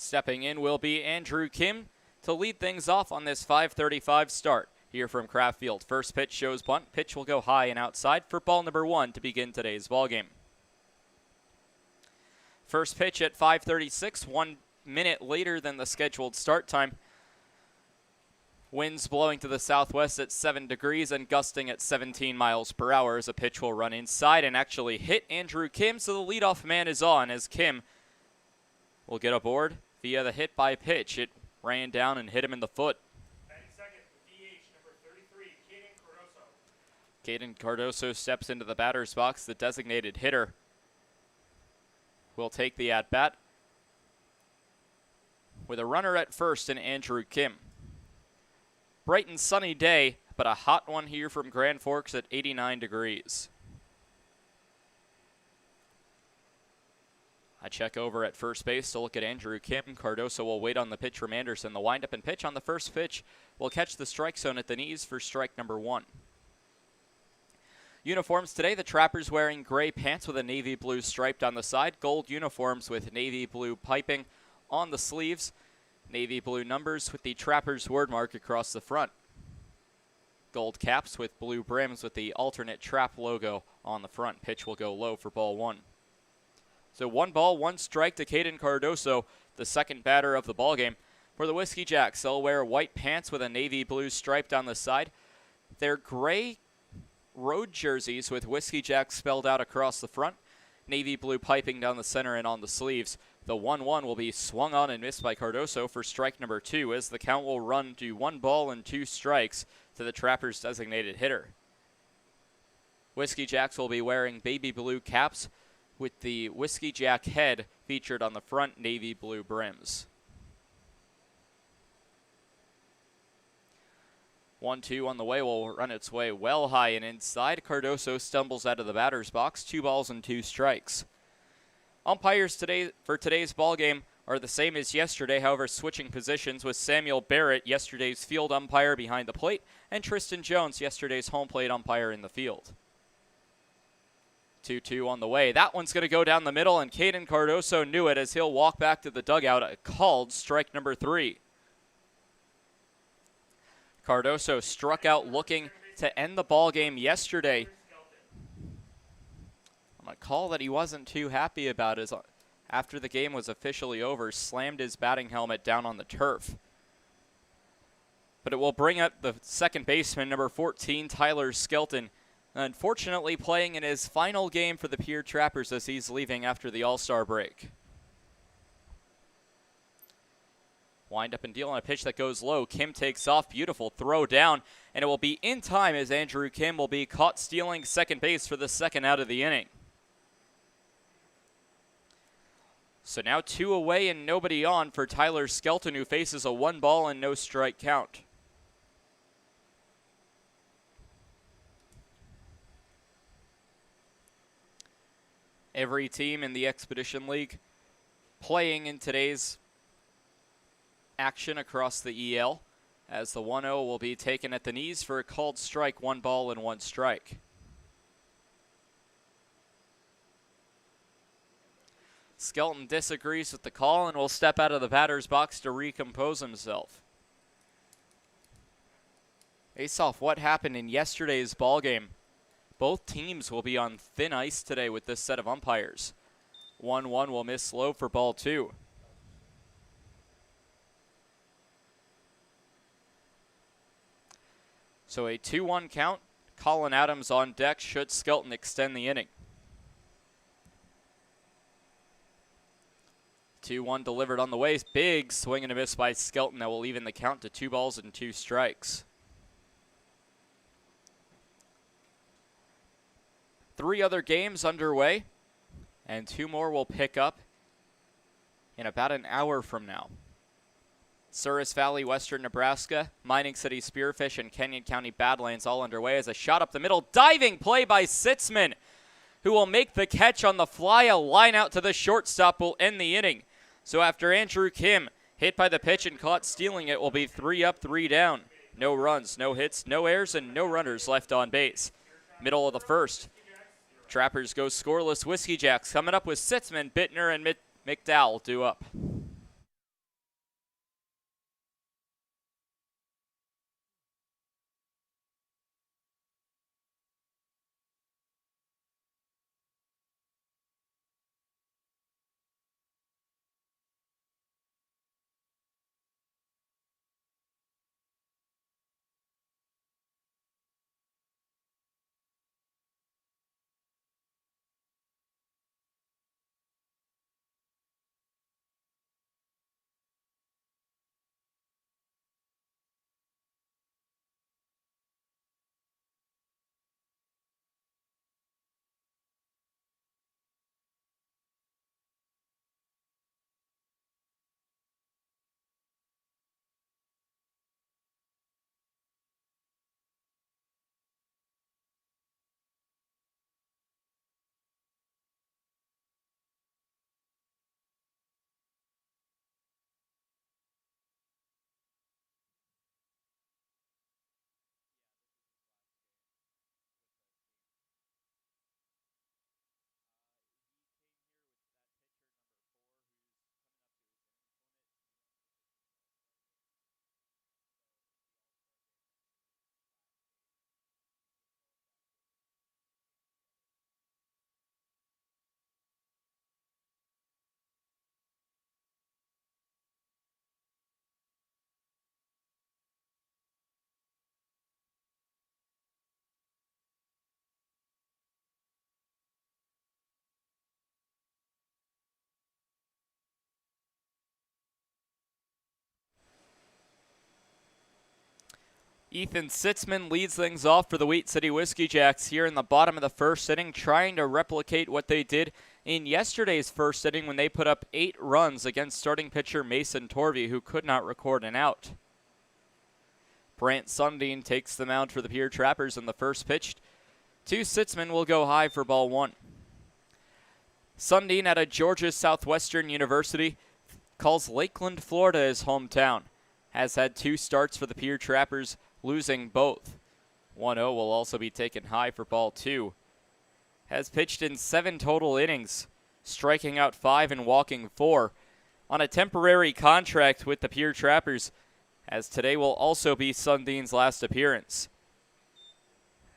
Stepping in will be Andrew Kim to lead things off on this 5:35 start here from Kraft Field. First pitch shows bunt. Pitch will go high and outside for ball number 1 to begin today's ballgame. First pitch at 5:36, 1 minute later than the scheduled start time. Winds blowing to the southwest at 7 degrees and gusting at 17 miles per hour as a pitch will run inside and actually hit Andrew Kim, so the leadoff man is on as Kim will get aboard via the hit by pitch. It ran down and hit him in the foot. Second, DH number 33, Caden Cardoso. Caden Cardoso steps into the batter's box. The designated hitter will take the at-bat with a runner at first and Andrew Kim. Bright and sunny day, but a hot one here from Grand Forks at 89 degrees. I check over at first base to look at Andrew Kim. Cardoso will wait on the pitch from Anderson. The windup and pitch on the first pitch will catch the strike zone at the knees for strike number 1. Uniforms today, the Trappers wearing gray pants with a navy blue stripe down the side, gold uniforms with navy blue piping on the sleeves, navy blue numbers with the Trappers word mark across the front. Gold caps with blue brims with the alternate Trap logo on the front. Pitch will go low for ball 1. So 1 ball, 1 strike to Caden Cardoso, the second batter of the ballgame. For the Whiskey Jacks, they'll wear white pants with a navy blue stripe down the side. They're gray road jerseys with Whiskey Jacks spelled out across the front. Navy blue piping down the center and on the sleeves. The 1-1 will be swung on and missed by Cardoso for strike number 2 as the count will run to 1 ball and 2 strikes to the Trappers' designated hitter. Whiskey Jacks will be wearing baby blue caps with the Whiskey Jack head featured on the front navy blue brims. 1-2 on the way will run its way well high and inside. Cardoso stumbles out of the batter's box. 2 balls and 2 strikes. Umpires today for today's ballgame are the same as yesterday, however switching positions with Samuel Barrett, yesterday's field umpire, behind the plate, and Tristan Jones, yesterday's home plate umpire, in the field. 2-2 on the way. That one's going to go down the middle, and Caden Cardoso knew it as he'll walk back to the dugout. Called strike number 3. Cardoso struck out looking to end the ball game yesterday. A call that he wasn't too happy about is after the game was officially over, slammed his batting helmet down on the turf. But it will bring up the second baseman, number 14, Tyler Skelton. Unfortunately, playing in his final game for the Pierre Trappers as he's leaving after the All-Star break. Wind up and deal on a pitch that goes low. Kim takes off. Beautiful throw down. And it will be in time as Andrew Kim will be caught stealing second base for the second out of the inning. So now 2 away and nobody on for Tyler Skelton, who faces a 1 ball and no strike count. Every team in the Expedition League playing in today's action across the EL, as the 1-0 will be taken at the knees for a called strike, 1 ball and 1 strike. Skelton disagrees with the call and will step out of the batter's box to recompose himself. Based off what happened in yesterday's ballgame, both teams will be on thin ice today with this set of umpires. 1-1 will miss low for ball 2. So a 2-1 count. Colin Adams on deck should Skelton extend the inning. 2-1 delivered on the way. Big swing and a miss by Skelton that will even the count to 2 balls and 2 strikes. 3 other games underway, and 2 more will pick up in about an hour from now. Souris Valley, Western Nebraska, Mining City Spearfish, and Kenyon County Badlands all underway as a shot up the middle. Diving play by Sitzman, who will make the catch on the fly. A line out to the shortstop will end the inning. So after Andrew Kim hit by the pitch and caught stealing it, will be 3 up, 3 down. No runs, no hits, no errors, and no runners left on base. Middle of the first. Trappers go scoreless. Whiskey Jacks coming up with Sitzman, Bittner, and McDowell due up. Ethan Sitzman leads things off for the Wheat City Whiskey Jacks here in the bottom of the first inning, trying to replicate what they did in yesterday's first inning when they put up 8 runs against starting pitcher Mason Torvey, who could not record an out. Brant Sundin takes the mound for the Pierre Trappers, and the first pitch to Sitzman will go high for ball 1. Sundin out of Georgia Southwestern University calls Lakeland, Florida his hometown. Has had 2 starts for the Pierre Trappers, losing both. 1-0 will also be taken high for ball 2. Has pitched in 7 total innings, striking out 5 and walking 4. On a temporary contract with the Pierre Trappers, as today will also be Sundin's last appearance.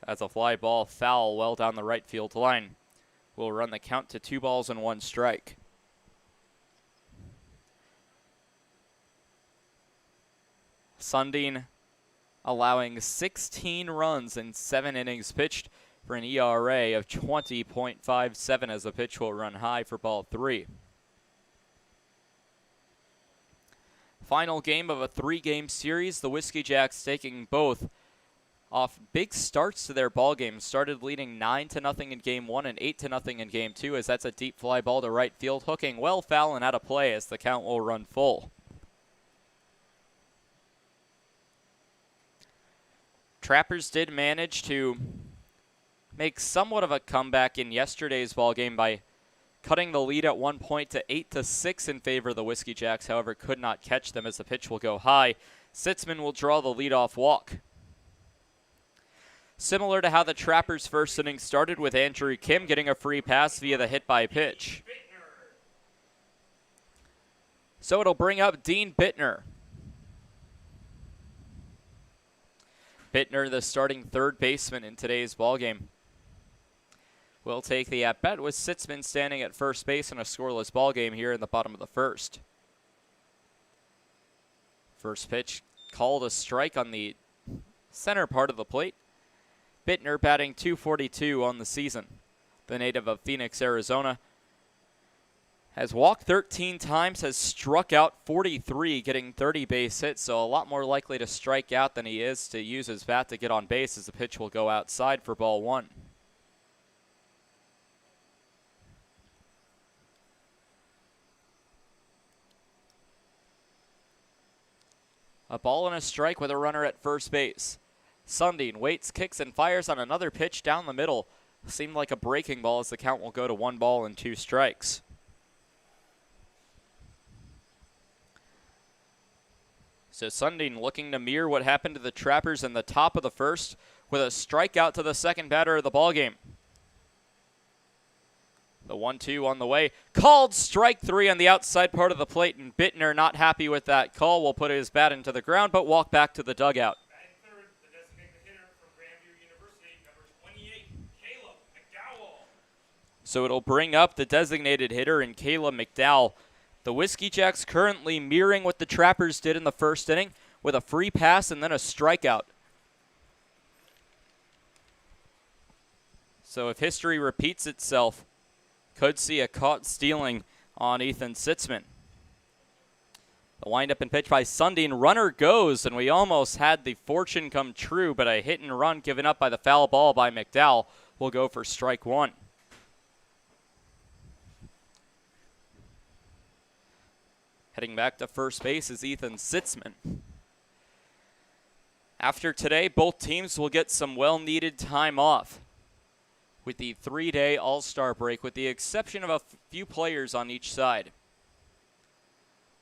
As a fly ball foul well down the right field line. Will run the count to 2 balls and 1 strike. Sundin allowing 16 runs in 7 innings pitched for an ERA of 20.57 as the pitch will run high for ball 3. Final game of a 3-game series, the Whiskey Jacks taking both off big starts to their ball game. Started leading 9-0 in game 1 and 8-0 in game 2, as that's a deep fly ball to right field, hooking well foul and out of play as the count will run full. Trappers did manage to make somewhat of a comeback in yesterday's ball game by cutting the lead at 1 point to 8-6 in favor of the Whiskey Jacks. However, could not catch them as the pitch will go high. Sitzman will draw the leadoff walk. Similar to how the Trappers' first inning started, with Andrew Kim getting a free pass via the hit by pitch. So it'll bring up Dean Bittner. Bittner, the starting third baseman in today's ballgame, will take the at-bat with Sitzman standing at first base in a scoreless ballgame here in the bottom of the first. First pitch called a strike on the center part of the plate. Bittner batting .242 on the season. The native of Phoenix, Arizona, has walked 13 times, has struck out 43, getting 30 base hits, so a lot more likely to strike out than he is to use his bat to get on base, as the pitch will go outside for ball 1. A ball and a strike with a runner at first base. Sundin waits, kicks, and fires on another pitch down the middle. Seemed like a breaking ball, as the count will go to 1 ball and 2 strikes. So Sundin looking to mirror what happened to the Trappers in the top of the first with a strikeout to the second batter of the ballgame. The 1-2 on the way. Called strike 3 on the outside part of the plate, and Bittner, not happy with that call, will put his bat into the ground but walk back to the dugout. Batting third, the designated hitter from Grandview University, number 28, Caleb McDowell. So it'll bring up the designated hitter in Caleb McDowell. The Whiskey Jacks currently mirroring what the Trappers did in the first inning with a free pass and then a strikeout. So if history repeats itself, could see a caught stealing on Ethan Sitzman. The windup and pitch by Sundin. Runner goes, and we almost had the fortune come true, but a hit and run given up by the foul ball by McDowell will go for strike 1. Heading back to first base is Ethan Sitzman. After today, both teams will get some well-needed time off with the 3-day All-Star break, with the exception of a few players on each side.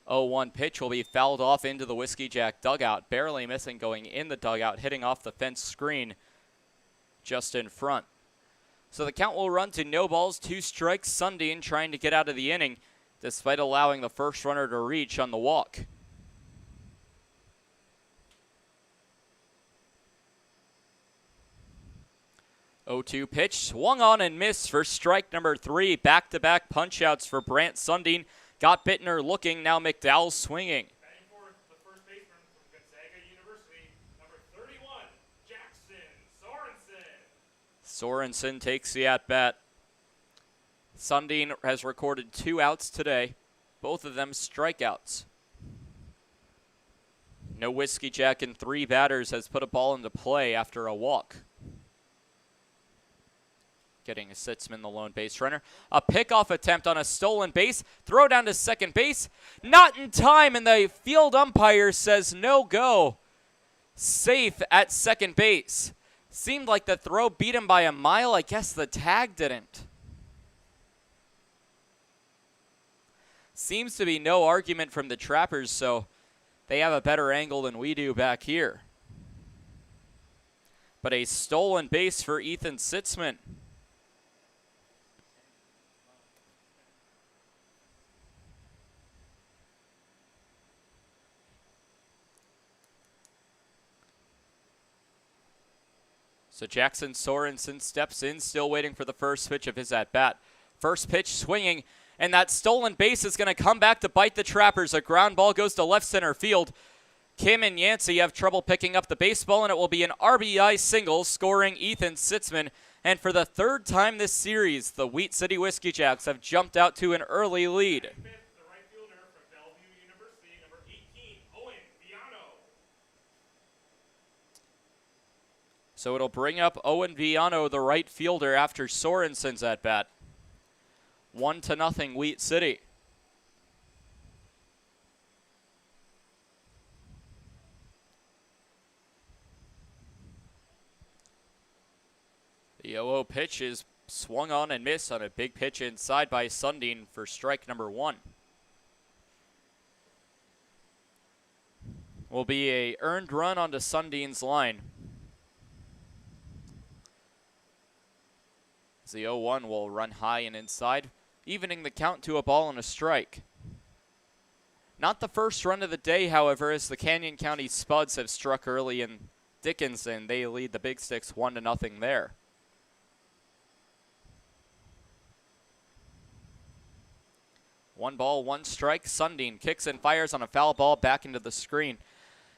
0-1 pitch will be fouled off into the Whiskey Jack dugout, barely missing, going in the dugout, hitting off the fence screen just in front. So the count will run to no balls, 2 strikes. Sundin trying to get out of the inning, despite allowing the first runner to reach on the walk. Oh, 0-2 pitch, swung on and missed for strike number 3. Back-to-back punch-outs for Brant Sundin. Got Bittner looking, now McDowell swinging. Batting fourth, the first baseman from Gonzaga University, number 31, Jackson Sorensen. Sorensen takes the at-bat. Sundin has recorded 2 outs today, both of them strikeouts. No Whiskey Jack in 3 batters has put a ball into play after a walk. Getting a Sitzman, the lone base runner. A pickoff attempt on a stolen base. Throw down to second base. Not in time, and the field umpire says no go. Safe at second base. Seemed like the throw beat him by a mile. I guess the tag didn't. Seems to be no argument from the Trappers, so they have a better angle than we do back here. But a stolen base for Ethan Sitzman. So Jackson Sorensen steps in, still waiting for the first pitch of his at-bat. First pitch swinging, and that stolen base is going to come back to bite the Trappers. A ground ball goes to left center field. Kim and Yancey have trouble picking up the baseball, and it will be an RBI single, scoring Ethan Sitzman. And for the 3rd time this series, the Wheat City Whiskey Jacks have jumped out to an early lead. The right fielder from Bellevue University, number 18, Owen Viano. So it'll bring up Owen Viano, the right fielder, after Sorensen's at-bat. 1-0 Wheat City. The 0-0 pitch is swung on and missed on a big pitch inside by Sundin for strike number 1. Will be a earned run onto Sundin's line. As the 0-1 will run high and inside, evening the count to a ball and a strike. Not the first run of the day, however, as the Canyon County Spuds have struck early in Dickinson. They lead the Big Sticks 1-0 there. One ball, one strike. Sundin kicks and fires on a foul ball back into the screen.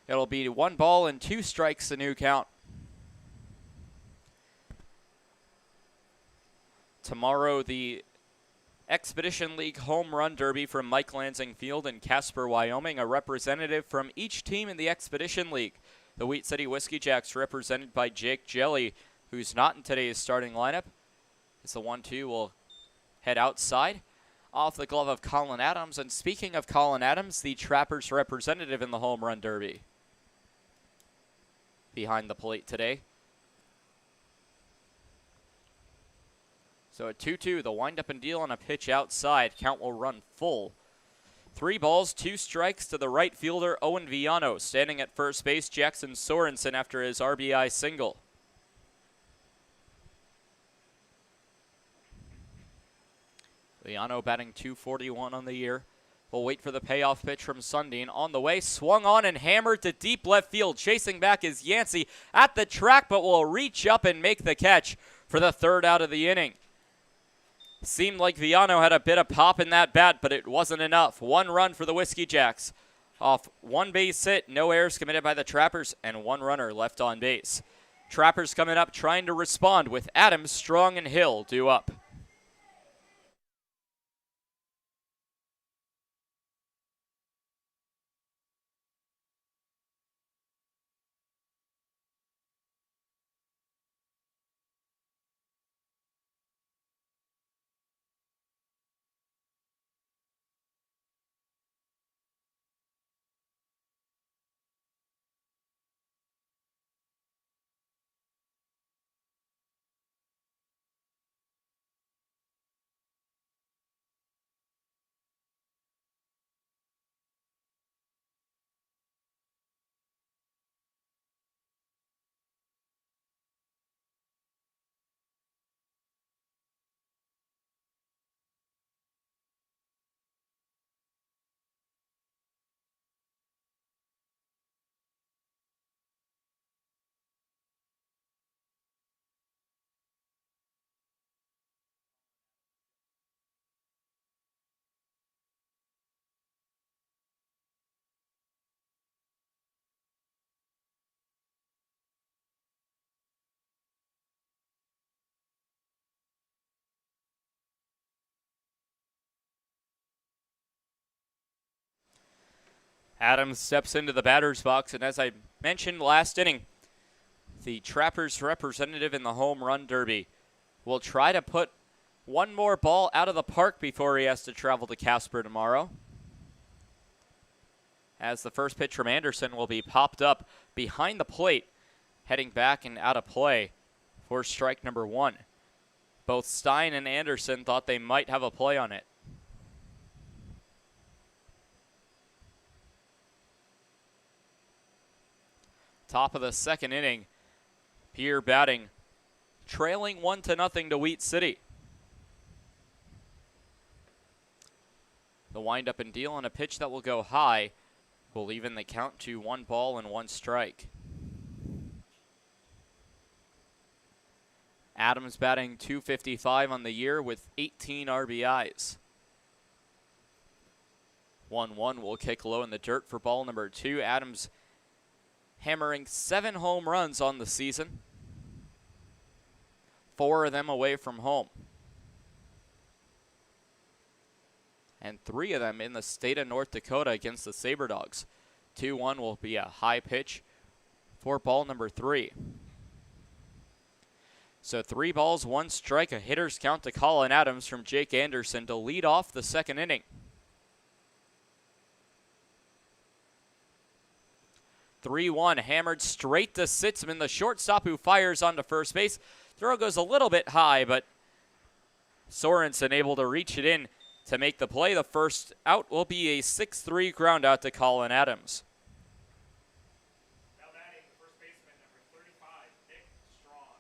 It'll be 1 ball and 2 strikes, the new count. Tomorrow, the Expedition League Home Run Derby from Mike Lansing Field in Casper, Wyoming. A representative from each team in the Expedition League. The Wheat City Whiskey Jacks represented by Jake Jelly, who's not in today's starting lineup. It's the 1-2 will head outside. Off the glove of Colin Adams. And speaking of Colin Adams, the Trappers representative in the Home Run Derby. Behind the plate today. So a 2-2, the windup and deal on a pitch outside. Count will run full. 3 balls, 2 strikes to the right fielder, Owen Viano. Standing at first base, Jackson Sorensen after his RBI single. Viano batting .241 on the year. We'll wait for the payoff pitch from Sundin. On the way, swung on and hammered to deep left field. Chasing back is Yancey at the track, but will reach up and make the catch for the 3rd out of the inning. Seemed like Viano had a bit of pop in that bat, but it wasn't enough. 1 run for the Whiskey Jacks. Off 1 base hit, no errors committed by the Trappers, and 1 runner left on base. Trappers coming up trying to respond with Adams, Strong, and Hill due up. Adams steps into the batter's box, and as I mentioned last inning, the Trappers representative in the home run derby will try to put one more ball out of the park before he has to travel to Casper tomorrow. As the first pitch from Anderson will be popped up behind the plate, heading back and out of play for strike number 1. Both Stein and Anderson thought they might have a play on it. Top of the second inning, Pierre batting, trailing 1-0 to Wheat City. The windup and deal on a pitch that will go high will even the count to 1 ball and 1 strike. Adams batting .255 on the year with 18 RBIs. 1-1 will kick low in the dirt for ball number 2. Adams hammering 7 home runs on the season, 4 of them away from home, and 3 of them in the state of North Dakota against the SaberDogs. 2-1 will be a high pitch for ball number 3. So 3 balls, 1 strike, a hitter's count to Colin Adams from Jake Anderson to lead off the second inning. 3-1 hammered straight to Sitzman, the shortstop, who fires onto first base. Throw goes a little bit high, but Sorensen able to reach it in to make the play. The first out will be a 6-3 ground out to Colin Adams. Now batting the first baseman, number 35, Nick Strong.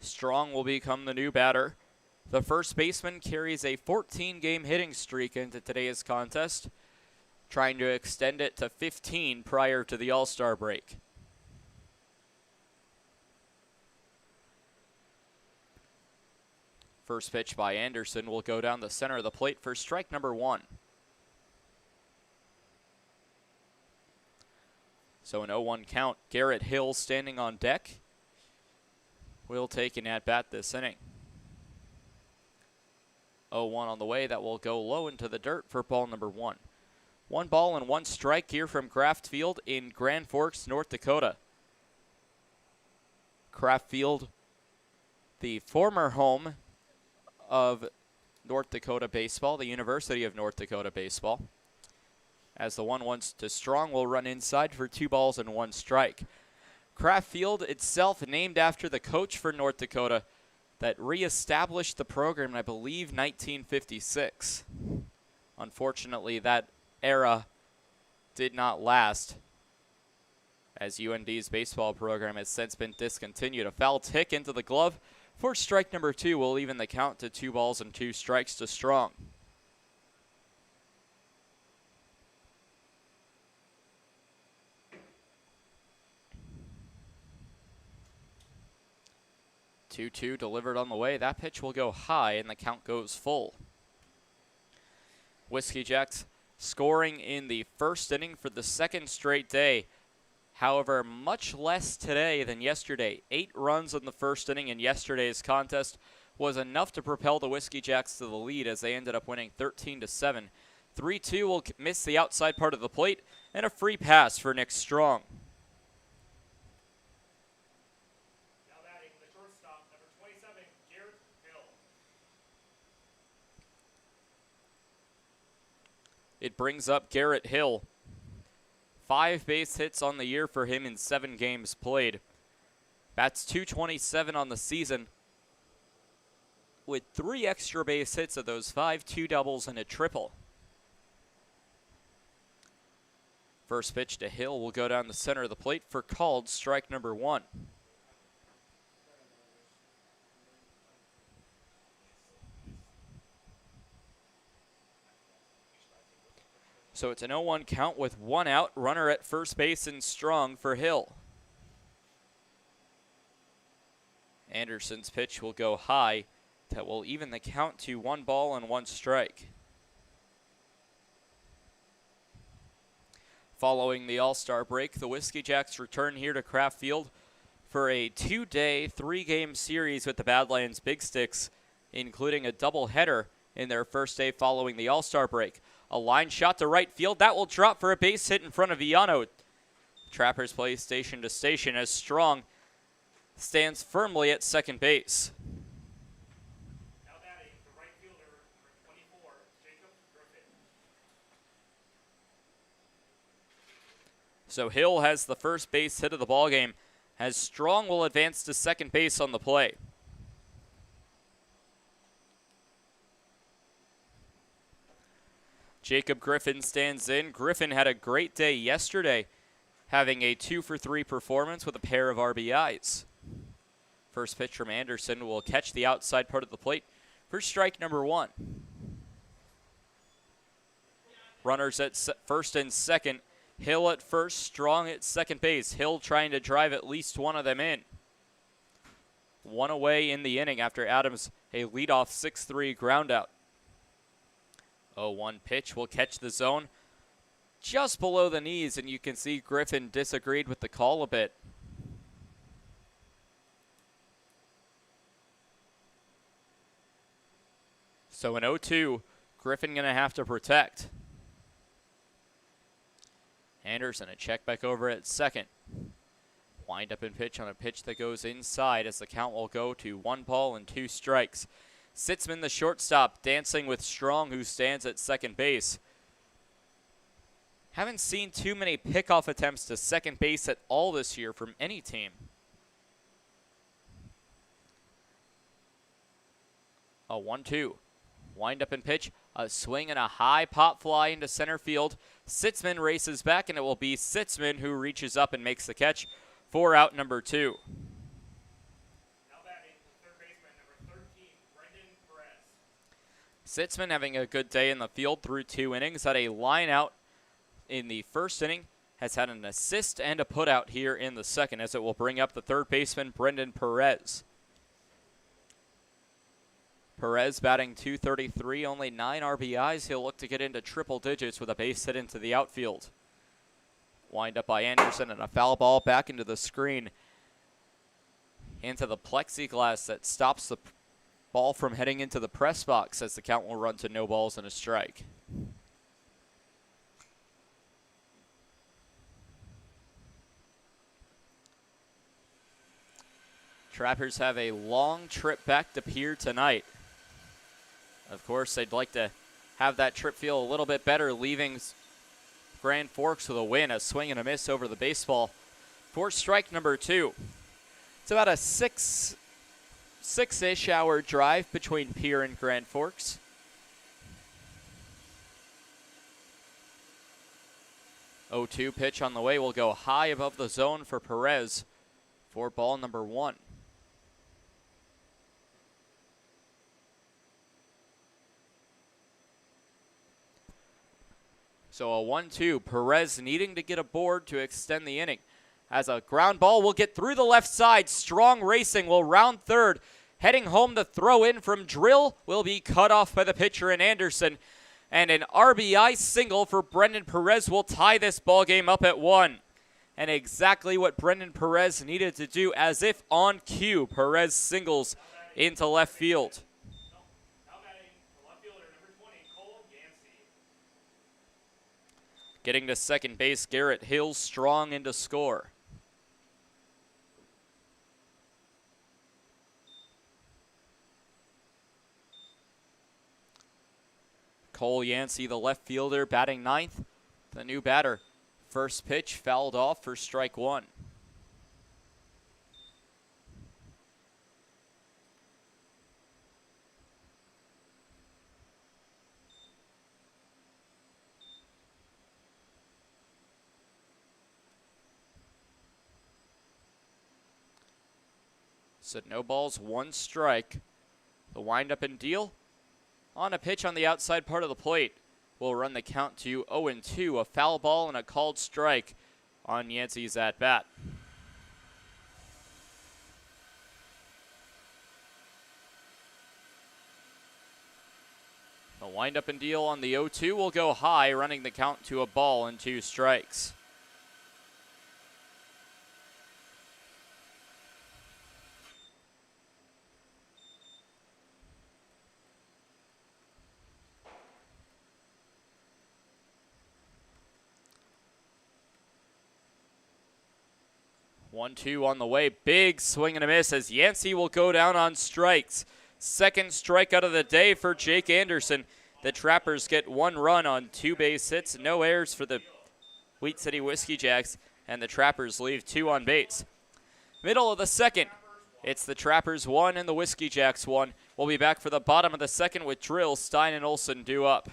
Strong will become the new batter. The first baseman carries a 14-game hitting streak into today's contest, trying to extend it to 15 prior to the All-Star break. First pitch by Anderson will go down the center of the plate for strike number 1. So an 0-1 count. Garrett Hill standing on deck will take an at-bat this inning. 0-1 on the way. That will go low into the dirt for ball number 1. 1 ball and 1 strike here from Kraft Field in Grand Forks, North Dakota. Kraft Field, the former home of North Dakota baseball, the University of North Dakota baseball. As the 1-1 to Strong will run inside for 2 balls and 1 strike. Kraft Field itself named after the coach for North Dakota that reestablished the program in, I believe, 1956. Unfortunately, that era did not last, as UND's baseball program has since been discontinued. A foul tick into the glove for strike number 2 will even the count to 2 balls and 2 strikes to Strong. Two delivered on the way. That pitch will go high and the count goes full. Whiskey Jacks scoring in the first inning for the second straight day. However, much less today than yesterday. 8 runs in the first inning in yesterday's contest was enough to propel the Whiskey Jacks to the lead as they ended up winning 13-7. 3-2 will miss the outside part of the plate, and a free pass for Nick Strong. Now batting the shortstop, number 27, Garrett Hill. It brings up Garrett Hill. 5 base hits on the year for him in 7 games played. Bats .227 on the season, with 3 extra base hits of those 5, 2 doubles and a triple. First pitch to Hill will go down the center of the plate for called strike number 1. So it's an 0-1 count with 1 out, runner at first base and Strong for Hill. Anderson's pitch will go high. That will even the count to 1 ball and 1 strike. Following the All-Star break, the Whiskey Jacks return here to Kraft Field for a 2-day, 3-game series with the Badlands Big Sticks, including a doubleheader in their first day following the All-Star break. A line shot to right field. That will drop for a base hit in front of Viano. Trappers play station to station as Strong stands firmly at second base. Now batting, the right fielder, number 24, Jacob Griffin. So Hill has the first base hit of the ballgame, as Strong will advance to second base on the play. Jacob Griffin stands in. Griffin had a great day yesterday, having a 2-for-3 performance with a pair of RBIs. First pitch from Anderson will catch the outside part of the plate for strike number 1. Runners at first and second. Hill at first, Strong at second base. Hill trying to drive at least one of them in. One away in the inning after Adams a leadoff 6-3 groundout. 0-1 pitch will catch the zone just below the knees, and you can see Griffin disagreed with the call a bit. So an 0-2, Griffin going to have to protect. Anderson a check back over at second. Wind up and pitch on a pitch that goes inside as the count will go to 1 ball and 2 strikes. Sitzman, the shortstop, dancing with Strong, who stands at second base. Haven't seen too many pickoff attempts to second base at all this year from any team. A 1-2. Wind up and pitch. A swing and a high pop fly into center field. Sitzman races back, and it will be Sitzman who reaches up and makes the catch for out number 2. Sitzman having a good day in the field through 2 innings. Had a line out in the first inning. Has had an assist and a putout here in the second, as it will bring up the third baseman, Brendan Perez. Perez batting .233, only 9 RBIs. He'll look to get into triple digits with a base hit into the outfield. Wind up by Anderson and a foul ball back into the screen. Into the plexiglass that stops the ball from heading into the press box, as the count will run to no balls and a strike. Trappers have a long trip back to Pierre tonight. Of course, they'd like to have that trip feel a little bit better, leaving Grand Forks with a win, a swing and a miss over the baseball for strike number 2. It's about a six-ish hour drive between Pierre and Grand Forks. Oh, 2 pitch on the way will go high above the zone for Perez for ball number 1. So a 1-2, Perez needing to get aboard to extend the inning. As a ground ball will get through the left side. Strong racing will round third. Heading home, the throw in from Drill will be cut off by the pitcher in Anderson. And an RBI single for Brendan Perez will tie this ball game up at 1. And exactly what Brendan Perez needed to do, as if on cue. Perez singles into left field. Getting to second base, Garrett Hill Strong into score. Cole Yancey, the left fielder, batting 9th. The new batter. First pitch fouled off for strike 1. So no balls, 1 strike. The windup and deal on a pitch on the outside part of the plate will run the count to 0-2, a foul ball and a called strike on Yancey's at-bat. The windup and deal on the 0-2 will go high, running the count to a ball and 2 strikes. 1-2 on the way. Big swing and a miss as Yancey will go down on strikes. Second strikeout of the day for Jake Anderson. The Trappers get 1 run on 2 base hits. No errors for the Wheat City Whiskey Jacks, and the Trappers leave 2 on base. Middle of the second, it's the Trappers 1 and the Whiskey Jacks 1. We'll be back for the bottom of the second with Drill, Stein, and Olsen due up.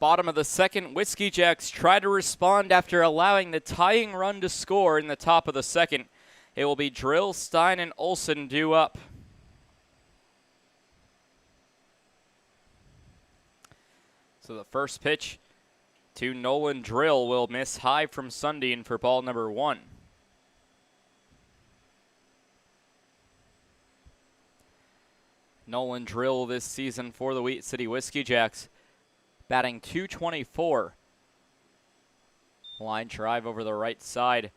Bottom of the second, Whiskey Jacks try to respond after allowing the tying run to score in the top of the second. It will be Drill, Stein, and Olsen due up. So the first pitch to Nolan Drill will miss high from Sundin for ball number 1. Nolan Drill this season for the Wheat City Whiskey Jacks, batting .224. Line drive over the right side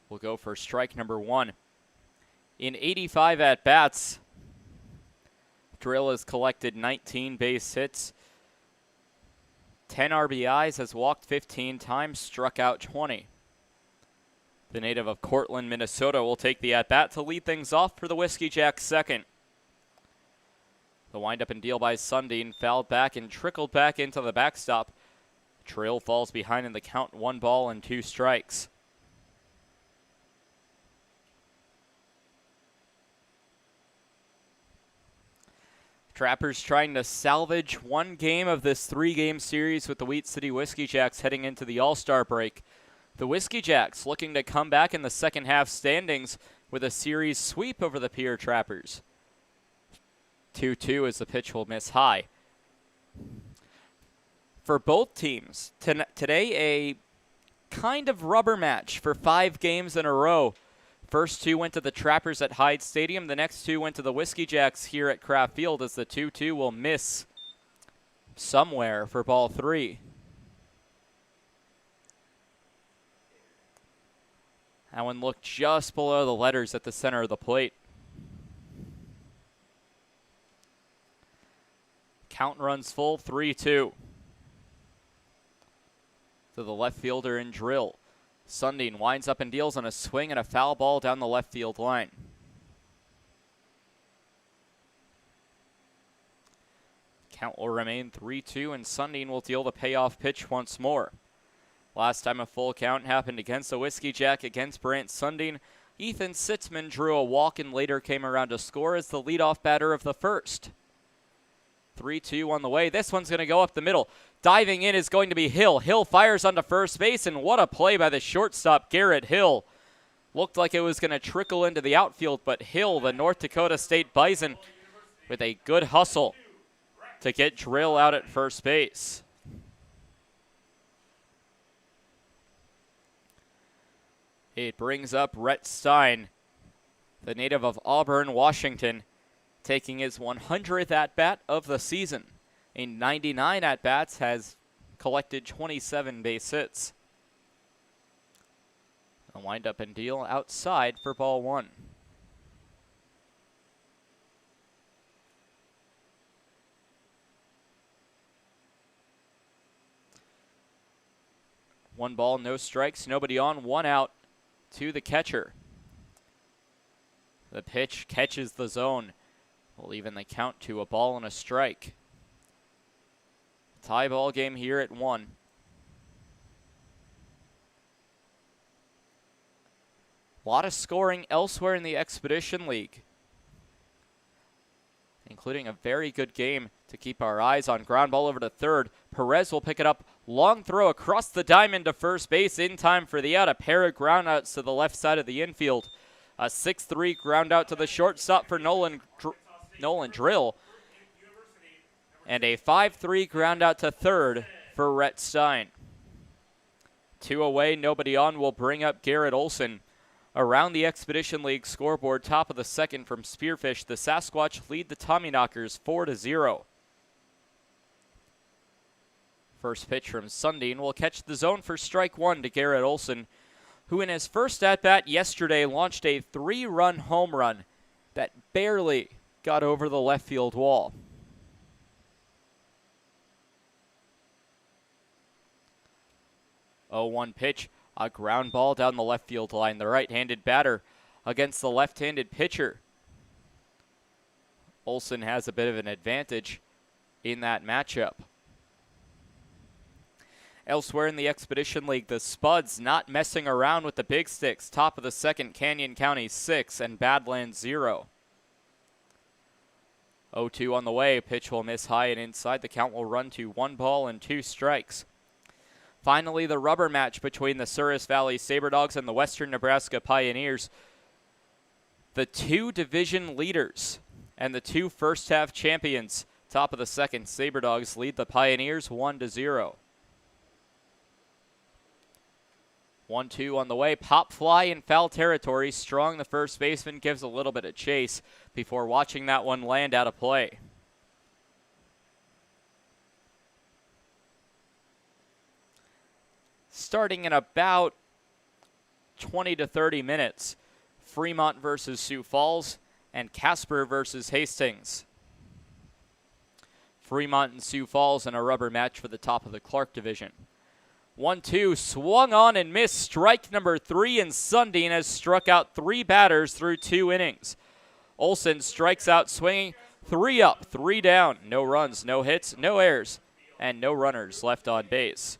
will go for strike number 1. In 85 at-bats, Drill has collected 19 base hits, 10 RBIs, has walked 15 times, struck out 20. The native of Cortland, Minnesota will take the at-bat to lead things off for the Whiskey Jacks second. The windup and deal by Sundin fouled back and trickled back into the backstop. Drill falls behind in the count, 1 ball and 2 strikes. Trappers trying to salvage 1 game of this 3-game series with the Wheat City Whiskey Jacks heading into the All-Star break. The Whiskey Jacks looking to come back in the second half standings with a series sweep over the Pierre Trappers. 2-2 as the pitch will miss high. For both teams, today a kind of rubber match for 5 games in a row. First 2 went to the Trappers at Hyde Stadium. The next 2 went to the Whiskey Jacks here at Kraft Field as the 2-2 will miss somewhere for ball 3. That one looked just below the letters at the center of the plate. Count runs full, 3-2. To the left fielder in Drill. Sundin winds up and deals on a swing and a foul ball down the left field line. Count will remain 3-2, and Sundin will deal the payoff pitch once more. Last time a full count happened against the Whiskey Jack against Brant Sundin. Ethan Sitzman drew a walk and later came around to score as the leadoff batter of the first. 3-2 on the way. This one's going to go up the middle. Diving in is going to be Hill. Hill fires onto first base, and what a play by the shortstop, Garrett Hill. Looked like it was going to trickle into the outfield, but Hill, the North Dakota State Bison, with a good hustle to get Drill out at first base. It brings up Rhett Stein, the native of Auburn, Washington, taking his 100th at-bat of the season. In 99 at-bats, has collected 27 base hits. A wind up and deal outside for ball one. One ball, no strikes, nobody on, one out to the catcher. The pitch catches the zone. Will even the count to a ball and a strike. Tie ball game here at 1. A lot of scoring elsewhere in the Expedition League, including a very good game to keep our eyes on. Ground ball over to third. Perez will pick it up. Long throw across the diamond to first base in time for the out. A pair of ground outs to the left side of the infield. A 6-3 ground out to the shortstop for Nolan Drill. And a 5-3 ground out to third for Rhett Stein. 2 away, nobody on, will bring up Garrett Olson. Around the Expedition League scoreboard, top of the second from Spearfish, the Sasquatch lead the Tommyknockers 4-0. First pitch from Sundin will catch the zone for strike 1 to Garrett Olson, who in his first at-bat yesterday launched a 3-run home run that barely got over the left field wall. Oh, 1 pitch, a ground ball down the left field line. The right-handed batter against the left-handed pitcher. Olson has a bit of an advantage in that matchup. Elsewhere in the Expedition League, the Spuds not messing around with the big sticks. Top of the second, Canyon County 6 and Badlands 0. 0-2 on the way. Pitch will miss high and inside. The count will run to 1 ball and 2 strikes. Finally, the rubber match between the Souris Valley Saberdogs and the Western Nebraska Pioneers. The 2 division leaders and the 2 first-half champions. Top of the second, Saberdogs lead the Pioneers 1-0. 1-2 on the way. Pop fly in foul territory. Strong, the first baseman, gives a little bit of chase before watching that one land out of play. Starting in about 20 to 30 minutes, Fremont versus Sioux Falls and Casper versus Hastings. Fremont and Sioux Falls in a rubber match for the top of the Clark division. 1-2, swung on and missed. Strike number 3, and Sundin has struck out 3 batters through 2 innings. Olson strikes out swinging. 3 up, 3 down. No runs, no hits, no errors, and no runners left on base.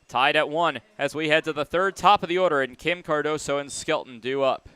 Tied at 1 as we head to the third, top of the order, and Kim Cardoso and Skelton due up.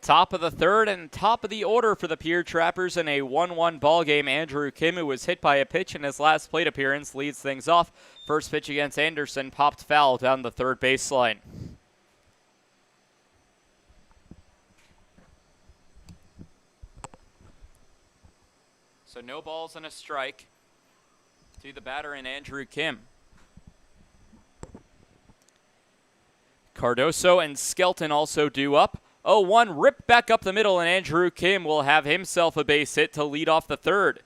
Top of the third and top of the order for the Pierre Trappers in a 1-1 ball game. Andrew Kim, who was hit by a pitch in his last plate appearance, leads things off. First pitch against Anderson popped foul down the third baseline. So no balls and a strike to the batter in Andrew Kim. Cardoso and Skelton also due up. 0-1 ripped back up the middle, and Andrew Kim will have himself a base hit to lead off the third.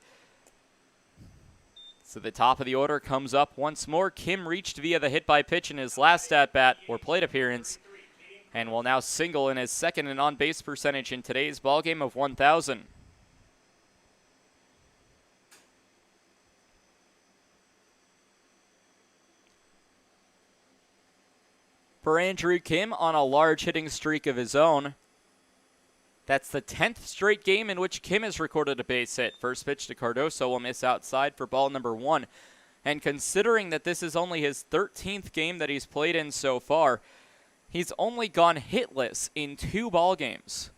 So the top of the order comes up once more. Kim reached via the hit by pitch in his last at-bat or plate appearance, and will now single in his second and on-base percentage in today's ballgame of 1,000. For Andrew Kim on a large hitting streak of his own. That's the 10th straight game in which Kim has recorded a base hit. First pitch to Cardoso will miss outside for ball number 1. And considering that this is only his 13th game that he's played in so far, he's only gone hitless in 2 ball games.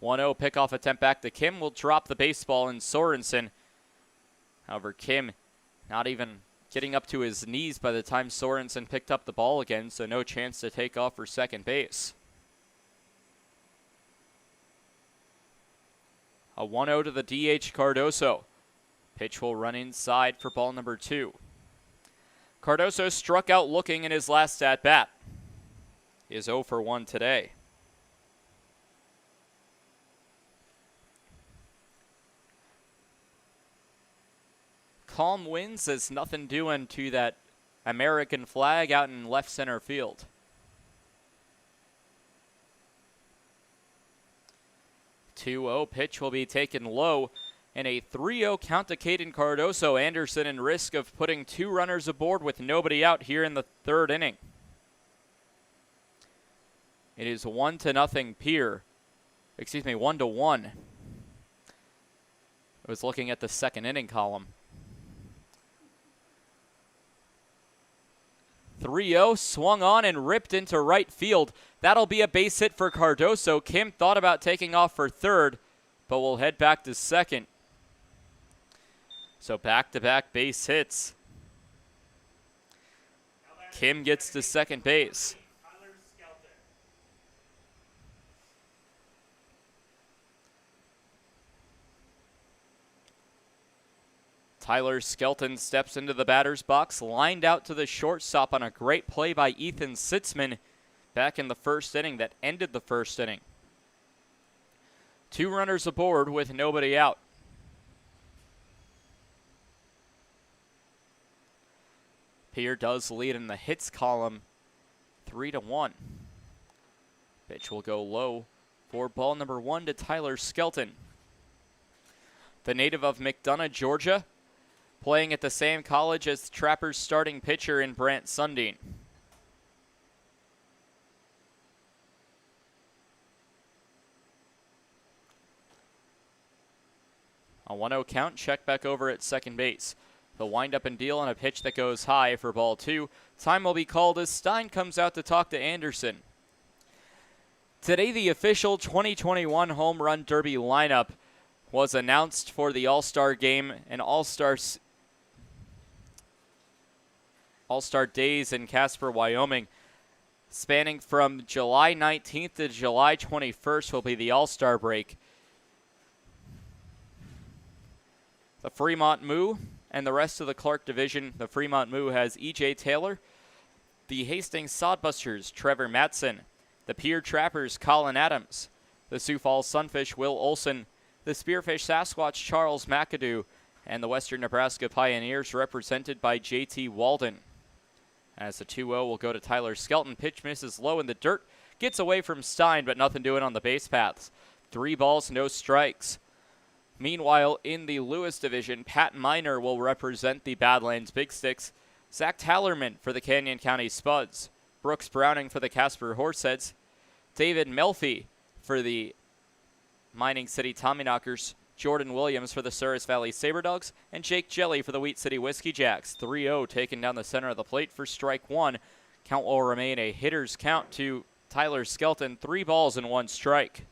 1-0 pickoff attempt back to Kim will drop the baseball in Sorensen. However, Kim not even getting up to his knees by the time Sorensen picked up the ball again, so no chance to take off for second base. A 1-0 to the DH Cardoso. Pitch will run inside for ball number 2. Cardoso struck out looking in his last at-bat. He is 0 for 1 today. Calm winds as nothing doing to that American flag out in left center field. The 2-0 pitch will be taken low, and a 3-0 count to Caden Cardoso. Anderson in risk of putting 2 runners aboard with nobody out here in the third inning. It is 1-0 Pierre. 1-1. I was looking at the second inning column. 3-0 swung on and ripped into right field. That'll be a base hit for Cardoso. Kim thought about taking off for third, but will head back to second. So back-to-back base hits. Kim gets to second base. Tyler Skelton steps into the batter's box, lined out to the shortstop on a great play by Ethan Sitzman back in the first inning that ended the first inning. 2 runners aboard with nobody out. Pierre does lead in the hits column 3-1. Pitch will go low for ball number 1 to Tyler Skelton. The native of McDonough, Georgia, playing at the same college as the Trappers' starting pitcher in Brant Sundin. A 1-0 count, check back over at second base. The windup and deal on a pitch that goes high for ball 2. Time will be called as Stein comes out to talk to Anderson. Today, the official 2021 Home Run Derby lineup was announced for the All-Star Game and All-Star Days in Casper, Wyoming. Spanning from July 19th to July 21st will be the All-Star break. The Fremont Moo and the rest of the Clark division. The Fremont Moo has E.J. Taylor. The Hastings Sodbusters, Trevor Matson. The Pierre Trappers, Colin Adams. The Sioux Falls Sunfish, Will Olson. The Spearfish Sasquatch, Charles McAdoo. And the Western Nebraska Pioneers, represented by J.T. Walden. As the 2-0 will go to Tyler Skelton. Pitch misses low in the dirt. Gets away from Stein, but nothing doing on the base paths. 3 balls, no strikes. Meanwhile, in the Lewis division, Pat Miner will represent the Badlands Big Sticks. Zach Tallerman for the Canyon County Spuds. Brooks Browning for the Casper Horseheads. David Melfi for the Mining City Tommyknockers. Jordan Williams for the Souris Valley Saberdogs. And Jake Jelly for the Wheat City Whiskey Jacks. 3-0 taken down the center of the plate for strike 1. Count will remain a hitter's count to Tyler Skelton. 3 balls and 1 strike.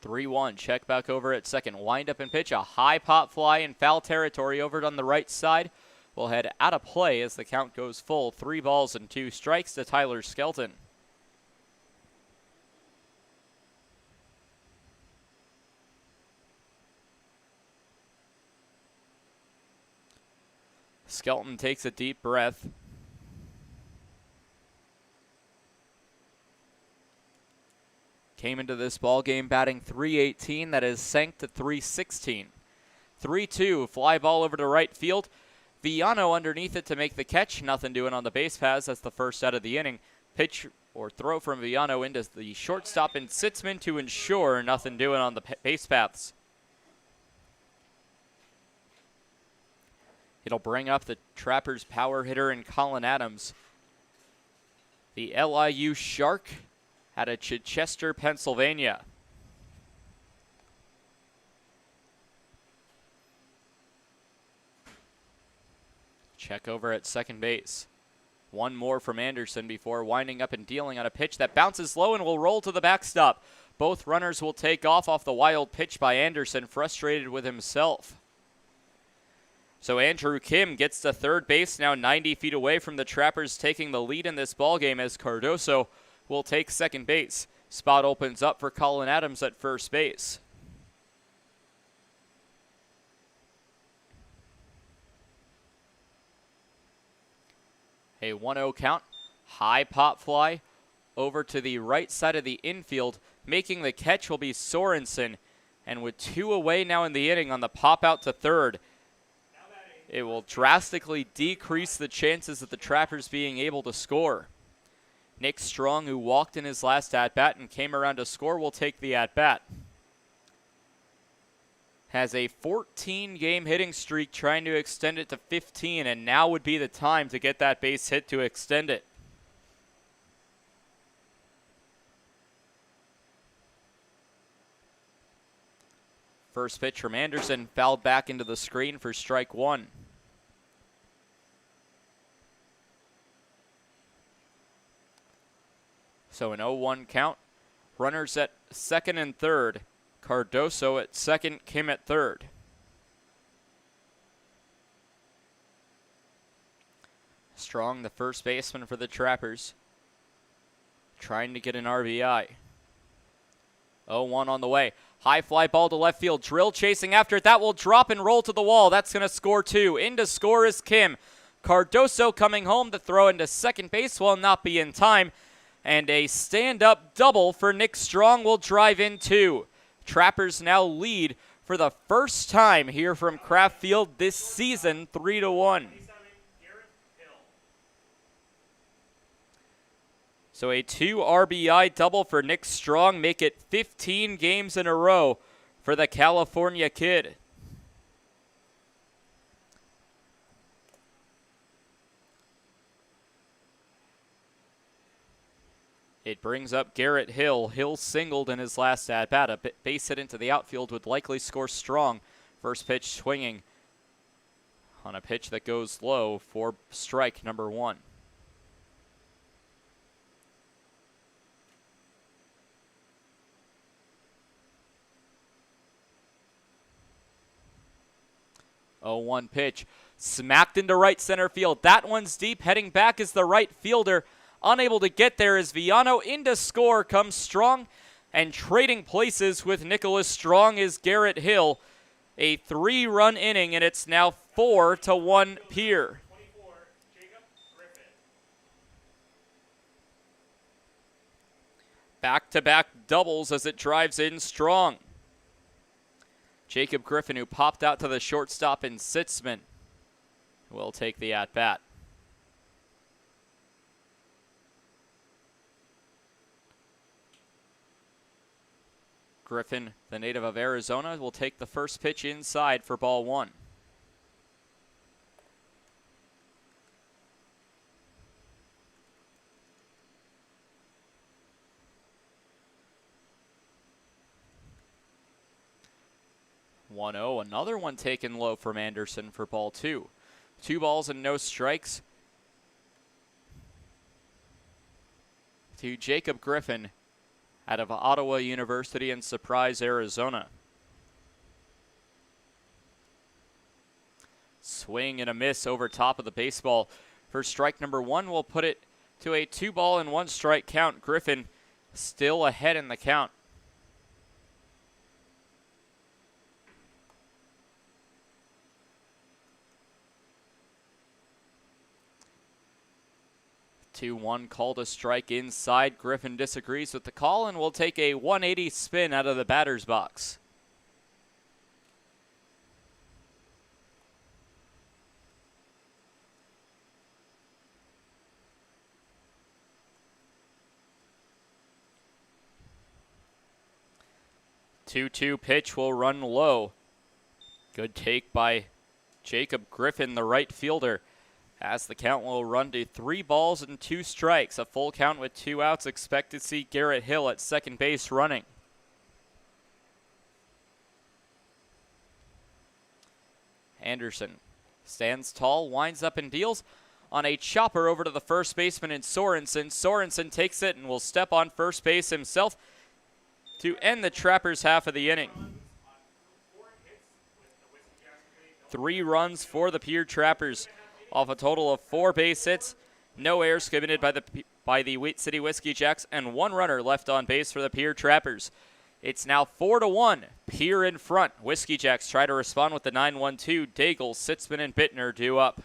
(3-1). Check back over at second. Wind up and pitch. A high pop fly in foul territory over on the right side. Will head out of play as the count goes full. 3 balls and 2 strikes to Tyler Skelton. Skelton takes a deep breath. Came into this ball game batting .318. That is sank to .316. 3-2, fly ball over to right field. Villano underneath it to make the catch. Nothing doing on the base paths. That's the first out of the inning. Pitch or throw from Villano into the shortstop and Sitzman to ensure nothing doing on the base paths. It'll bring up the Trappers power hitter in Colin Adams. The LIU Shark out of Chichester, Pennsylvania. Check over at second base. One more from Anderson before winding up and dealing on a pitch that bounces low and will roll to the backstop. Both runners will take off the wild pitch by Anderson, frustrated with himself. So Andrew Kim gets to third base, now 90 feet away from the Trappers, taking the lead in this ballgame as Cardoso will take second base. Spot opens up for Colin Adams at first base. A 1-0 count, high pop fly over to the right side of the infield. Making the catch will be Sorensen. And with 2 away now in the inning on the pop out to third, it will drastically decrease the chances of the Trappers being able to score. Nick Strong, who walked in his last at-bat and came around to score, will take the at-bat. Has a 14-game hitting streak, trying to extend it to 15, and now would be the time to get that base hit to extend it. First pitch from Anderson, fouled back into the screen for strike one. So an 0-1 count. Runners at second and third. Cardoso at second, Kim at third. Strong, the first baseman for the Trappers, trying to get an RBI. 0-1 on the way. High fly ball to left field. Drill chasing after it. That will drop and roll to the wall. That's going to score two. In to score is Kim. Cardoso coming home to throw into second base will not be in time. And a stand-up double for Nick Strong will drive in two. Trappers now lead for the first time here from Kraft Field this season, 3-1. So a 2 RBI double for Nick Strong, make it 15 games in a row for the California kid. It brings up Garrett Hill. Hill singled in his last at-bat. A base hit into the outfield would likely score Strong. First pitch swinging on a pitch that goes low for strike number one. Oh, 1 pitch. Smacked into right center field. That one's deep. Heading back is the right fielder. Unable to get there as Villano into score comes Strong, and trading places with Nicholas Strong is Garrett Hill. A 3-run inning, and it's now 4-1 Pierre. Back-to-back doubles as it drives in Strong. Jacob Griffin, who popped out to the shortstop, and Sitzman will take the at-bat. Griffin, the native of Arizona, will take the first pitch inside for ball one. Another one taken low from Anderson for ball two. 2 balls and no strikes to Jacob Griffin out of Ottawa University in Surprise, Arizona. Swing and a miss over top of the baseball for strike number one. Will put it to a 2-ball and 1 strike count. Griffin still ahead in the count. 2-1 called a strike inside. Griffin disagrees with the call and will take a 180 spin out of the batter's box. Two-two pitch will run low. Good take by Jacob Griffin, the right fielder, as the count will run to 3 balls and 2 strikes. A full count with 2 outs. Expect to see Garrett Hill at second base running. Anderson stands tall, winds up and deals on a chopper over to the first baseman in Sorensen. Sorensen takes it and will step on first base himself to end the Trappers' half of the inning. 3 runs for the Pierre Trappers off a total of 4 base hits, no errors committed by the Wheat City Whiskey Jacks, and 1 runner left on base for the Pierre Trappers. It's now 4-1, Pierre in front. Whiskey Jacks try to respond with the 9-1-2. Daigle, Sitzman, and Bittner due up.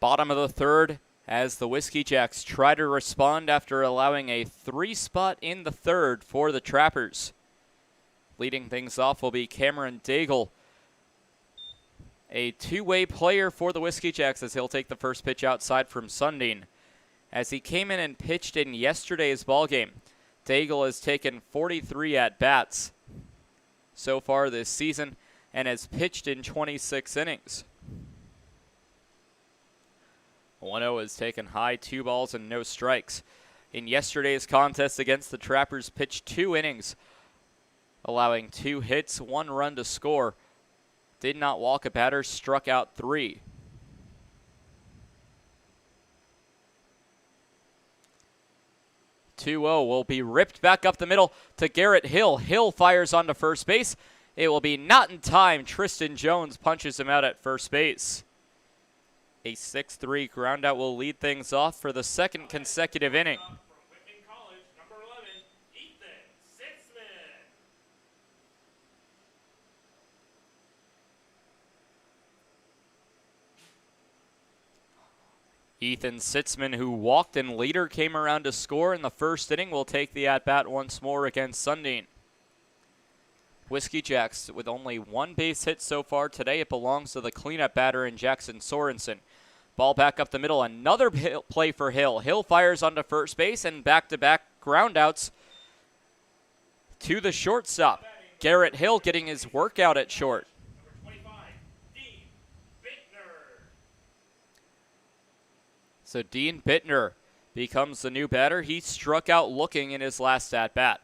Bottom of the third as the Whiskey Jacks try to respond after allowing a 3-spot in the third for the Trappers. Leading things off will be Cameron Daigle, a 2-way player for the Whiskey Jacks, as he'll take the first pitch outside from Sundin. As he came in and pitched in yesterday's ballgame, Daigle has taken 43 at-bats so far this season and has pitched in 26 innings. 1-0 is taken high, 2 balls and no strikes. In yesterday's contest against the Trappers, pitched 2 innings, allowing 2 hits, 1 run to score. Did not walk a batter, struck out 3. Will be ripped back up the middle to Garrett Hill. Hill fires onto first base. It will be not in time. Tristan Jones punches him out at first base. A 6-3 groundout will lead things off for the second consecutive inning. Ethan Sitzman, who walked and later came around to score in the first inning, will take the at-bat once more against Sundin. Whiskey Jacks with only 1 base hit so far today. It belongs to the cleanup batter in Jackson Sorensen. Ball back up the middle. Another play for Hill. Hill fires onto first base and back-to-back groundouts to the shortstop. Garrett Hill getting his workout at short. So Dean Bittner becomes the new batter. He struck out looking in his last at-bat.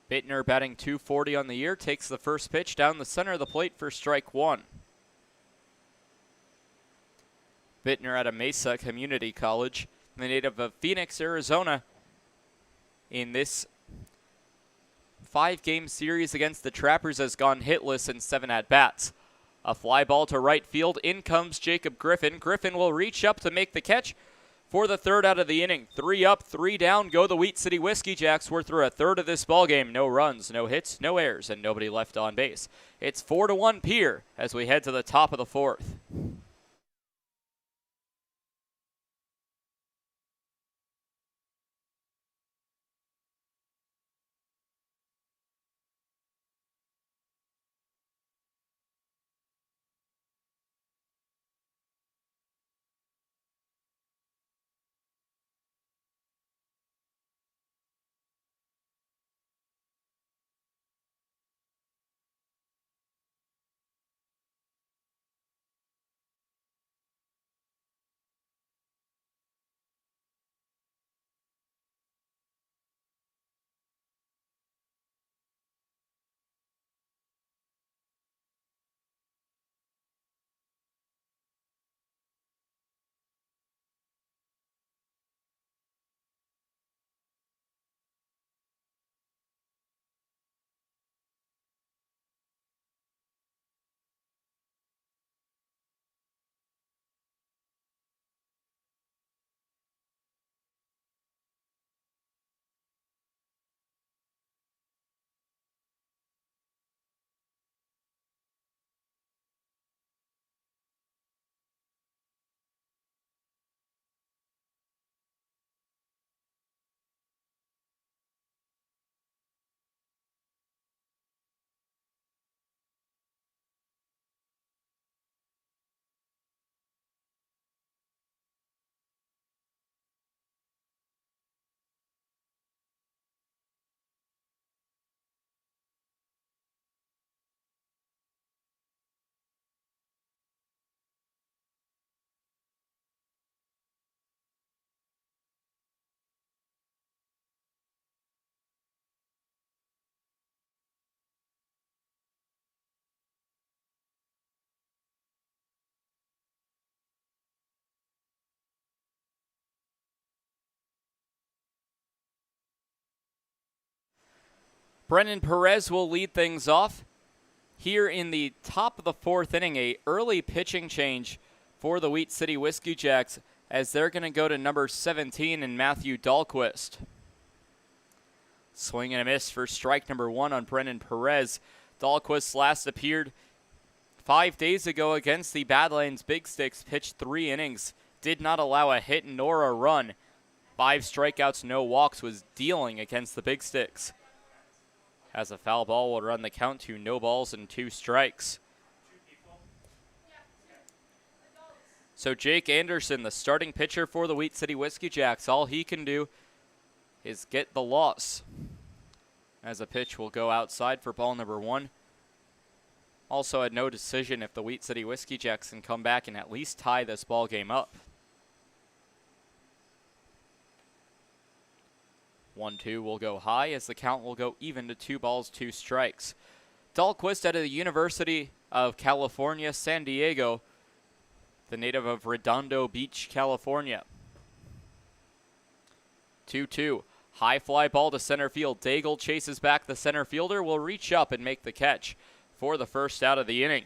Bittner batting .240 on the year, takes the first pitch down the center of the plate for strike 1. Bittner out of Mesa Community College, the native of Phoenix, Arizona, in this 5-game series against the Trappers has gone hitless in 7 at-bats. A fly ball to right field. In comes Jacob Griffin. Griffin will reach up to make the catch for the 3rd out of the inning. 3 up, 3 down go the Wheat City Whiskey Jacks. We're through a third of this ballgame. No runs, no hits, no errors, and nobody left on base. It's 4-1 Pierre as we head to the top of the 4th. Brennan Perez will lead things off here in the top of the 4th inning. A early pitching change for the Wheat City Whiskey Jacks as they're going to go to number 17 in Matthew Dahlquist. Swing and a miss for strike number 1 on Brennan Perez. Dahlquist last appeared 5 days ago against the Badlands Big Sticks, pitched 3 innings, did not allow a hit nor a run. 5 strikeouts, no walks, was dealing against the Big Sticks. As a foul ball will run the count to no balls and 2 strikes. So Jake Anderson, the starting pitcher for the Wheat City Whiskey Jacks, all he can do is get the loss. As a pitch will go outside for ball number 1. Also had no decision if the Wheat City Whiskey Jacks can come back and at least tie this ball game up. 1-2 will go high as the count will go even to 2 balls, 2 strikes. Dahlquist out of the University of California, San Diego, the native of Redondo Beach, California. 2-2. High fly ball to center field. Daigle chases back the center fielder, will reach up and make the catch for the 1st out of the inning.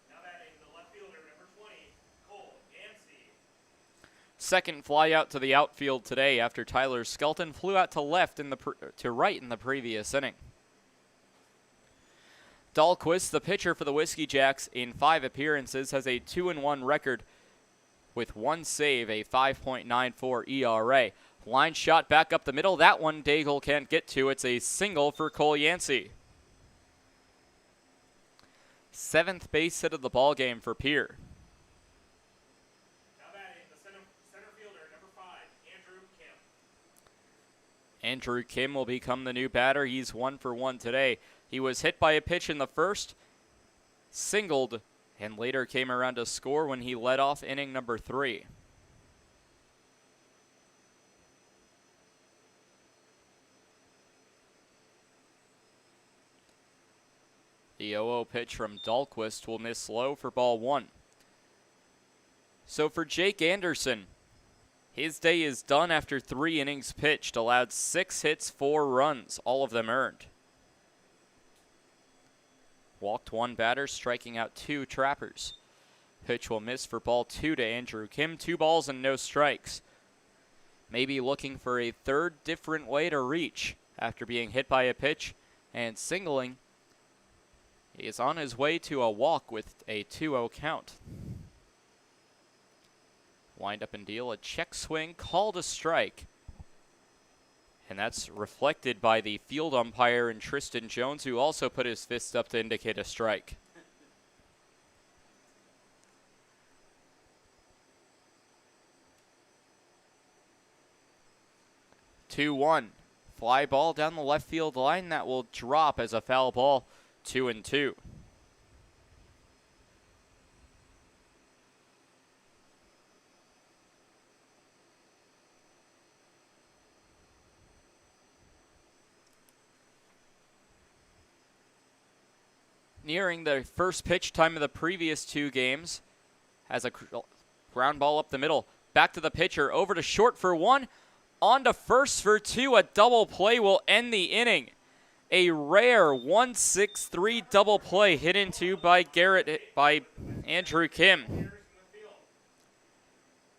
Now batting the left fielder, number 20, Cole Yancey. Second fly out to the outfield today after Tyler Skelton flew out to left to right in the previous inning. Dahlquist, the pitcher for the Whiskey Jacks, in 5 appearances, has a 2-1 record with 1 save, a 5.94 ERA. Line shot back up the middle. That one Daigle can't get to. It's a single for Cole Yancey. 7th base hit of the ball game for Pierre. Now batting the center fielder, number 5, Andrew Kim. Andrew Kim will become the new batter. He's 1 for 1 today. He was hit by a pitch in the 1st, singled, and later came around to score when he led off inning number 3. The 0-0 pitch from Dahlquist will miss low for ball 1. So for Jake Anderson, His day is done after 3 innings pitched, allowed 6 hits, 4 runs, all of them earned. Walked 1 batter, striking out 2 trappers. Pitch will miss for ball 2 to Andrew Kim. 2 balls and no strikes. Maybe looking for a third different way to reach after being hit by a pitch and singling. He is on his way to a walk with a 2-0 count. Wind up and deal, a check swing, called a strike. And that's reflected by the field umpire and Tristan Jones, who also put his fist up to indicate a strike. Two-one. Fly ball down the left field line that will drop as a foul ball. 2-2. Nearing the first pitch time of the previous 2 games. Has a ground ball up the middle. Back to the pitcher. Over to short for 1. On to first for 2. A double play will end the inning. A rare 1-6-3 double play hit into by Andrew Kim.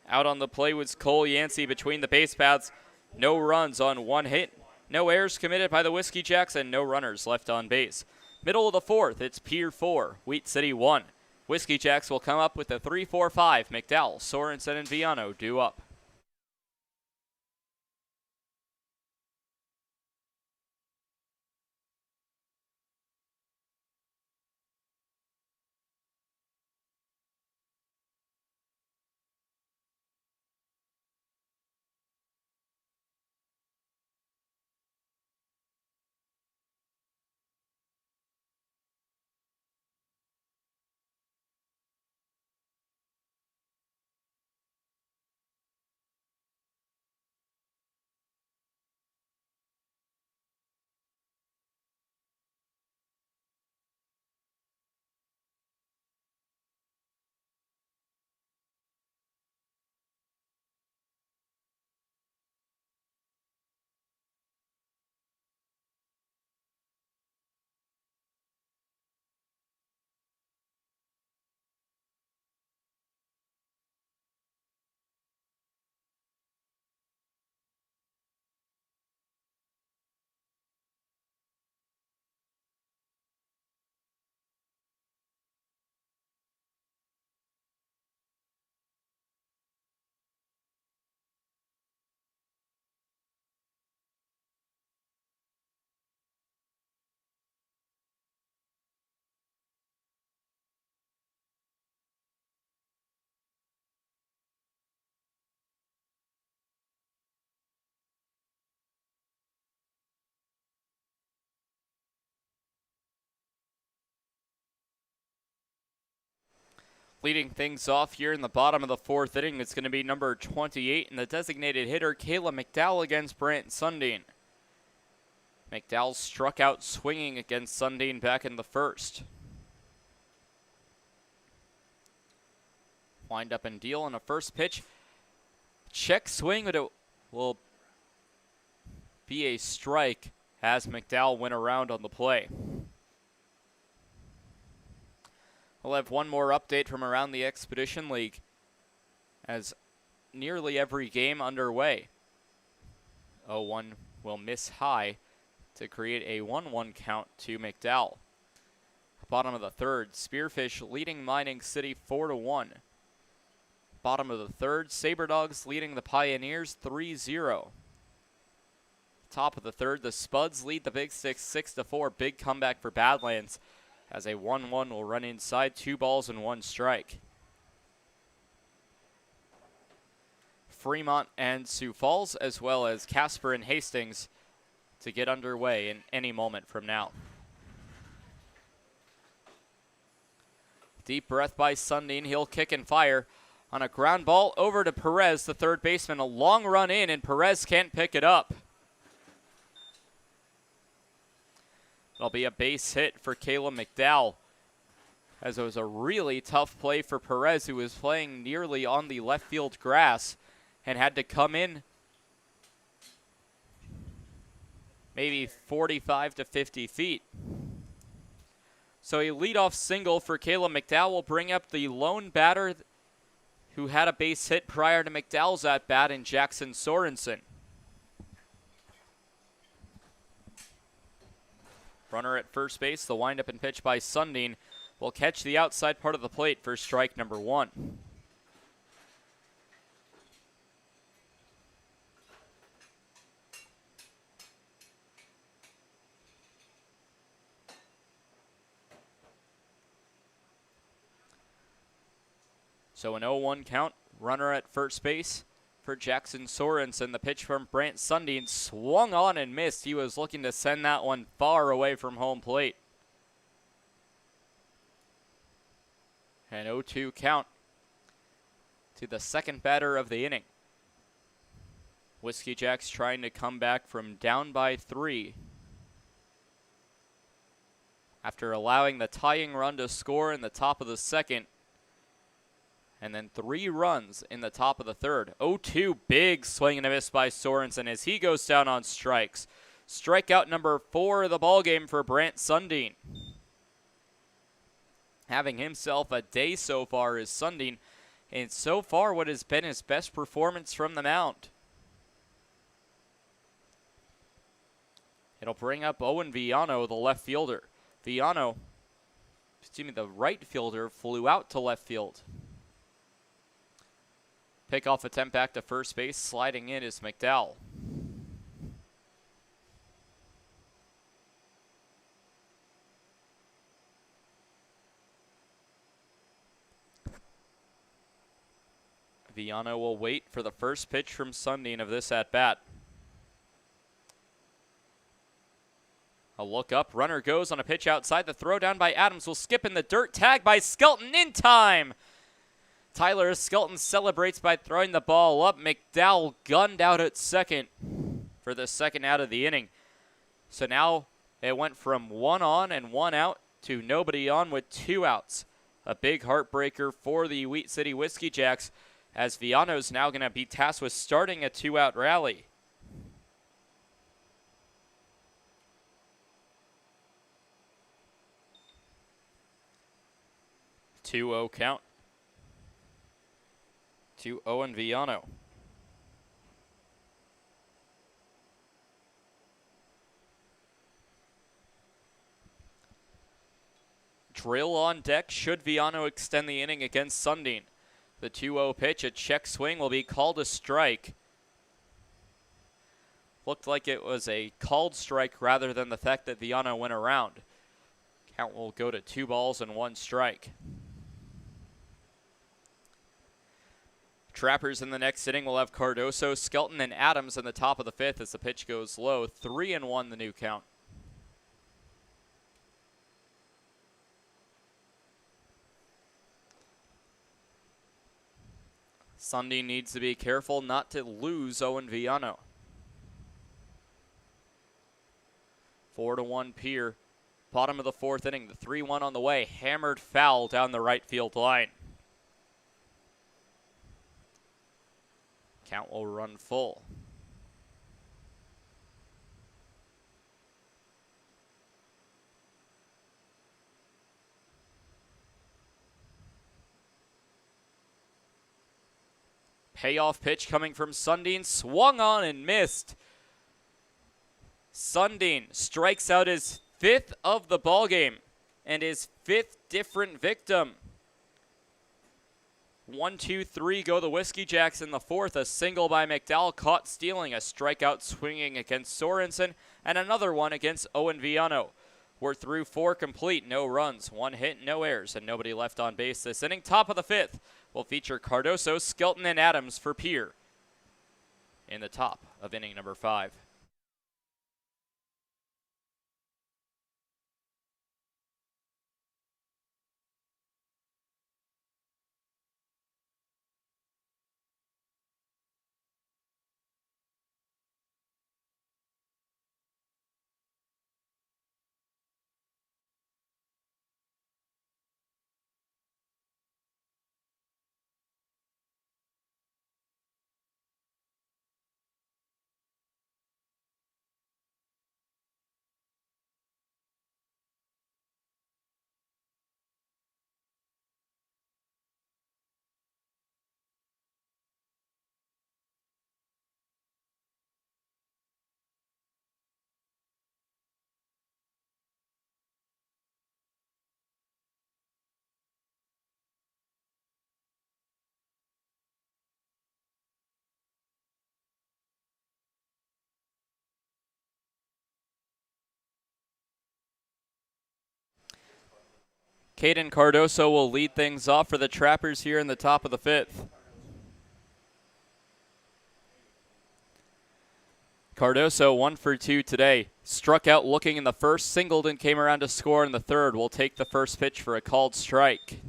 Out on the play was Cole Yancey between the base paths. No runs on 1 hit. No errors committed by the Whiskey Jacks and no runners left on base. Middle of the 4th, it's Pierre 4, Wheat City 1. Whiskey Jacks will come up with a 3-4-5. McDowell, Sorensen, and Viano due up. Leading things off here in the bottom of the 4th inning, it's going to be number 28 and the designated hitter, Kayla McDowell against Brant Sundin. McDowell struck out swinging against Sundin back in the 1st. Wind up and deal on a first pitch. Check swing, but it will be a strike as McDowell went around on the play. We'll have one more update from around the Expedition League as nearly every game underway. 0-1 will miss high to create a 1-1 count to McDowell. Bottom of the 3rd, Spearfish leading Mining City 4-1. Bottom of the 3rd, Saber Dogs leading the Pioneers 3-0. Top of the 3rd, the Spuds lead the Big Six 6-4. Big comeback for Badlands as a 1-1 will run inside, 2 balls and 1 strike. Fremont and Sioux Falls, as well as Casper and Hastings, to get underway in any moment from now. Deep breath by Sundin. He'll kick and fire on a ground ball over to Perez, the third baseman. A long run in, and Perez can't pick it up. It'll be a base hit for Kayla McDowell, as it was a really tough play for Perez, who was playing nearly on the left field grass, and had to come in maybe 45 to 50 feet. So a leadoff single for Caleb McDowell will bring up the lone batter who had a base hit prior to McDowell's at-bat in Jackson Sorensen. Runner at first base, the windup and pitch by Sundin will catch the outside part of the plate for strike number 1. So an 0-1 count, runner at first base for Jackson Sorensen. The pitch from Brant Sundin swung on and missed. He was looking to send that one far away from home plate. An 0-2 count to the second batter of the inning. Whiskey Jacks trying to come back from down by 3 after allowing the tying run to score in the top of the second. And then 3 runs in the top of the third. 0-2, big swing and a miss by Sorensen as he goes down on strikes. Strikeout number 4 of the ballgame for Brant Sundin. Having himself a day so far is Sundin, and so far what has been his best performance from the mound. It'll bring up Owen Viano, the left fielder. The right fielder flew out to left field. Pickoff attempt back to first base. Sliding in is McDowell. Viano will wait for the first pitch from Sundin of this at-bat. A look up. Runner goes on a pitch outside. The throw down by Adams will skip in the dirt. Tag by Skelton in time. Tyler Skelton celebrates by throwing the ball up. McDowell gunned out at second for the second out of the inning. So now it went from 1 on and 1 out to nobody on with 2 outs. A big heartbreaker for the Wheat City Whiskey Jacks as Viano's now going to be tasked with starting a 2-out rally. Two-0 count to Owen Viano. Drill on deck should Viano extend the inning against Sundin. The 2-0 pitch, a check swing, will be called a strike. Looked like it was a called strike rather than the fact that Viano went around. Count will go to 2 balls and 1 strike. Trappers in the next inning will have Cardoso, Skelton, and Adams in the top of the 5th as the pitch goes low. 3-1 the new count. Sundin needs to be careful not to lose Owen Viano. 4-1 Pierre. Bottom of the 4th inning. The 3-1 on the way. Hammered foul down the right field line. Count will run full. Payoff pitch coming from Sundin, swung on and missed. Sundin strikes out his 5th of the ballgame and his 5th different victim. 1, 2, 3 go the Whiskey Jacks in the 4th. A single by McDowell caught stealing, a strikeout swinging against Sorensen, and another one against Owen Viano. We're through 4 complete, no runs, 1 hit, no errors, and nobody left on base this inning. Top of the 5th will feature Cardoso, Skelton, and Adams for Pierre in the top of inning number 5. Caden Cardoso will lead things off for the Trappers here in the top of the 5th. Cardoso 1 for 2 today. Struck out looking in the first, singled and came around to score in the third. Will take the first pitch for a called strike.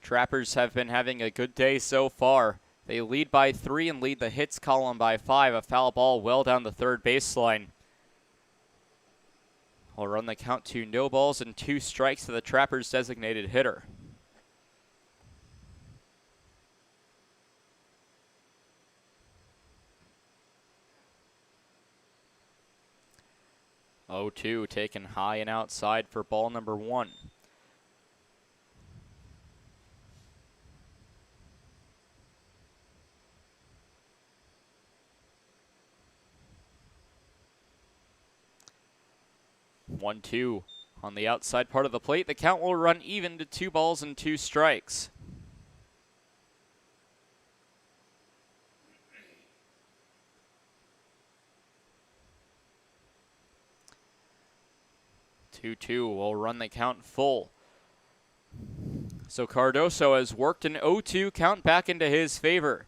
Trappers have been having a good day so far. They lead by 3 and lead the hits column by 5. A foul ball well down the third baseline. Will run the count to no balls and 2 strikes to the Trappers' designated hitter. Oh, 2 taken high and outside for ball number 1. One, 2 on the outside part of the plate. The count will run even to 2 balls and 2 strikes. Two will run the count full. So Cardoso has worked an 0-2 count back into his favor.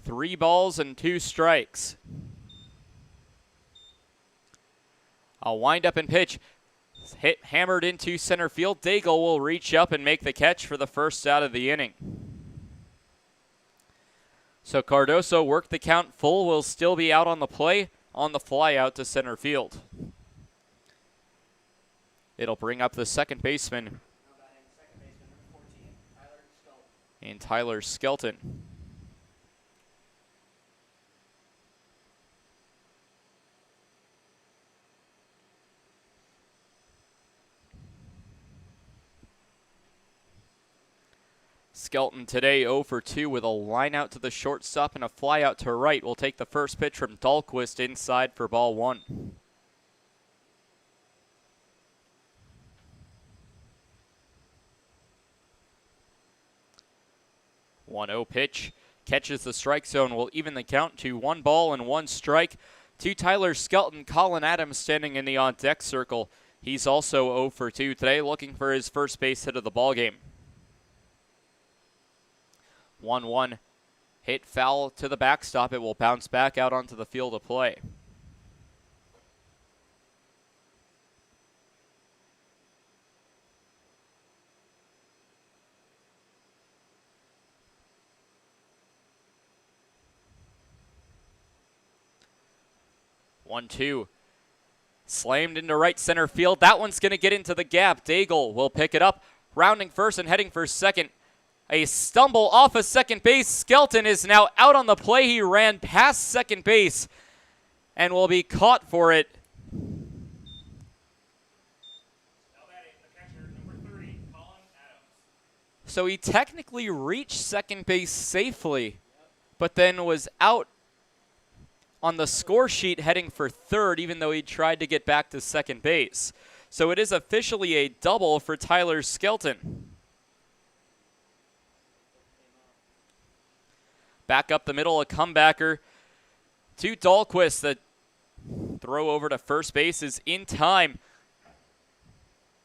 3 balls and 2 strikes. A wind up and pitch. Hit hammered into center field. Daigle will reach up and make the catch for the first out of the inning. So Cardoso worked the count full, will still be out on the play on the fly out to center field. It'll bring up the second baseman and Tyler Skelton. Skelton today 0 for 2 with a line out to the shortstop and a fly out to right. Will take the first pitch from Dahlquist inside for ball 1. 1-0 pitch. Catches the strike zone. Will even the count to 1 ball and 1 strike to Tyler Skelton. Colin Adams standing in the on-deck circle. He's also 0 for 2 today, looking for his first base hit of the ballgame. 1-1 hit foul to the backstop. It will bounce back out onto the field of play. One, 2. Slammed into right center field. That one's going to get into the gap. Daigle will pick it up. Rounding first and heading for second. A stumble off of second base. Skelton is now out on the play. He ran past second base and will be caught for it. Now batting the catcher, number 30, Colin Adams. So he technically reached second base safely, but then was out on the score sheet heading for third, even though he tried to get back to second base. So it is officially a double for Tyler Skelton. Back up the middle, a comebacker to Dahlquist. The throw over to first base is in time.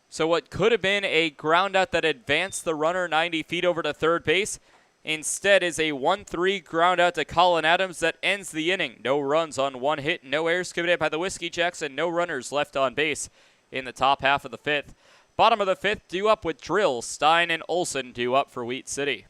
So what could have been a ground out that advanced the runner 90 feet over to third base, instead is a 1-3 ground out to Colin Adams that ends the inning. No runs on 1 hit, no errors committed by the Whiskey Jacks, and no runners left on base in the top half of the 5th. Bottom of the 5th due up with Drill, Stein, and Olson due up for Wheat City.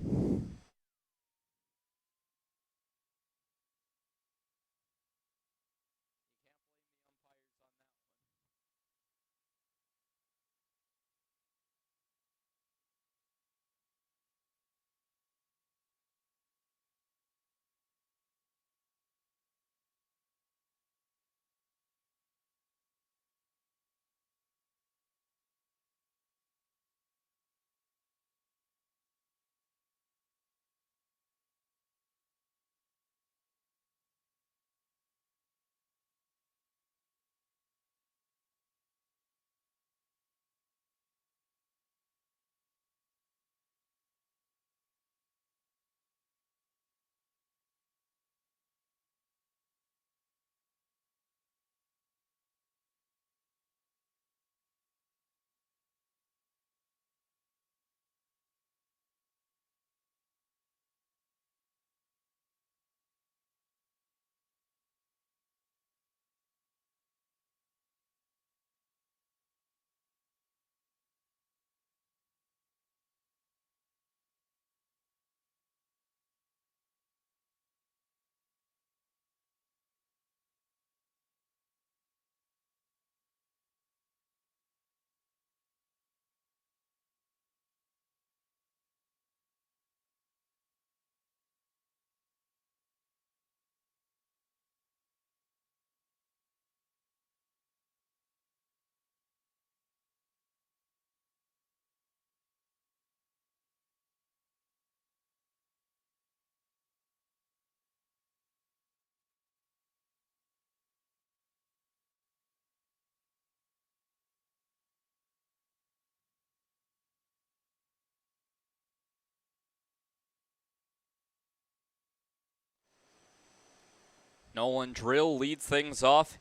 Nolan Drill leads things off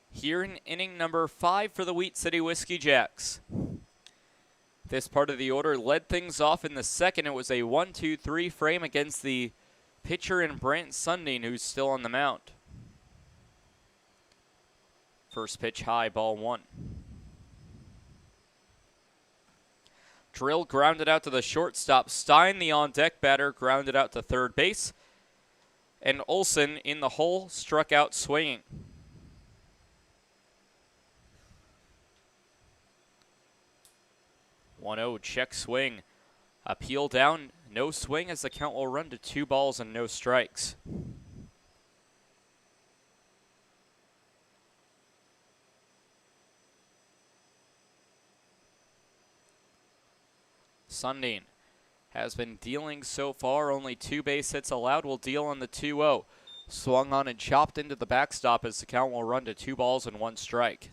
here in inning number 5 for the Wheat City Whiskey Jacks. This part of the order led things off in the second. It was a 1-2-3 frame against the pitcher in Brant Sundin, who's still on the mound. First pitch high, ball 1. Drill grounded out to the shortstop. Stein, the on-deck batter, grounded out to third base. And Olson in the hole struck out swinging. 1-0 check swing. Appeal down, no swing as the count will run to 2 balls and no strikes. Sundin has been dealing so far. Only 2 base hits allowed. Will deal on the 2-0. Swung on and chopped into the backstop as the count will run to 2 balls and 1 strike.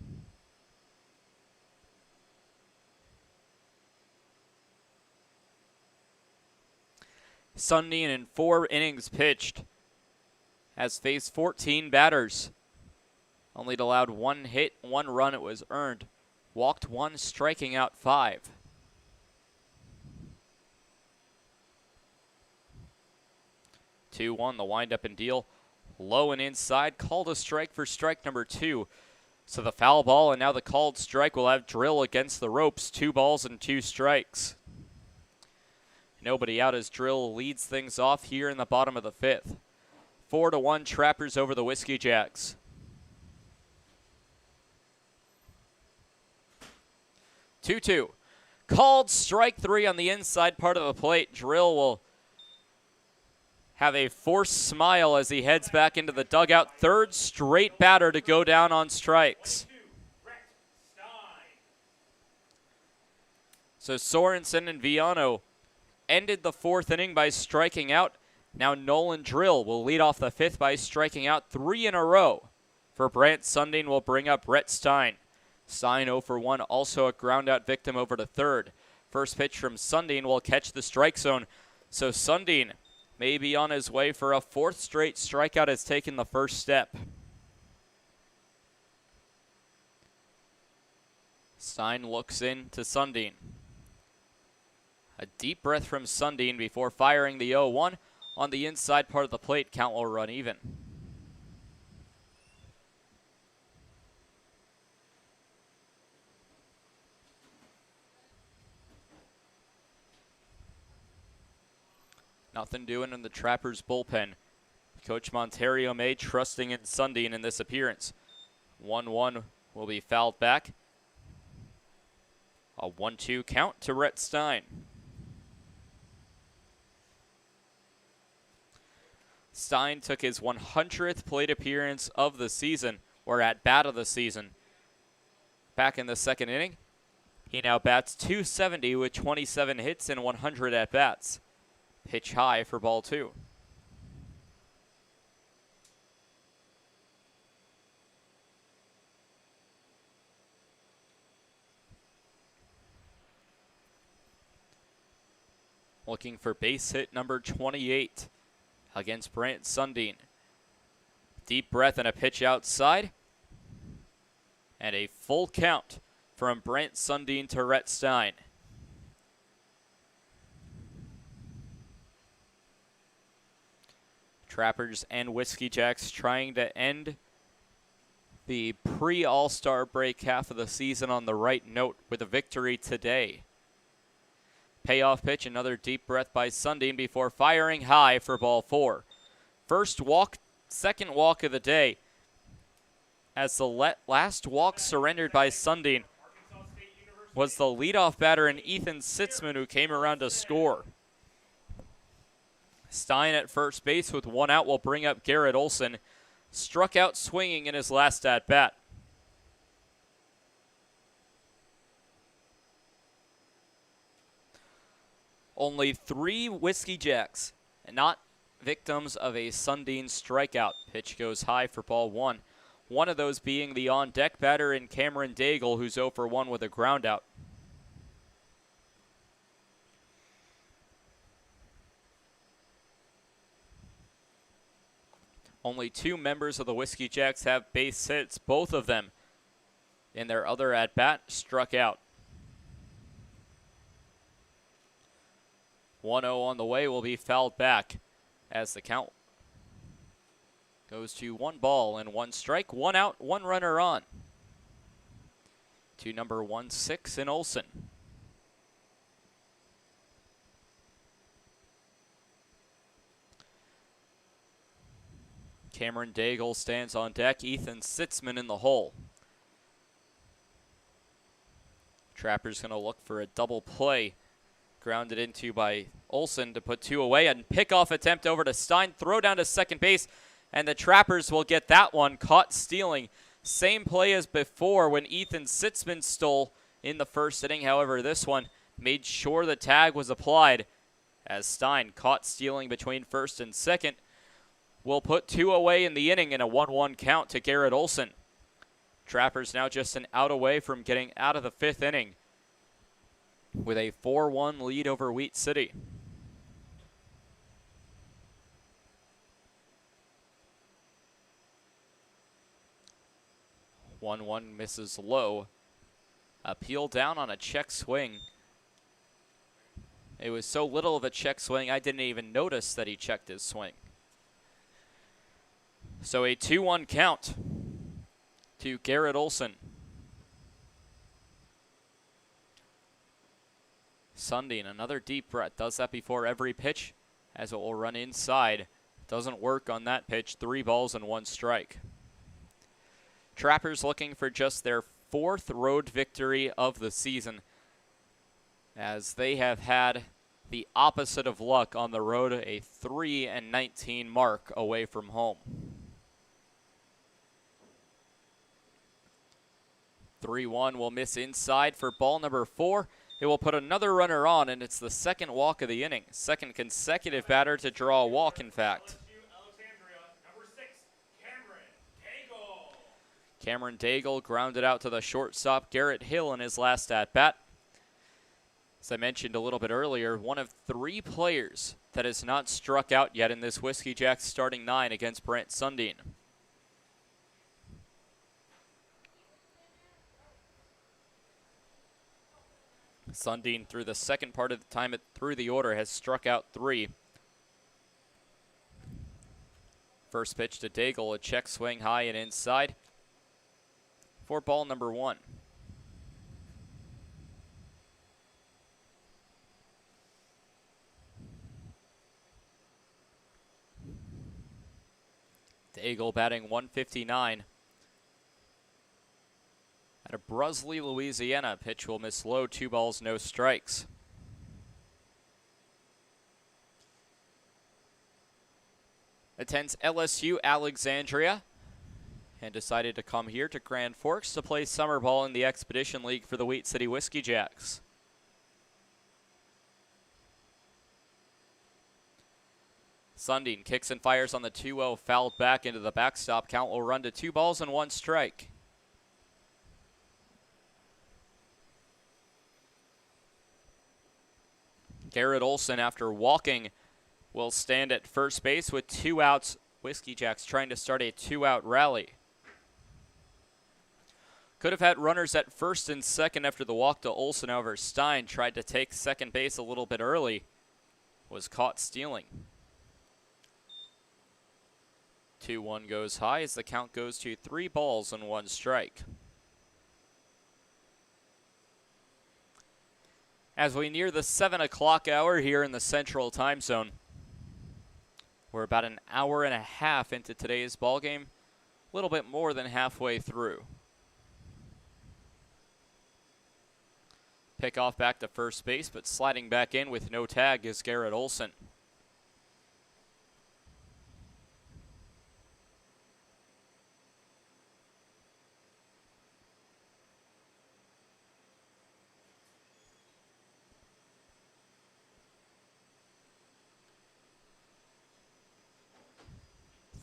Sundin in 4 innings pitched has faced 14 batters. Only allowed 1 hit, 1 run. It was earned. Walked 1, striking out 5. 2-1, the windup and deal. Low and inside, called a strike for strike number 2. So the foul ball and now the called strike will have Drill against the ropes. 2 balls and 2 strikes. Nobody out as Drill leads things off here in the bottom of the 5th. 4-1 Trappers over the Whiskey Jacks. 2-2. Called strike 3 on the inside part of the plate. Drill will have a forced smile as he heads back into the dugout. 3rd straight batter to go down on strikes. So Sorensen and Viano ended the 4th inning by striking out. Now Nolan Drill will lead off the 5th by striking out 3 in a row. For Brant Sundin will bring up Rhett Stein. Stein 0 for 1, also a ground-out victim over to 3rd. First pitch from Sundin will catch the strike zone. So Sundin may be on his way for a 4th straight strikeout, has taken the first step. Stein looks in to Sundin. A deep breath from Sundin before firing the 0-1. On the inside part of the plate, count will run even. Nothing doing in the Trappers' bullpen. Coach Monterio May trusting in Sundin in this appearance. 1-1 will be fouled back. A 1-2 count to Rhett Stein. Stein took his 100th plate appearance of the season, or at bat of the season, back in the 2nd inning. He now bats .270 with 27 hits and 100 at-bats. Pitch high for ball 2. Looking for base hit number 28 against Brant Sundin. Deep breath and a pitch outside. And a full count from Brant Sundin to Rhett Stein. Trappers and Whiskey Jacks trying to end the pre-All-Star break half of the season on the right note with a victory today. Payoff pitch, another deep breath by Sundin before firing high for ball 4. First walk, 2nd walk of the day, as the last walk surrendered by Sundin was the leadoff batter in Ethan Sitzman, who came around to score. Stein at first base with 1 out will bring up Garrett Olson. Struck out swinging in his last at-bat. Only 3 Whiskey Jacks, not victims of a Sundin strikeout. Pitch goes high for ball 1. One of those being the on-deck batter in Cameron Daigle, who's 0 for 1 with a groundout. Only 2 members of the Whiskey Jacks have base hits. Both of them in their other at-bat struck out. 1-0 on the way will be fouled back as the count goes to 1 ball and 1 strike, 1 out, 1 runner on. To number 1-6 in Olson. Cameron Daigle stands on deck. Ethan Sitzman in the hole. Trapper's going to look for a double play. Grounded into by Olson to put 2 away. And pickoff attempt over to Stein. Throw down to second base. And the Trappers will get that one. Caught stealing. Same play as before when Ethan Sitzman stole in the first inning. However, this one made sure the tag was applied as Stein caught stealing between first and second. Will put 2 away in the inning in a 1-1 count to Garrett Olson. Trappers now just an out away from getting out of the 5th inning with a 4-1 lead over Wheat City. One misses low. Appeal down on a check swing. It was so little of a check swing, I didn't even notice that he checked his swing. So a 2-1 count to Garrett Olson. Sundin, another deep breath. Does that before every pitch as it will run inside. Doesn't work on that pitch. 3 balls and 1 strike. Trappers looking for just their 4th road victory of the season as they have had the opposite of luck on the road, a 3-19 mark away from home. 3-1 will miss inside for ball number 4. It will put another runner on, and it's the 2nd walk of the inning. 2nd consecutive batter to draw a walk, in fact. Cameron Daigle grounded out to the shortstop, Garrett Hill, in his last at-bat. As I mentioned a little bit earlier, one of 3 players that has not struck out yet in this Whiskey Jacks starting 9 against Brant Sundin. Sundin, through the second part of the time through the order, has struck out 3. First pitch to Daigle, a check swing high and inside for ball number 1. Daigle batting 159. Out of Brusley, Louisiana, pitch will miss low, 2 balls, no strikes. Attends LSU Alexandria and decided to come here to Grand Forks to play summer ball in the Expedition League for the Wheat City Whiskey Jacks. Sundin kicks and fires on the 2-0, fouled back into the backstop. Count will run to 2 balls and 1 strike. Garrett Olson, after walking, will stand at first base with 2 outs. Whiskey Jacks trying to start a 2-out rally. Could have had runners at first and second after the walk to Olson. However, Stein tried to take second base a little bit early. Was caught stealing. 2-1 goes high as the count goes to 3 balls and 1 strike. As we near the 7 o'clock hour here in the Central Time Zone, we're about an hour and a half into today's ball game, a little bit more than halfway through. Pickoff back to first base, but sliding back in with no tag is Garrett Olson.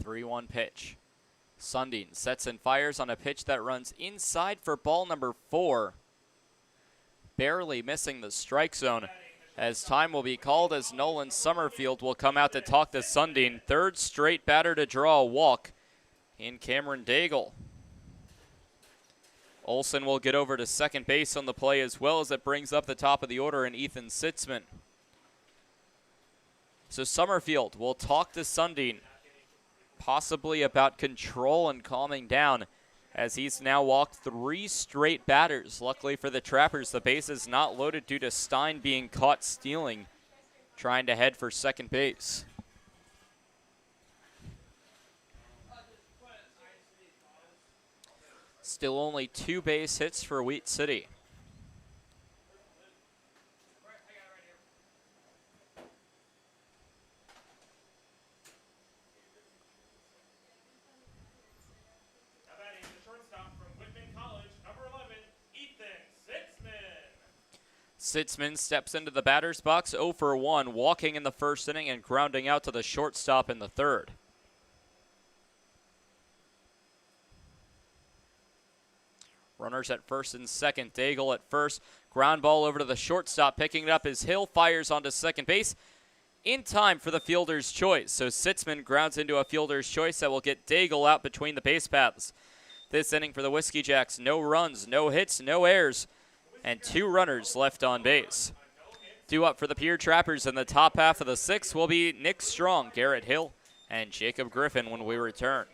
Three-one pitch. Sundin sets and fires on a pitch that runs inside for ball number 4. Barely missing the strike zone as time will be called as Nolan Summerfield will come out to talk to Sundin. Third straight batter to draw a walk in Cameron Daigle. Olson will get over to second base on the play as well, as it brings up the top of the order in Ethan Sitzman. So Summerfield will talk to Sundin, possibly about control and calming down, as he's now walked 3 straight batters. Luckily for the Trappers, the base is not loaded due to Stein being caught stealing, trying to head for second base. Still only 2 base hits for Wheat City. Sitzman steps into the batter's box 0 for 1, walking in the first inning and grounding out to the shortstop in the third. Runners at first and second. Daigle at first. Ground ball over to the shortstop. Picking it up as Hill fires onto second base in time for the fielder's choice. So Sitzman grounds into a fielder's choice that will get Daigle out between the base paths. This inning for the Whiskey Jacks, no runs, no hits, no errors, and 2 runners left on base. Due up for the Pierre Trappers in the top half of the 6th will be Nick Strong, Garrett Hill, and Jacob Griffin when we return.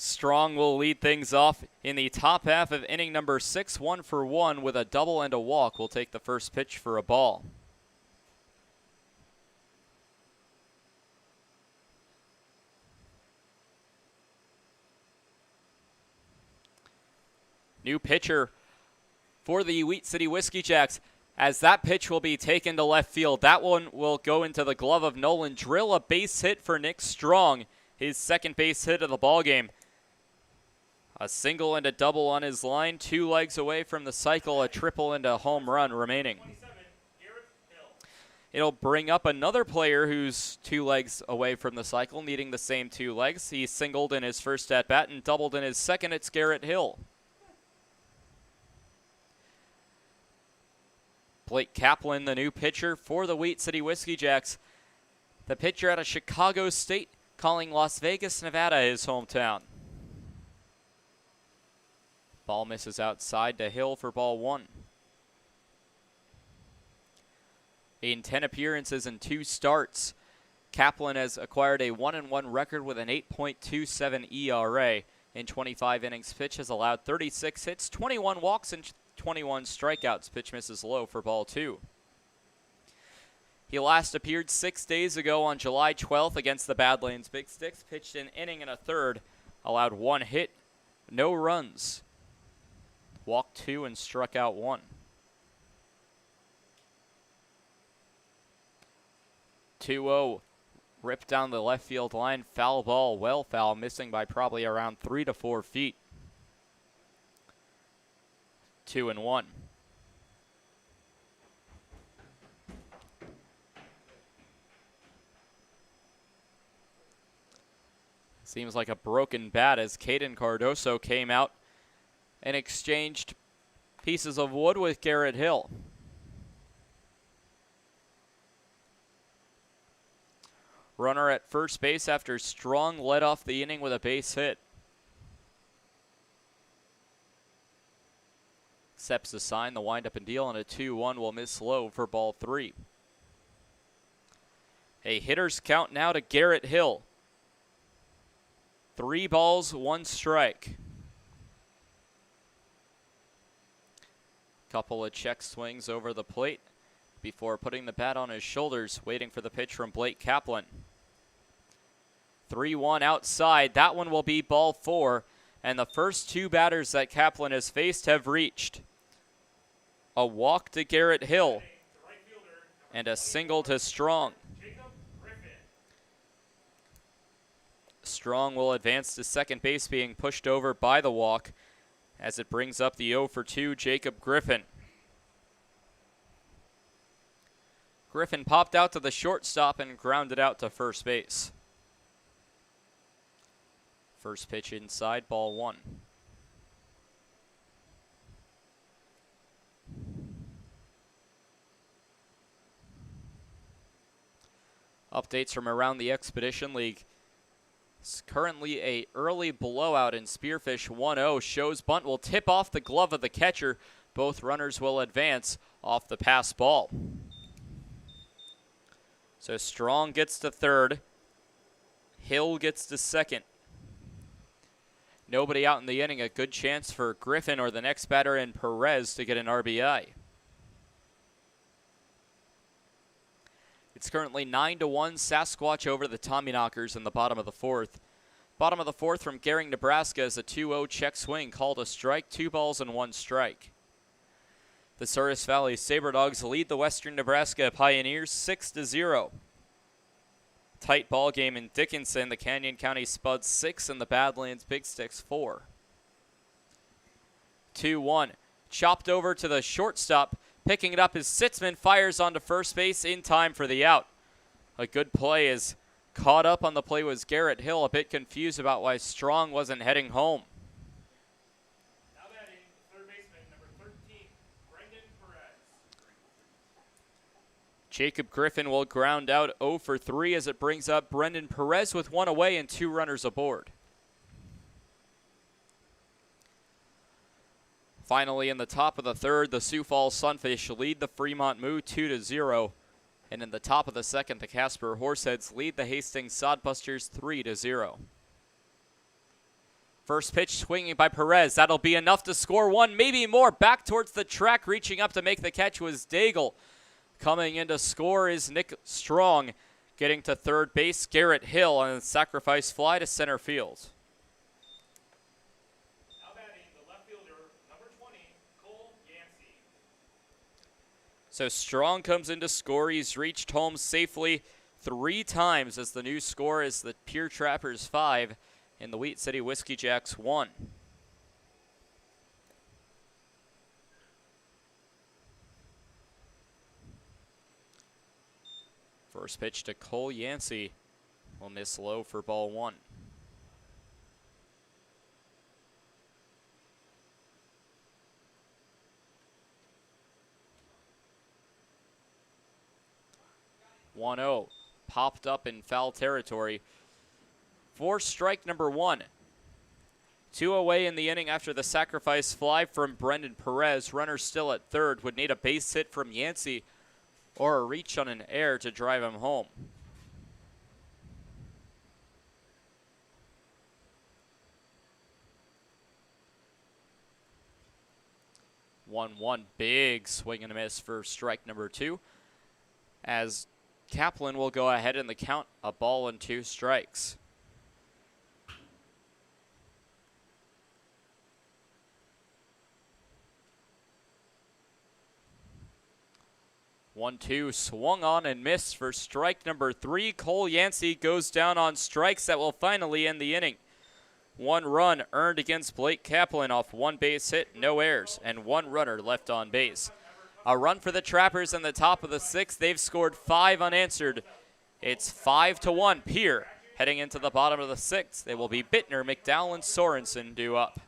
Strong will lead things off in the top half of inning number 6, 1 for 1 with a double and a walk. Will take the first pitch for a ball. New pitcher for the Wheat City Whiskey Jacks, as that pitch will be taken to left field. That one will go into the glove of Nolan Drill, a base hit for Nick Strong, his second base hit of the ballgame. A single and a double on his line, 2 legs away from the cycle, a triple and a home run remaining. It'll bring up another player who's 2 legs away from the cycle, needing the same 2 legs. He singled in his first at-bat and doubled in his second. It's Garrett Hill. Blake Kaplan, the new pitcher for the Wheat City Whiskey Jacks. The pitcher out of Chicago State, calling Las Vegas, Nevada his hometown. Ball misses outside to Hill for ball 1. In 10 appearances and 2 starts, Kaplan has acquired a 1-1 record with an 8.27 ERA. In 25 innings pitched, has allowed 36 hits, 21 walks, and 21 strikeouts. Pitch misses low for ball 2. He last appeared 6 days ago on July 12th against the Badlands Big Sticks. Pitched an inning and a third, allowed 1 hit, no runs. Walked 2 and struck out 1. 2-0. Ripped down the left field line. Foul ball, well foul, missing by probably around 3 to 4 feet. 2-1. Seems like a broken bat as Caden Cardoso came out and exchanged pieces of wood with Garrett Hill. Runner at first base after Strong led off the inning with a base hit. Accepts the sign, the windup and deal, and a 2-1 will miss low for ball 3. A hitter's count now to Garrett Hill. 3 balls, 1 strike. Couple of check swings over the plate before putting the bat on his shoulders, waiting for the pitch from Blake Kaplan. 3-1 outside. That one will be ball 4. And the first 2 batters that Kaplan has faced have reached. A walk to Garrett Hill and a single to Strong. Strong will advance to second base, being pushed over by the walk as it brings up the 0 for 2 Jacob Griffin. Griffin popped out to the shortstop and grounded out to first base. First pitch inside, ball 1. Updates from around the Expedition League. It's currently a early blowout in Spearfish 1-0. Shows bunt will tip off the glove of the catcher. Both runners will advance off the pass ball. So Strong gets to third. Hill gets to second. Nobody out in the inning. A good chance for Griffin or the next batter in Perez to get an RBI. It's currently 9-1 Sasquatch over the Tommyknockers in the bottom of the 4th. Bottom of the 4th from Gering, Nebraska is a 2-0 check swing called a strike, 2 balls and 1 strike. The Sardis Valley SaberDogs lead the Western Nebraska Pioneers 6-0. Tight ball game in Dickinson. The Canyon County Spuds 6 and the Badlands Big Sticks 4. 2-1. Chopped over to the shortstop. Picking it up as Sitzman fires onto first base in time for the out. A good play is caught up on the play was Garrett Hill, a bit confused about why Strong wasn't heading home. Now batting, third baseman, number 13, Brendan Perez. Jacob Griffin will ground out 0 for 3 as it brings up Brendan Perez with 1 away and 2 runners aboard. Finally, in the top of the 3rd, the Sioux Falls Sunfish lead the Fremont Moo 2-0. And in the top of the 2nd, the Casper Horseheads lead the Hastings Sodbusters 3-0. First pitch swinging by Perez. That'll be enough to score 1, maybe more. Back towards the track, reaching up to make the catch was Daigle. Coming in to score is Nick Strong. Getting to third base, Garrett Hill on a sacrifice fly to center field. So Strong comes in to score. He's reached home safely 3 times as the new score is the Pure Trappers 5 and the Wheat City Whiskey Jacks 1. First pitch to Cole Yancey will miss low for ball 1. Popped up in foul territory for strike number 1. 2 away in the inning after the sacrifice fly from Brendan Perez. Runner still at third. Would need a base hit from Yancey or a reach on an error to drive him home. One big swing and a miss for strike number 2 as Kaplan will go ahead in the count, a ball and 2 strikes. 1-2 swung on and missed for strike number 3. Cole Yancey goes down on strikes that will finally end the inning. 1 run earned against Blake Kaplan off 1 base hit, no errors, and 1 runner left on base. A run for the Trappers in the top of the 6th. They've scored 5 unanswered. It's 5-1 Pierre. Heading into the bottom of the 6th, they will be Bittner, McDowell, and Sorensen due up.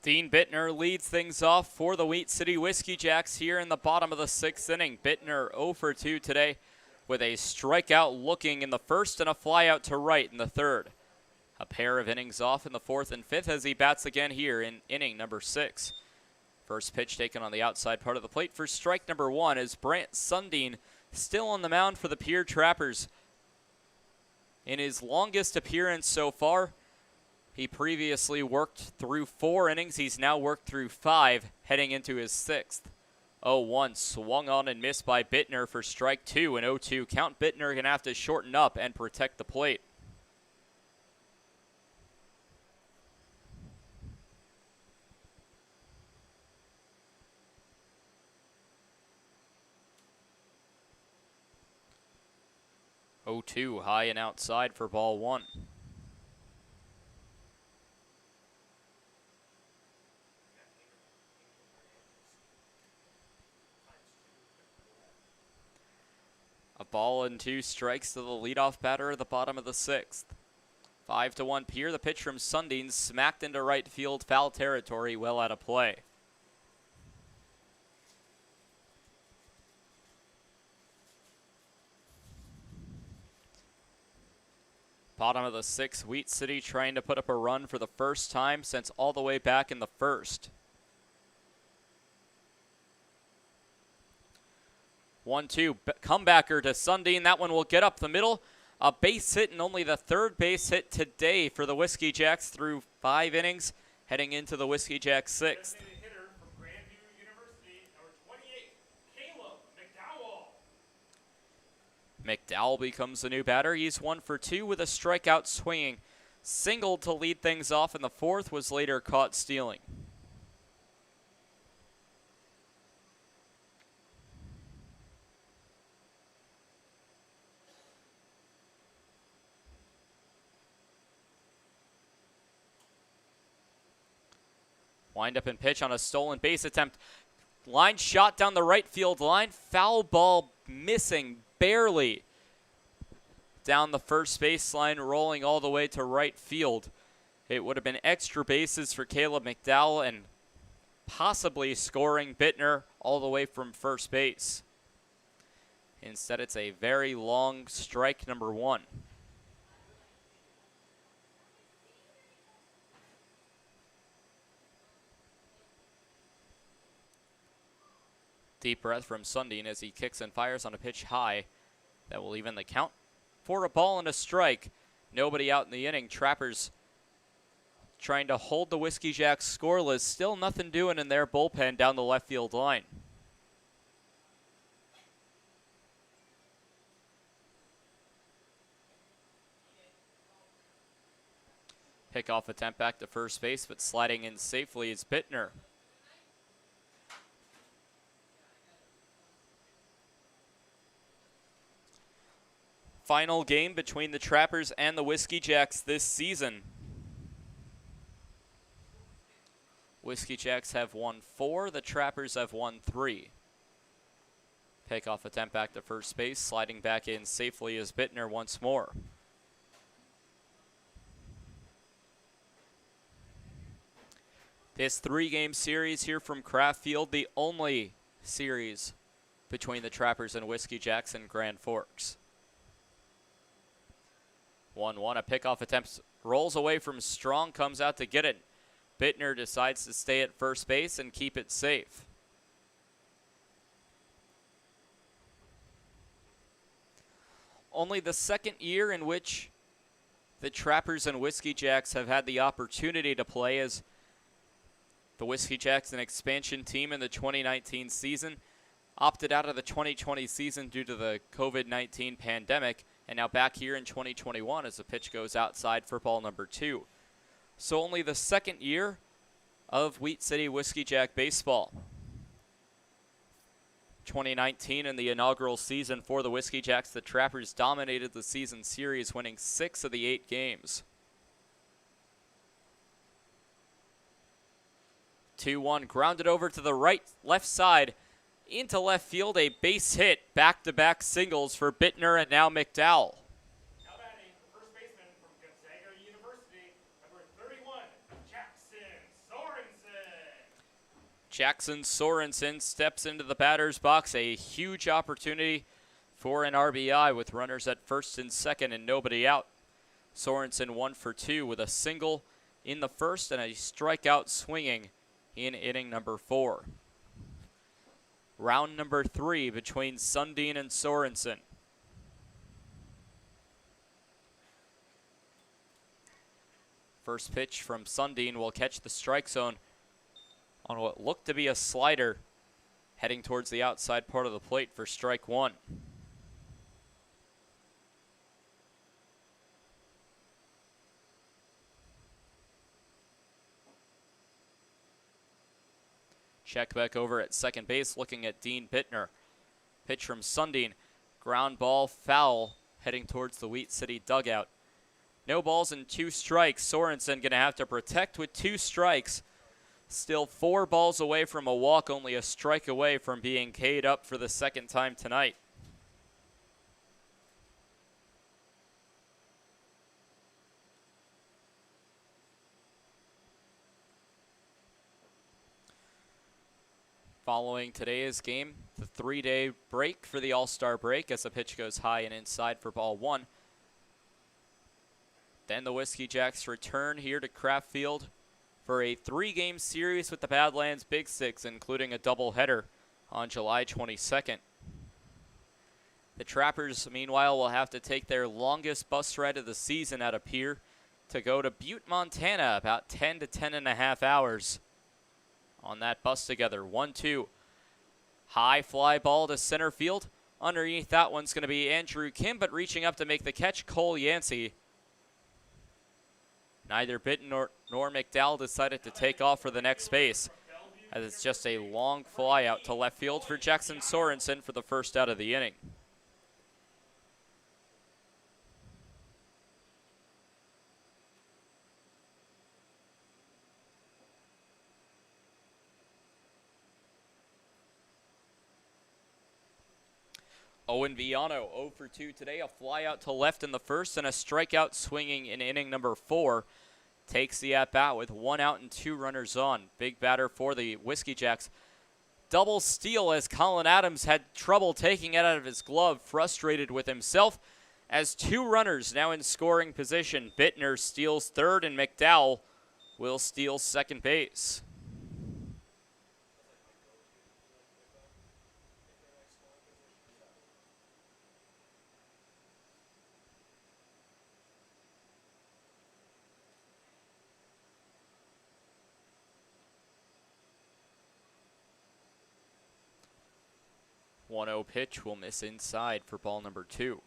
Dean Bittner leads things off for the Wheat City Whiskey Jacks here in the bottom of the 6th inning. Bittner 0 for 2 today with a strikeout looking in the 1st and a flyout to right in the 3rd. A pair of innings off in the 4th and 5th as he bats again here in inning number 6. First pitch taken on the outside part of the plate for strike number 1 is Brant Sundin still on the mound for the Pierre Trappers. In his longest appearance so far, he previously worked through 4 innings. He's now worked through 5, heading into his 6th. 0-1 swung on and missed by Bittner for strike 2, and 0-2 count. Bittner going to have to shorten up and protect the plate. High and outside for ball 1. A ball and 2 strikes to the leadoff batter at the bottom of the 6th. 5-1 Pierre. The pitch from Sundin smacked into right field, foul territory, well out of play. Bottom of the 6th, Wheat City trying to put up a run for the first time since all the way back in the 1st. 1-2, comebacker to Sundin. That one will get up the middle. A base hit and only the 3rd base hit today for the Whiskey Jacks through 5 innings, heading into the Whiskey Jacks 6th. Hitter from Grandview University, number 28, Caleb McDowell. McDowell becomes the new batter. He's 1 for 2 with a strikeout swinging. Singled to lead things off in the 4th, was later caught stealing. Wind up and pitch on a stolen base attempt. Line shot down the right field line. Foul ball missing barely down the first baseline, rolling all the way to right field. It would have been extra bases for Caleb McDowell and possibly scoring Bittner all the way from first base. Instead, it's a very long strike number 1. Deep breath from Sundin as he kicks and fires on a pitch high. That will even the count for a ball and a strike. Nobody out in the inning. Trappers trying to hold the Whiskey Jacks scoreless. Still nothing doing in their bullpen down the left field line. Pickoff attempt back to first base, but sliding in safely is Bittner. Final game between the Trappers and the Whiskey Jacks this season. Whiskey Jacks have won 4, the Trappers have won 3. Pickoff attempt back to first base, sliding back in safely is Bittner once more. This 3-game series here from Kraft Field, the only series between the Trappers and Whiskey Jacks in Grand Forks. 1-1, a pickoff attempt rolls away from Strong, comes out to get it. Bittner decides to stay at first base and keep it safe. Only the second year in which the Trappers and Whiskey Jacks have had the opportunity to play, as the Whiskey Jacks, an expansion team in the 2019 season, opted out of the 2020 season due to the COVID-19 pandemic, and now back here in 2021 as the pitch goes outside for ball number 2. So only the second year of Wheat City Whiskey Jack baseball. 2019 in the inaugural season for the Whiskey Jacks, the Trappers dominated the season series, winning 6 of the 8 games. 2-1, grounded over to the left side, into left field, a base hit, back-to-back singles for Bittner and now McDowell. Now batting, the first baseman from Gonzaga University, number 31, Jackson Sorensen steps into the batter's box, a huge opportunity for an RBI with runners at first and second and nobody out. Sorensen 1 for 2 with a single in the first and a strikeout swinging in inning number 4. Round number 3 between Sundin and Sorensen. First pitch from Sundin will catch the strike zone on what looked to be a slider, heading towards the outside part of the plate for strike 1. Check back over at second base, looking at Dean Bittner. Pitch from Sundin, ground ball, foul, heading towards the Wheat City dugout. No balls and 2 strikes. Sorensen going to have to protect with 2 strikes. Still 4 balls away from a walk, only a strike away from being K'd up for the second time tonight. Following today's game, the 3-day break for the All-Star break as the pitch goes high and inside for ball 1. Then the Whiskey Jacks return here to Kraft Field for a 3-game series with the Badlands Big Six, including a doubleheader on July 22nd. The Trappers, meanwhile, will have to take their longest bus ride of the season out of Pierre to go to Butte, Montana, about 10 to 10 and a half hours on that bus together. 1-2. High fly ball to center field. Underneath that one's going to be Andrew Kim, but reaching up to make the catch, Cole Yancey. Neither Bitten nor McDowell decided to take off for the next base, as it's just a long fly out to left field for Jackson Sorensen for the first out of the inning. Owen Viano 0 for 2 today, a fly out to left in the first and a strikeout swinging in inning number 4. Takes the at-bat with 1 out and 2 runners on. Big batter for the Whiskey Jacks. Double steal as Colin Adams had trouble taking it out of his glove, frustrated with himself, as 2 runners now in scoring position. Bittner steals third and McDowell will steal second base. 1-0 pitch will miss inside for ball number 2.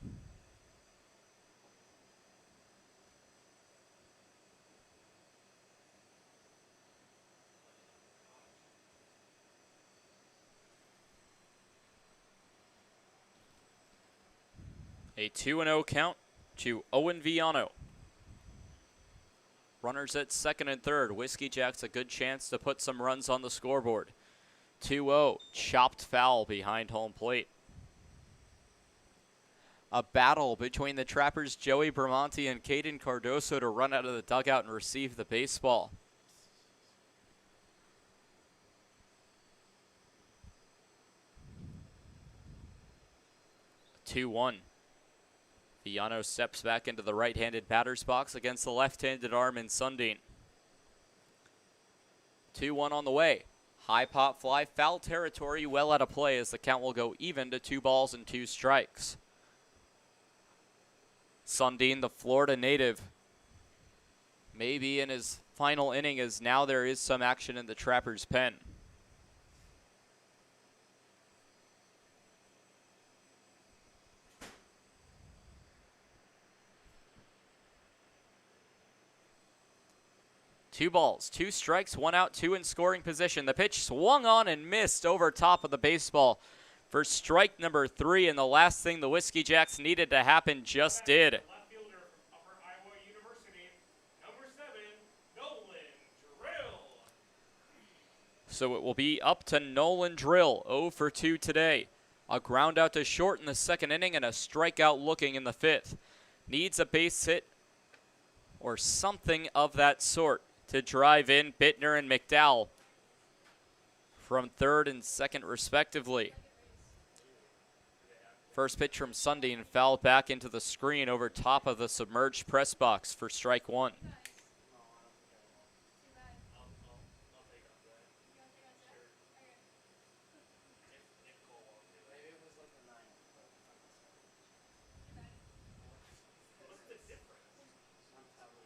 A 2-0 count to Owen Viano. Runners at second and third. Whiskey Jacks a good chance to put some runs on the scoreboard. 2-0, chopped foul behind home plate. A battle between the Trappers' Joey Bramante and Caden Cardoso to run out of the dugout and receive the baseball. Two-one. Viano steps back into the right-handed batter's box against the left-handed arm in Sundin. 2-1 on the way. High pop fly, foul territory, well out of play as the count will go even to 2 balls and 2 strikes. Sundin, the Florida native, maybe in his final inning as now there is some action in the Trappers' pen. Two balls, 2 strikes, 1 out, 2 in scoring position. The pitch swung on and missed over top of the baseball for strike number 3, and the last thing the Whiskey Jacks needed to happen just did. Left fielder from Upper Iowa University, number 7, Nolan Drill. So it will be up to Nolan Drill, 0 for 2 today. A ground out to short in the second inning and a strikeout looking in the 5th. Needs a base hit or something of that sort to drive in Bittner and McDowell from third and second respectively. First pitch from Sundin fouled back into the screen over top of the submerged press box for strike 1.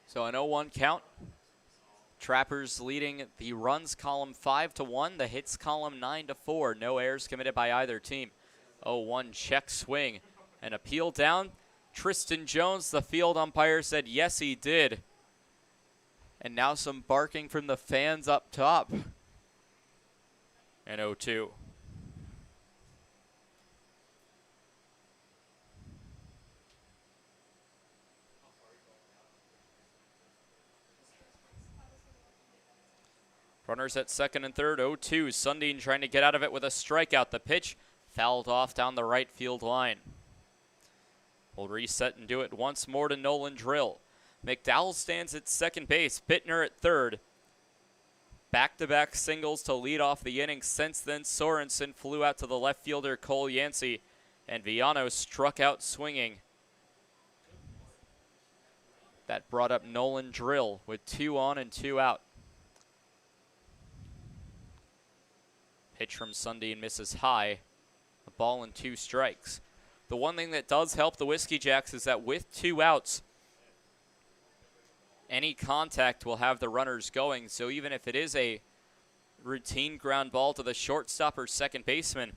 So an 0-1 count. Trappers leading the runs column 5-1, the hits column 9-4. No errors committed by either team. 0-1 check swing. An appeal down. Tristan Jones, the field umpire, said yes, he did. And now some barking from the fans up top. And 0-2. Runners at second and third, 0-2. Sundin trying to get out of it with a strikeout. The pitch fouled off down the right field line. We'll reset and do it once more to Nolan Drill. McDowell stands at second base. Bittner at third. Back-to-back singles to lead off the inning. Since then, Sorensen flew out to the left fielder Cole Yancey, and Viano struck out swinging. That brought up Nolan Drill with 2 on and 2 out. Pitch from Sundin misses high. A ball and 2 strikes. The one thing that does help the Whiskey Jacks is that with 2 outs, any contact will have the runners going. So even if it is a routine ground ball to the shortstop or second baseman,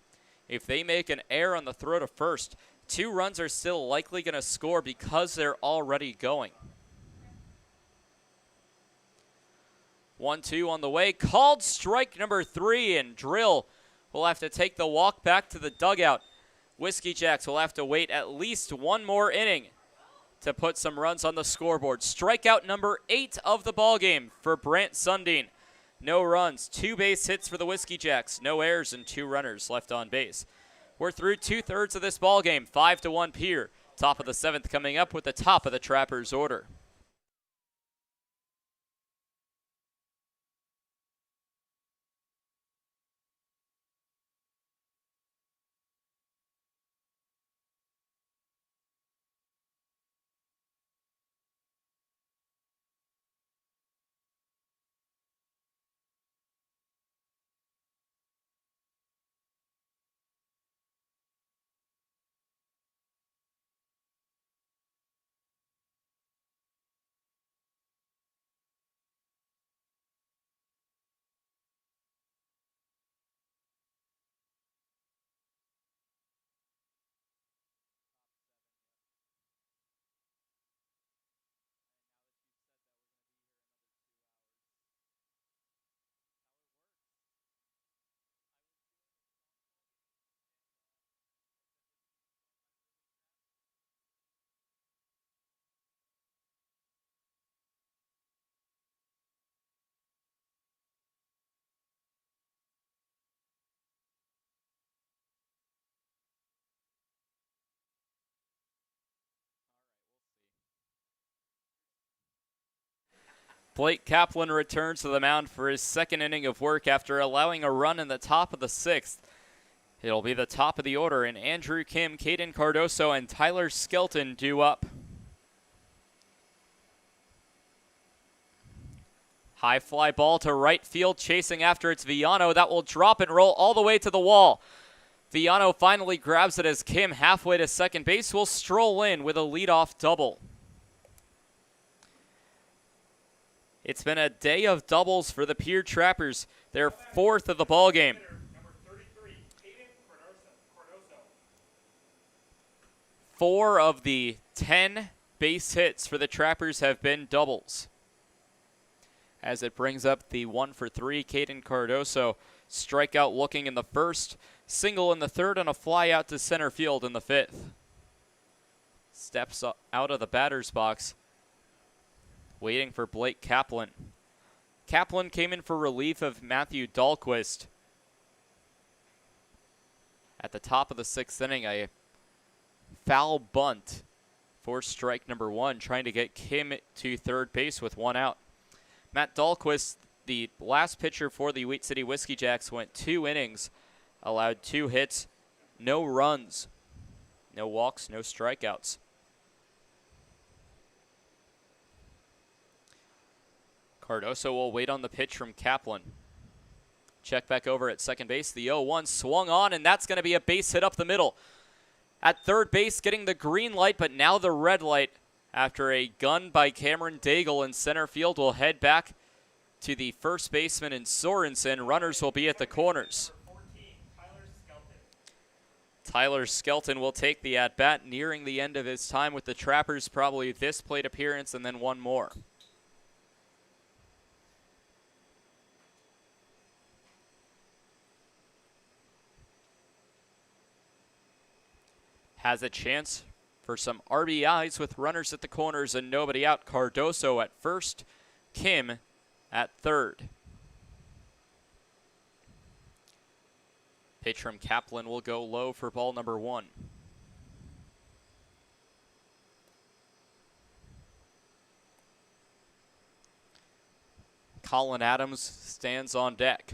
if they make an error on the throw to first, 2 runs are still likely going to score because they're already going. 1-2 on the way. Called strike number 3, and Drill will have to take the walk back to the dugout. Whiskey Jacks will have to wait at least 1 more inning to put some runs on the scoreboard. Strikeout number 8 of the ballgame for Brant Sundin. No runs, 2 base hits for the Whiskey Jacks, no errors, and 2 runners left on base. We're through 2/3 of this ballgame, 5-1 Pierre. Top of the 7th coming up with the top of the Trappers order. Blake Kaplan returns to the mound for his second inning of work after allowing a run in the top of the sixth. It'll be the top of the order, and Andrew Kim, Caden Cardoso, and Tyler Skelton due up. High fly ball to right field, chasing after it's Viano. That will drop and roll all the way to the wall. Viano finally grabs it as Kim, halfway to second base, will stroll in with a leadoff double. It's been a day of doubles for the Pierre Trappers, their fourth of the ballgame. Number 33, Caden Cardoso. 4 of the 10 base hits for the Trappers have been doubles. As it brings up the 1 for 3, Caden Cardoso, strikeout looking in the first, single in the third, and a fly out to center field in the fifth. Steps out of the batter's box, waiting for Blake Kaplan. Kaplan came in for relief of Matthew Dahlquist. At the top of the sixth inning, a foul bunt for strike number 1, trying to get Kim to third base with 1 out. Matt Dahlquist, the last pitcher for the Wheat City Whiskey Jacks, went 2 innings, allowed 2 hits, no runs, no walks, no strikeouts. Cardoso will wait on the pitch from Kaplan. Check back over at second base. The 0-1 swung on, and that's going to be a base hit up the middle. At third base, getting the green light, but now the red light. After a gun by Cameron Daigle in center field, will head back to the first baseman in Sorensen. Runners will be at the corners. 14, Tyler Skelton. Tyler Skelton will take the at-bat, nearing the end of his time with the Trappers, probably this plate appearance and then one more. Has a chance for some RBIs with runners at the corners and nobody out. Cardoso at first, Kim at third. Pitch from Kaplan will go low for ball number 1. Colin Adams stands on deck.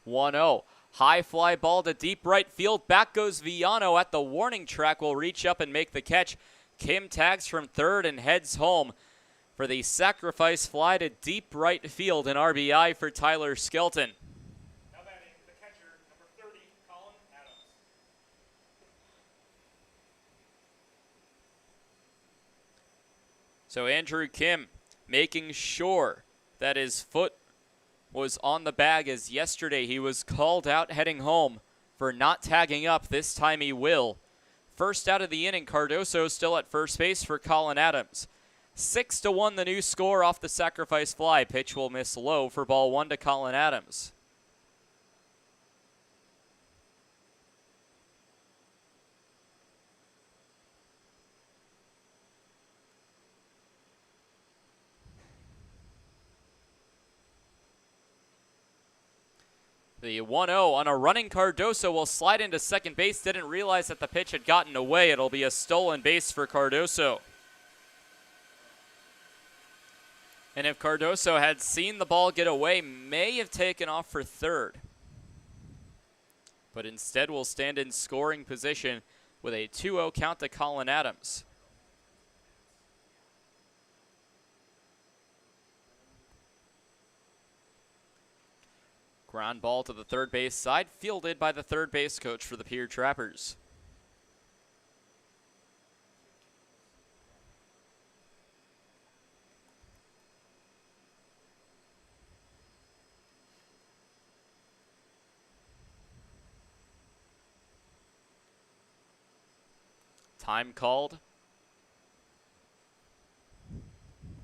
1-0. High fly ball to deep right field. Back goes Viano at the warning track. Will reach up and make the catch. Kim tags from third and heads home for the sacrifice fly to deep right field. An RBI for Tyler Skelton. Now batting the catcher, number 30, Colin Adams. So Andrew Kim making sure that his foot was on the bag, as yesterday he was called out heading home for not tagging up. This time he will. First out of the inning, Cardoso still at first base for Colin Adams. 6-1 the new score off the sacrifice fly. Pitch will miss low for ball 1 to Colin Adams. The 1-0 on a running Cardoso will slide into second base. Didn't realize that the pitch had gotten away. It'll be a stolen base for Cardoso. And if Cardoso had seen the ball get away, may have taken off for third. But instead will stand in scoring position with a 2-0 count to Colin Adams. Ground ball to the third base side, fielded by the third base coach for the Pierre Trappers. Time called,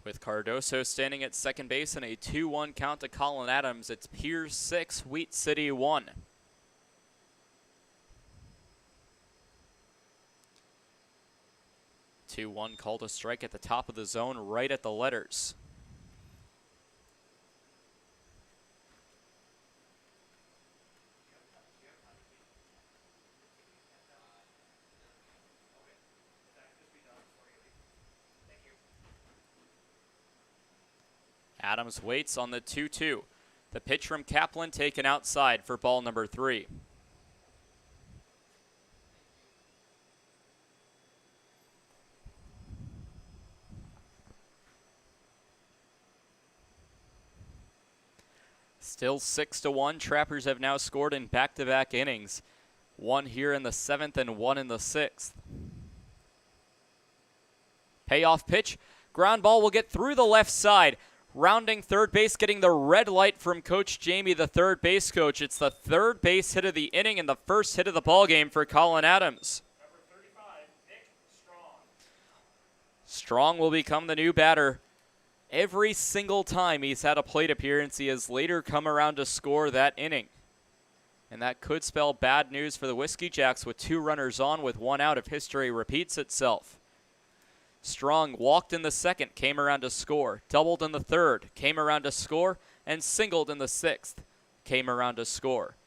with Cardoso standing at second base and a 2-1 count to Colin Adams. It's Pierre 6, Wheat City 1. Two-1 called a strike at the top of the zone, right at the letters. Adams waits on the 2-2. The pitch from Kaplan taken outside for ball number 3. Still 6-1. Trappers have now scored in back-to-back innings. One here in the 7th and one in the 6th. Payoff pitch. Ground ball will get through the left side. Rounding third base, getting the red light from Coach Jamie, the third base coach. It's the third base hit of the inning and the first hit of the ball game for Colin Adams. Number 35, Nick Strong. Strong will become the new batter. Every single time he's had a plate appearance, he has later come around to score that inning. And that could spell bad news for the Whiskey Jacks with 2 runners on with 1 out if history repeats itself. Strong walked in the 2nd, came around to score, doubled in the 3rd, came around to score, and singled in the 6th, came around to score.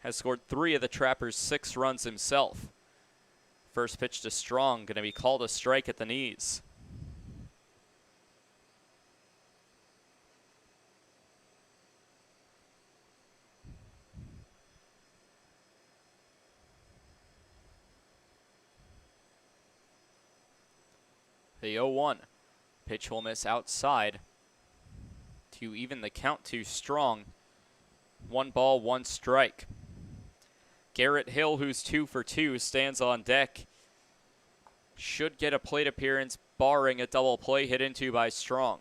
Has scored 3 of the Trappers' 6 runs himself. First pitch to Strong, going to be called a strike at the knees. The 0-1. Pitch will miss outside to even the count to Strong. 1 ball, 1 strike. Garrett Hill, who's 2 for 2, stands on deck. Should get a plate appearance, barring a double play hit into by Strong.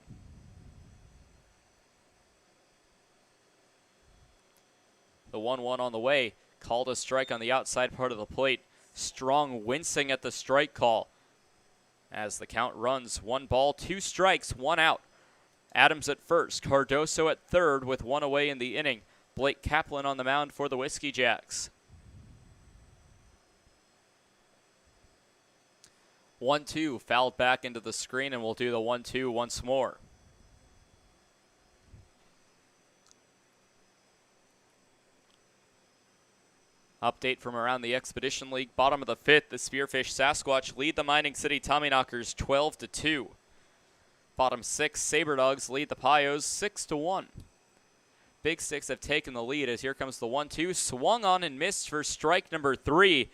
The 1-1 on the way. Called a strike on the outside part of the plate. Strong wincing at the strike call. As the count runs, 1 ball, 2 strikes, 1 out. Adams at first, Cardoso at third with 1 away in the inning. Blake Kaplan on the mound for the Whiskey Jacks. 1-2, fouled back into the screen, and we'll do the 1-2 once more. Update from around the Expedition League. Bottom of the 5th, the Spearfish Sasquatch lead the Mining City Tommyknockers 12-2. Bottom 6, Saber Dogs lead the Pios 6-1. Big Sticks have taken the lead as here comes the 1-2. Swung on and missed for strike number 3.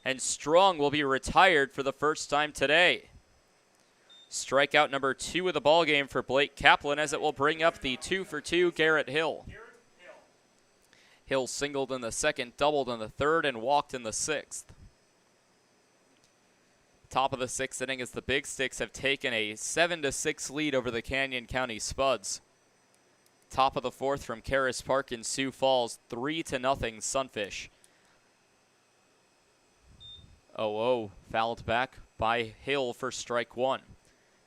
And Strong will be retired for the first time today. Strikeout number 2 of the ballgame for Blake Kaplan as it will bring up the 2 for 2 Garrett Hill. Hill singled in the 2nd, doubled in the 3rd, and walked in the 6th. Top of the 6th inning as the Big Sticks have taken a 7-6 lead over the Canyon County Spuds. Top of the 4th from Caras Park in Sioux Falls, 3-0 Sunfish. 0-0 fouled back by Hill for strike 1.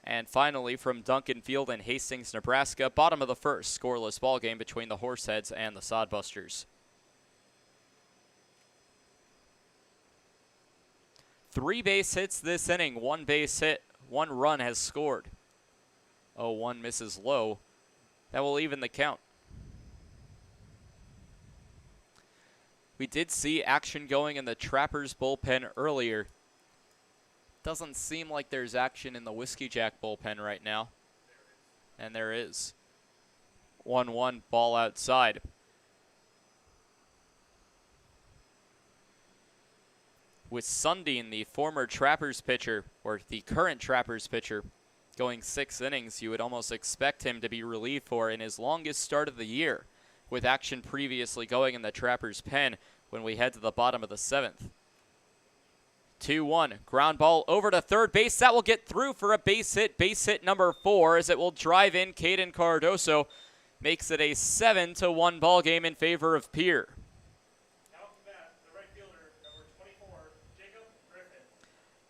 And finally from Duncan Field in Hastings, Nebraska, bottom of the 1st, scoreless ball game between the Horseheads and the Sodbusters. 3 base hits this inning, 1 base hit, 1 run has scored. 0-1 misses low. That will even the count. We did see action going in the Trappers bullpen earlier. Doesn't seem like there's action in the Whiskey Jack bullpen right now. And there is. 1-1 ball outside. With Sundin, the former Trappers pitcher, or the current Trappers pitcher, going 6 innings, you would almost expect him to be relieved for in his longest start of the year, with action previously going in the Trappers' pen when we head to the bottom of the 7th. 2-1, ground ball over to third base. That will get through for a base hit number 4, as it will drive in Caden Cardoso. Makes it a 7-1 ball game in favor of Pierre.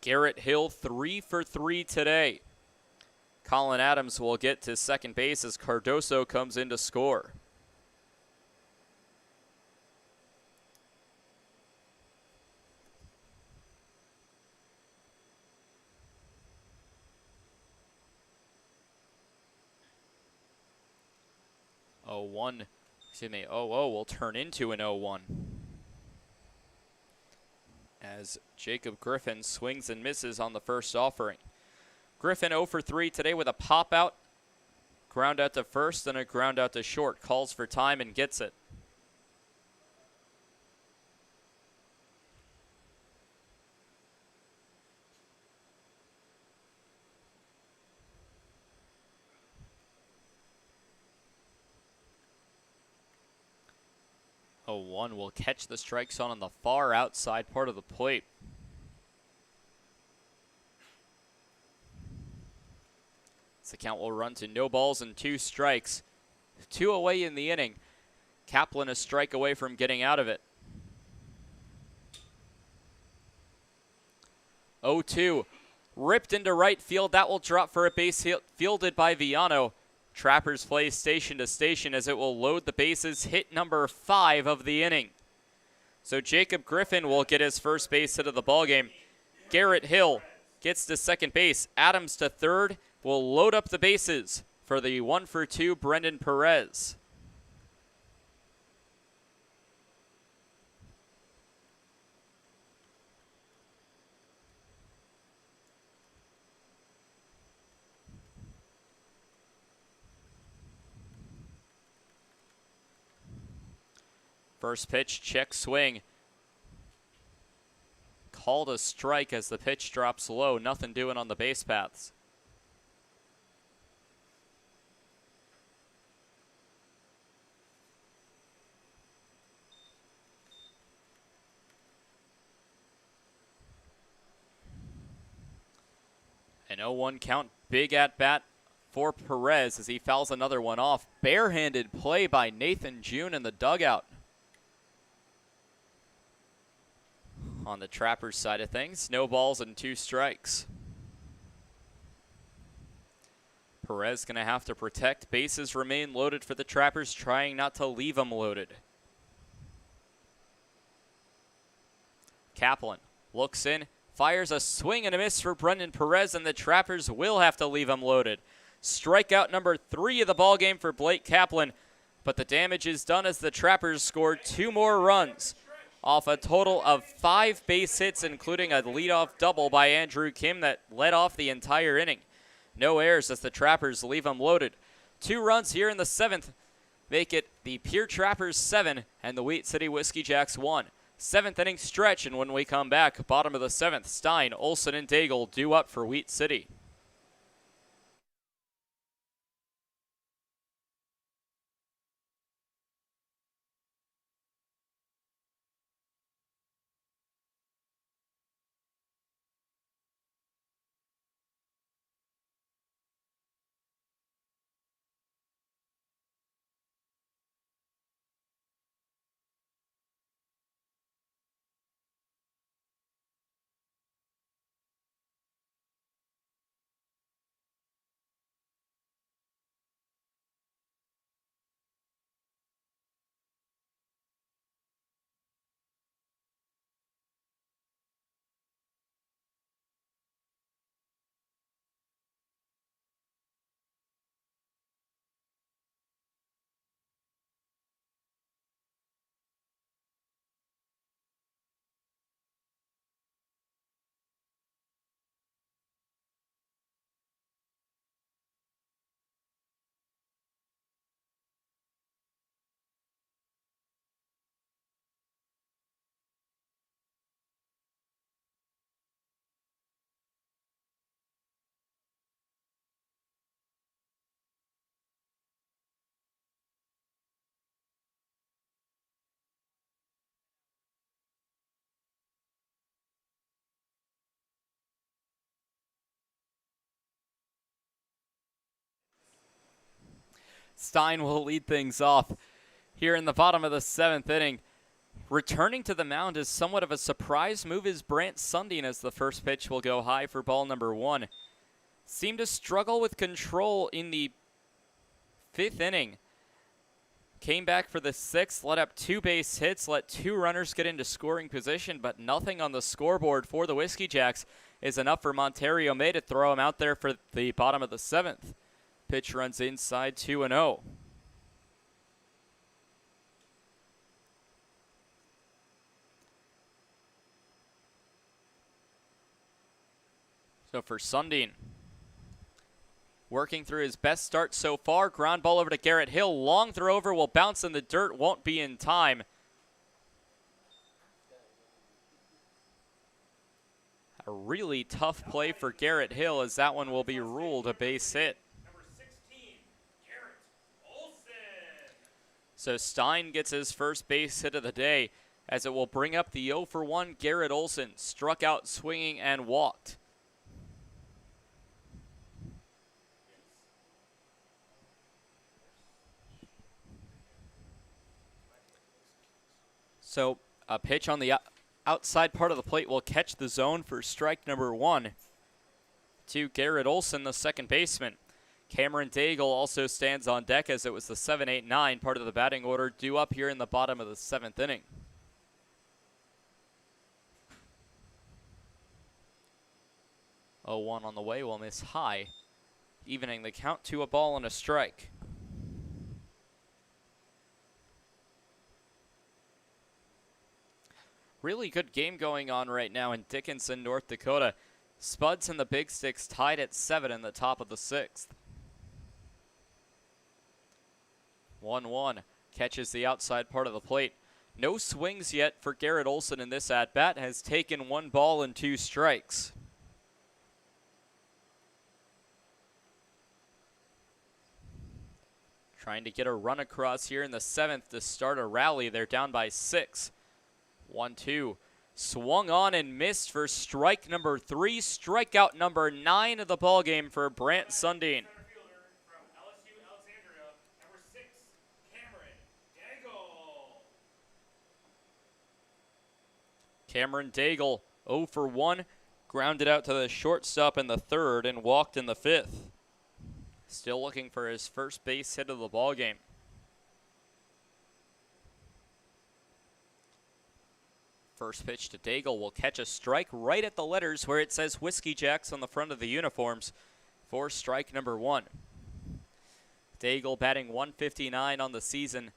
Garrett Hill 3 for 3 today. Colin Adams will get to second base as Cardoso comes in to score. Oh, 0-0 will turn into an 0-1. As Jacob Griffin swings and misses on the first offering. Griffin 0 for 3 today with a pop out. Ground out to first, then a ground out to short. Calls for time and gets it. Oh, 1 will catch the strike zone on the far outside part of the plate. This count will run to no balls and 2 strikes. 2 away in the inning. Kaplan a strike away from getting out of it. 0-2. Ripped into right field. That will drop for a base fielded by Viano. Trappers play station to station as it will load the bases. Hit number 5 of the inning. So Jacob Griffin will get his first base hit of the ballgame. Garrett Hill gets to second base. Adams to third will load up the bases for the 1-for-2 Brendan Perez. First pitch, check swing. Called a strike as the pitch drops low. Nothing doing on the base paths. An 0-1 count, big at bat for Perez as he fouls another one off. Barehanded play by Nathan June in the dugout. On the Trappers side of things, no balls and 2 strikes. Perez going to have to protect. Bases remain loaded for the Trappers, trying not to leave them loaded. Kaplan looks in, fires a swing and a miss for Brendan Perez, and the Trappers will have to leave him loaded. Strikeout number 3 of the ballgame for Blake Kaplan, but the damage is done as the Trappers scored 2 more runs off a total of 5 base hits, including a leadoff double by Andrew Kim that led off the entire inning. No errors as the Trappers leave them loaded. 2 runs here in the 7th make it the Pierre Trappers 7 and the Wheat City Whiskey Jacks 1. 7th inning stretch, and when we come back, bottom of the 7th, Stein, Olsen, and Daigle due up for Wheat City. Stein will lead things off here in the bottom of the 7th inning. Returning to the mound is somewhat of a surprise move is Brant Sundin as the first pitch will go high for ball number 1. Seemed to struggle with control in the 5th inning. Came back for the 6th, let up 2 base hits, let 2 runners get into scoring position, but nothing on the scoreboard for the Whiskey Jacks is enough for Monterio May to throw him out there for the bottom of the 7th. Pitch runs inside 2-0. So for Sundin, working through his best start so far. Ground ball over to Garrett Hill. Long throw over will bounce in the dirt, won't be in time. A really tough play for Garrett Hill, as that one will be ruled a base hit. Number 16, Garrett Olson. So Stein gets his first base hit of the day, as it will bring up the 0 for 1 Garrett Olson. Struck out swinging and walked. So a pitch on the outside part of the plate will catch the zone for strike number 1 to Garrett Olson, the second baseman. Cameron Daigle also stands on deck, as it was the 7, 8, 9 part of the batting order due up here in the bottom of the 7th inning. 0-1 on the way will miss high, evening the count to a ball and a strike. Really good game going on right now in Dickinson, North Dakota. Spuds and the Big Sticks tied at 7 in the top of the 6th. 1-1 catches the outside part of the plate. No swings yet for Garrett Olson in this at-bat. Has taken 1 ball and 2 strikes. Trying to get a run across here in the 7th to start a rally. They're down by 6. 1-2. Swung on and missed for strike number 3. Strikeout number 9 of the ballgame for Brant Sundin. Center fielder from LSU Alexandria, number 6, Cameron Daigle. Cameron Daigle, 0 for 1. Grounded out to the shortstop in the 3rd and walked in the 5th. Still looking for his first base hit of the ballgame. First pitch to Daigle will catch a strike right at the letters where it says Whiskey Jacks on the front of the uniforms for strike number 1. Daigle batting .159 on the season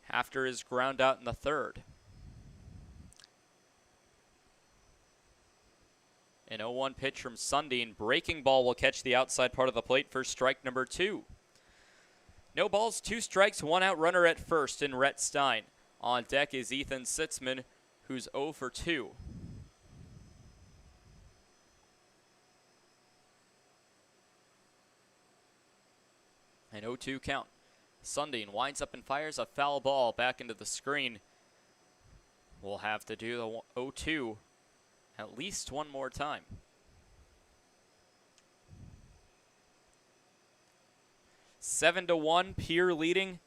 after his ground out in the 3rd. An 0-1 pitch from Sundin. Breaking ball will catch the outside part of the plate for strike number 2. No balls, 2 strikes, 1 out runner at first in Rhett Stein. On deck is Ethan Sitzman, who's 0 for 2. An 0-2 count. Sundin winds up and fires a foul ball back into the screen. We'll have to do the 0-2 at least one more time. Seven to 1, Pierre leading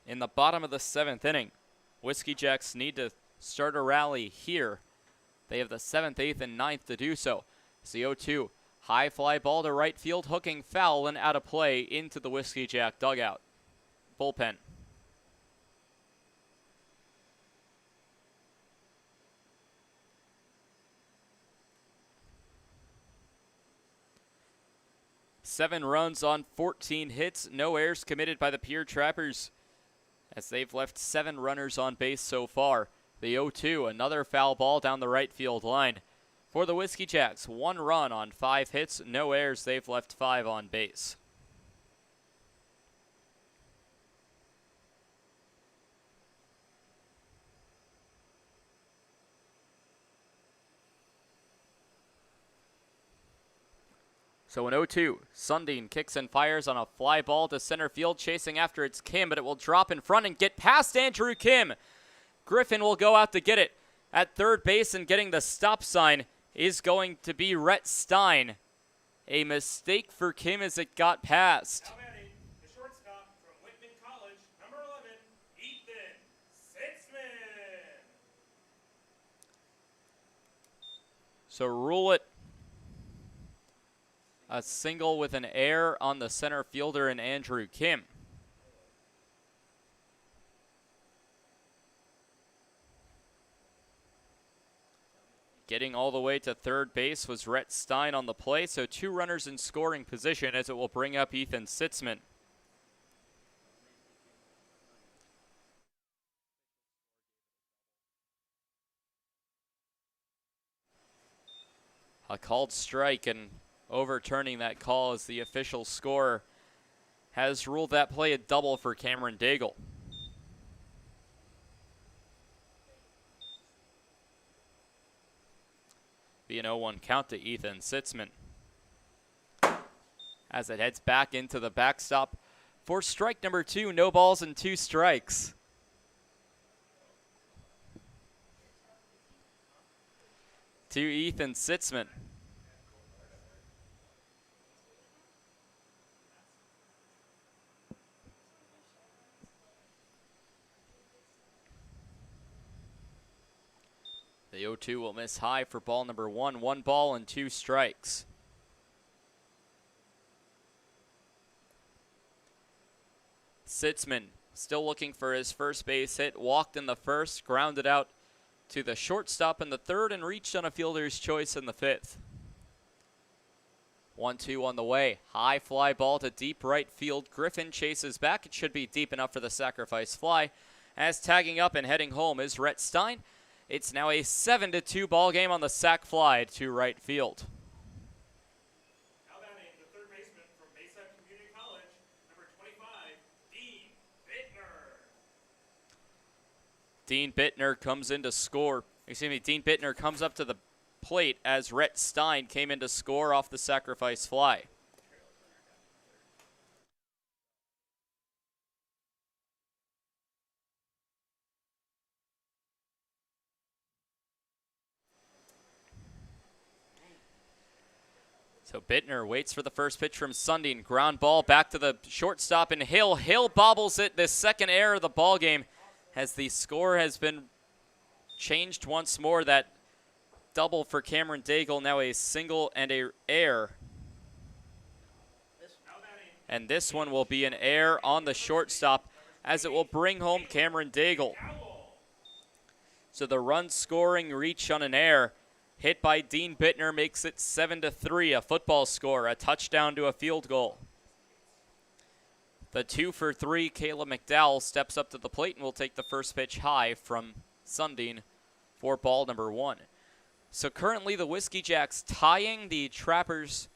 in the bottom of the 7th inning. Whiskey Jacks need to start a rally here. They have the 7th, 8th, and 9th to do so. It's the 0-2. High fly ball to right field, hooking foul and out of play into the Whiskey Jack dugout. Bullpen. Seven runs on 14 hits, no errors committed by the Pierre Trappers, as they've left 7 runners on base so far. The 0-2, another foul ball down the right field line. For the Whiskey Jacks, 1 run on 5 hits, no errors, they've left 5 on base. So an 0-2, Sundin kicks and fires on a fly ball to center field, chasing after it's Kim, but it will drop in front and get past Andrew Kim. Griffin will go out to get it. At third base and getting the stop sign is going to be Rhett Stein. A mistake for Kim as it got past. Now batting, the shortstop from Whitman College, number 11, Ethan Sitzman. So rule it a single with an error on the center fielder and Andrew Kim. Getting all the way to third base was Rhett Stein on the play, so 2 runners in scoring position as it will bring up Ethan Sitzman. A called strike, and overturning that call as the official scorer has ruled that play a double for Cameron Daigle. Be an 0-1 count to Ethan Sitzman as it heads back into the backstop for strike number 2. No balls and 2 strikes. To Ethan Sitzman. The 0-2 will miss high for ball number 1. 1 ball and 2 strikes. Sitzman still looking for his first base hit. Walked in the first, grounded out to the shortstop in the third, and reached on a fielder's choice in the fifth. 1-2 on the way. High fly ball to deep right field. Griffin chases back. It should be deep enough for the sacrifice fly. As tagging up and heading home is Rhett Stein. It's now a 7-2 ball game on the sac fly to right field. Now batting the third baseman from Mesa Community College, number 25, Dean Bittner. Dean Bittner comes in to score. Dean Bittner comes up to the plate as Rhett Stein came in to score off the sacrifice fly. So Bittner waits for the first pitch from Sundin. Ground ball back to the shortstop and Hill. Hill bobbles it. The second error of the ball game as the score has been changed once more. That double for Cameron Daigle, now a single and a error. And this one will be an error on the shortstop as it will bring home Cameron Daigle. So the run scoring reach on an error hit by Dean Bittner makes it 7-3, a football score, a touchdown to a field goal. The 2-for-3, Caleb McDowell steps up to the plate and will take the first pitch high from Sundin for ball number 1. So currently the Whiskey Jacks tying the Trappers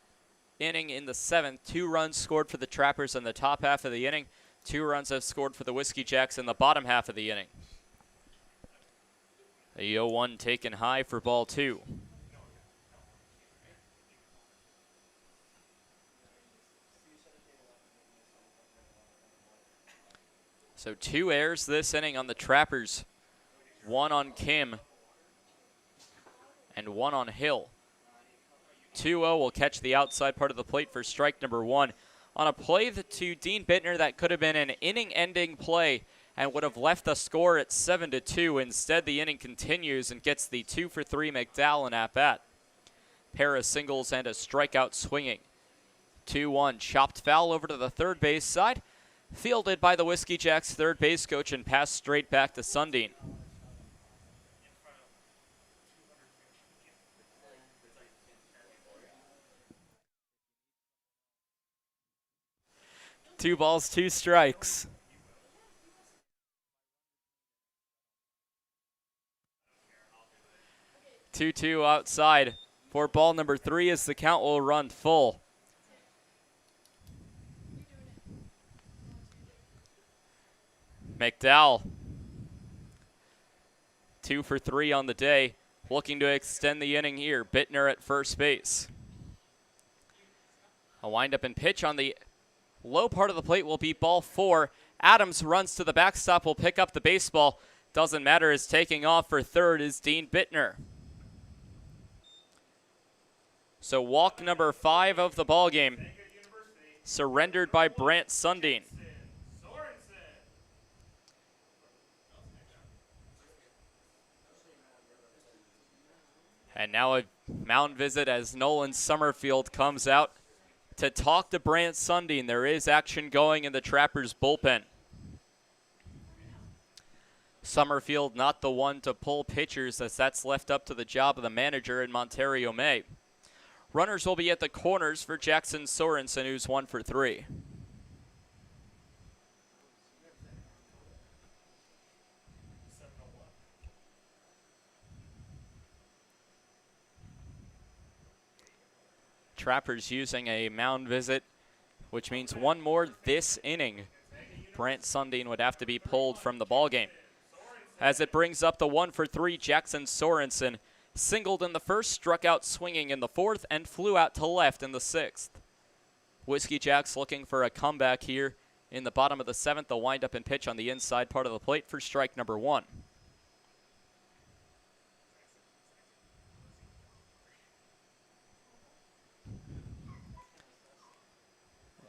inning in the 7th. 2 runs scored for the Trappers in the top half of the inning. 2 runs have scored for the Whiskey Jacks in the bottom half of the inning. The 0-1 taken high for ball 2. So 2 errors this inning on the Trappers. 1 on Kim and 1 on Hill. 2-0 will catch the outside part of the plate for strike number 1. On a play to Dean Bittner that could have been an inning-ending play and would have left the score at 7-2. Instead, the inning continues and gets the 2-for-3 McDowell in at-bat. Pair of singles and a strikeout swinging. 2-1, chopped foul over to the third base side. Fielded by the Whiskey Jacks third base coach and passed straight back to Sundin. Two balls, 2 strikes. Two outside for ball number 3 as the count will run full. McDowell, 2 for 3 on the day, looking to extend the inning here. Bittner at first base. A windup and pitch on the low part of the plate will be ball 4. Adams runs to the backstop, will pick up the baseball. Doesn't matter, as taking off for third is Dean Bittner. So walk number 5 of the ball game, surrendered by Brant Sundin. And now a mound visit as Nolan Summerfield comes out to talk to Brant Sundin. There is action going in the Trappers bullpen. Summerfield not the one to pull pitchers, as that's left up to the job of the manager in Monterio May. Runners will be at the corners for Jackson Sorensen, who's 1 for 3. Trappers using a mound visit, which means one more this inning. Brant Sundin would have to be pulled from the ballgame. As it brings up the 1-for-3, Jackson Sorensen singled in the first, struck out swinging in the fourth, and flew out to left in the sixth. Whiskey Jacks looking for a comeback here in the bottom of the seventh. They'll wind up and pitch on the inside part of the plate for strike number 1.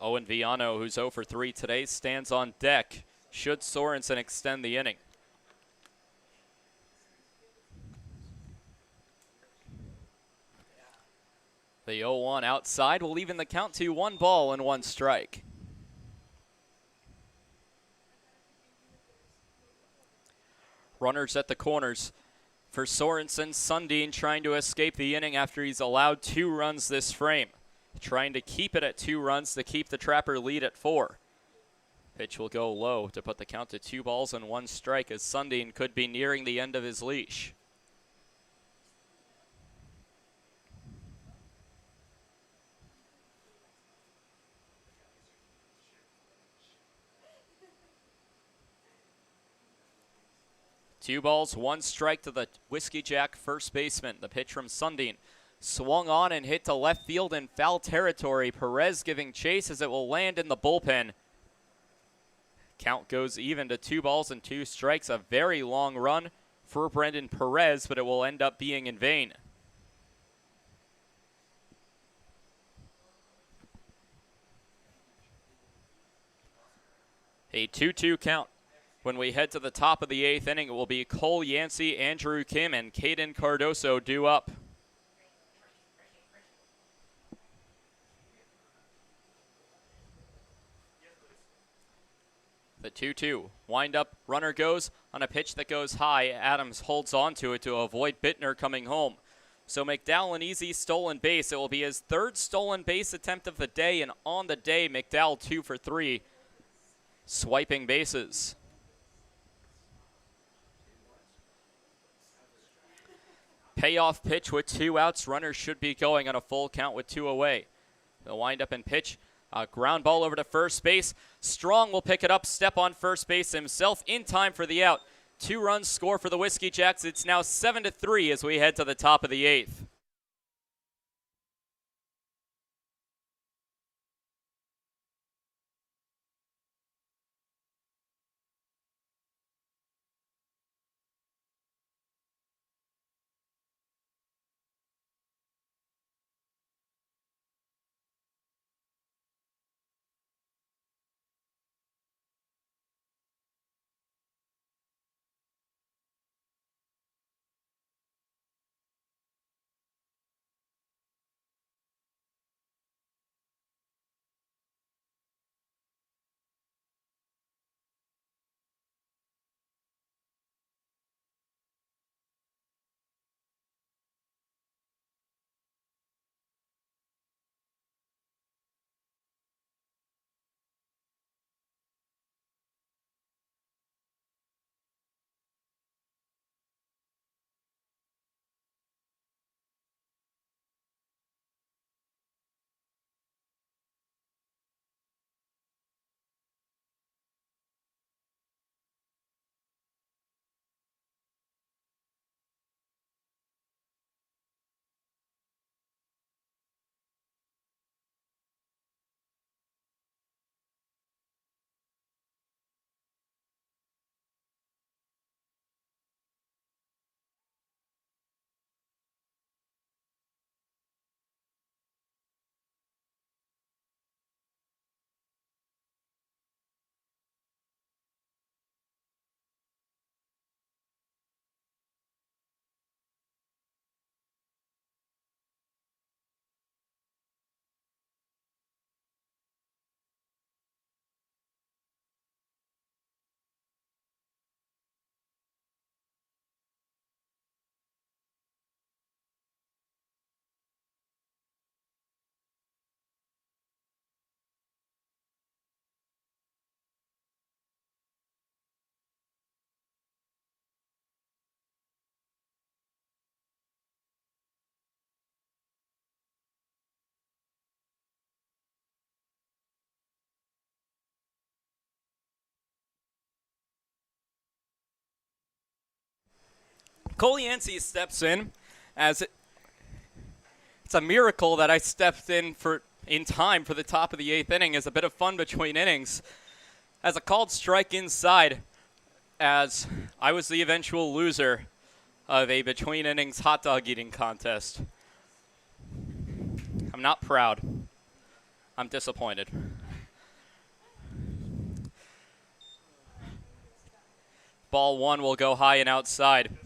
Owen Viano, who's 0-for-3 today, stands on deck should Sorensen extend the inning. The 0-1 outside will even the count to 1 ball and 1 strike. Runners at the corners for Sorensen. Sundin trying to escape the inning after he's allowed 2 runs this frame. Trying to keep it at 2 runs to keep the Trapper lead at 4. Pitch will go low to put the count to 2 balls and 1 strike as Sundin could be nearing the end of his leash. Two balls, 1 strike to the Whiskey Jack first baseman. The pitch from Sundin swung on and hit to left field in foul territory. Perez giving chase as it will land in the bullpen. Count goes even to 2 balls and 2 strikes. A very long run for Brendan Perez, but it will end up being in vain. A 2-2 count. When we head to the top of the 8th inning, it will be Cole Yancey, Andrew Kim, and Caden Cardoso due up. The 2-2. Wind up, runner goes on a pitch that goes high. Adams holds on to it to avoid Bittner coming home. So McDowell an easy stolen base. It will be his 3rd stolen base attempt of the day, and on the day, McDowell 2-for-3, swiping bases. Payoff pitch with 2 outs. Runners should be going on a full count with 2 away. They'll wind up and pitch. A ground ball over to first base. Strong will pick it up, step on first base himself in time for the out. 2 runs score for the Whiskey Jacks. It's now 7-3 as we head to the top of the 8th. Cole Yancey steps in as it's a miracle that I stepped in time for the top of the 8th inning. As a bit of fun between innings. As a called strike inside, as I was the eventual loser of a between innings hot dog eating contest. I'm not proud. I'm disappointed. Ball 1 will go high and outside.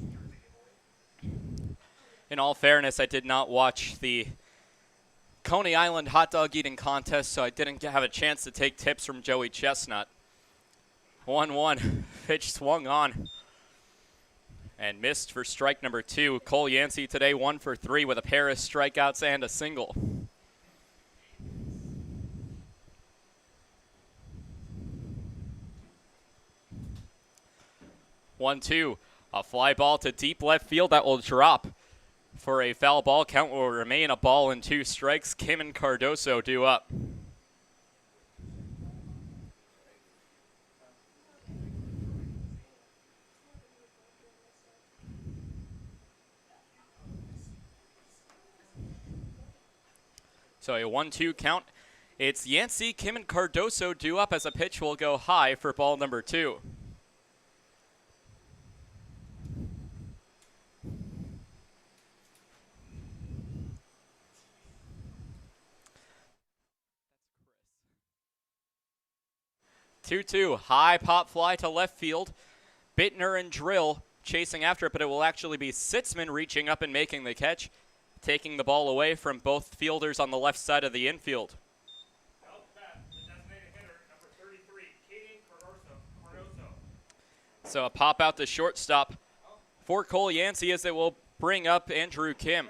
In all fairness, I did not watch the Coney Island hot dog eating contest, so I didn't have a chance to take tips from Joey Chestnut. 1-1. Pitch swung on and missed for strike number 2. Cole Yancey today 1 for 3 with a pair of strikeouts and a single. One-two. A fly ball to deep left field that will drop for a foul ball. Count will remain a ball and 2 strikes. Kim and Cardoso due up. So a 1-2 count. It's Yancey, Kim, and Cardoso due up as a pitch will go high for ball number 2. Two-two, high pop fly to left field. Bittner and Drill chasing after it, but it will actually be Sitzman reaching up and making the catch, taking the ball away from both fielders on the left side of the infield. So a pop out to shortstop for Cole Yancey as it will bring up Andrew Kim.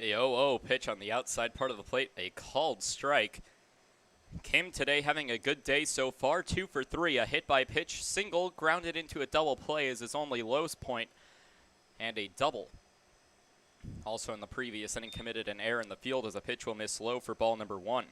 A 0-0 pitch on the outside part of the plate, a called strike. Kim today having a good day so far, 2 for 3. A hit by pitch single, grounded into a double play is his only lowest point, and a double. Also in the previous inning committed an error in the field as a pitch will miss low for ball number 1.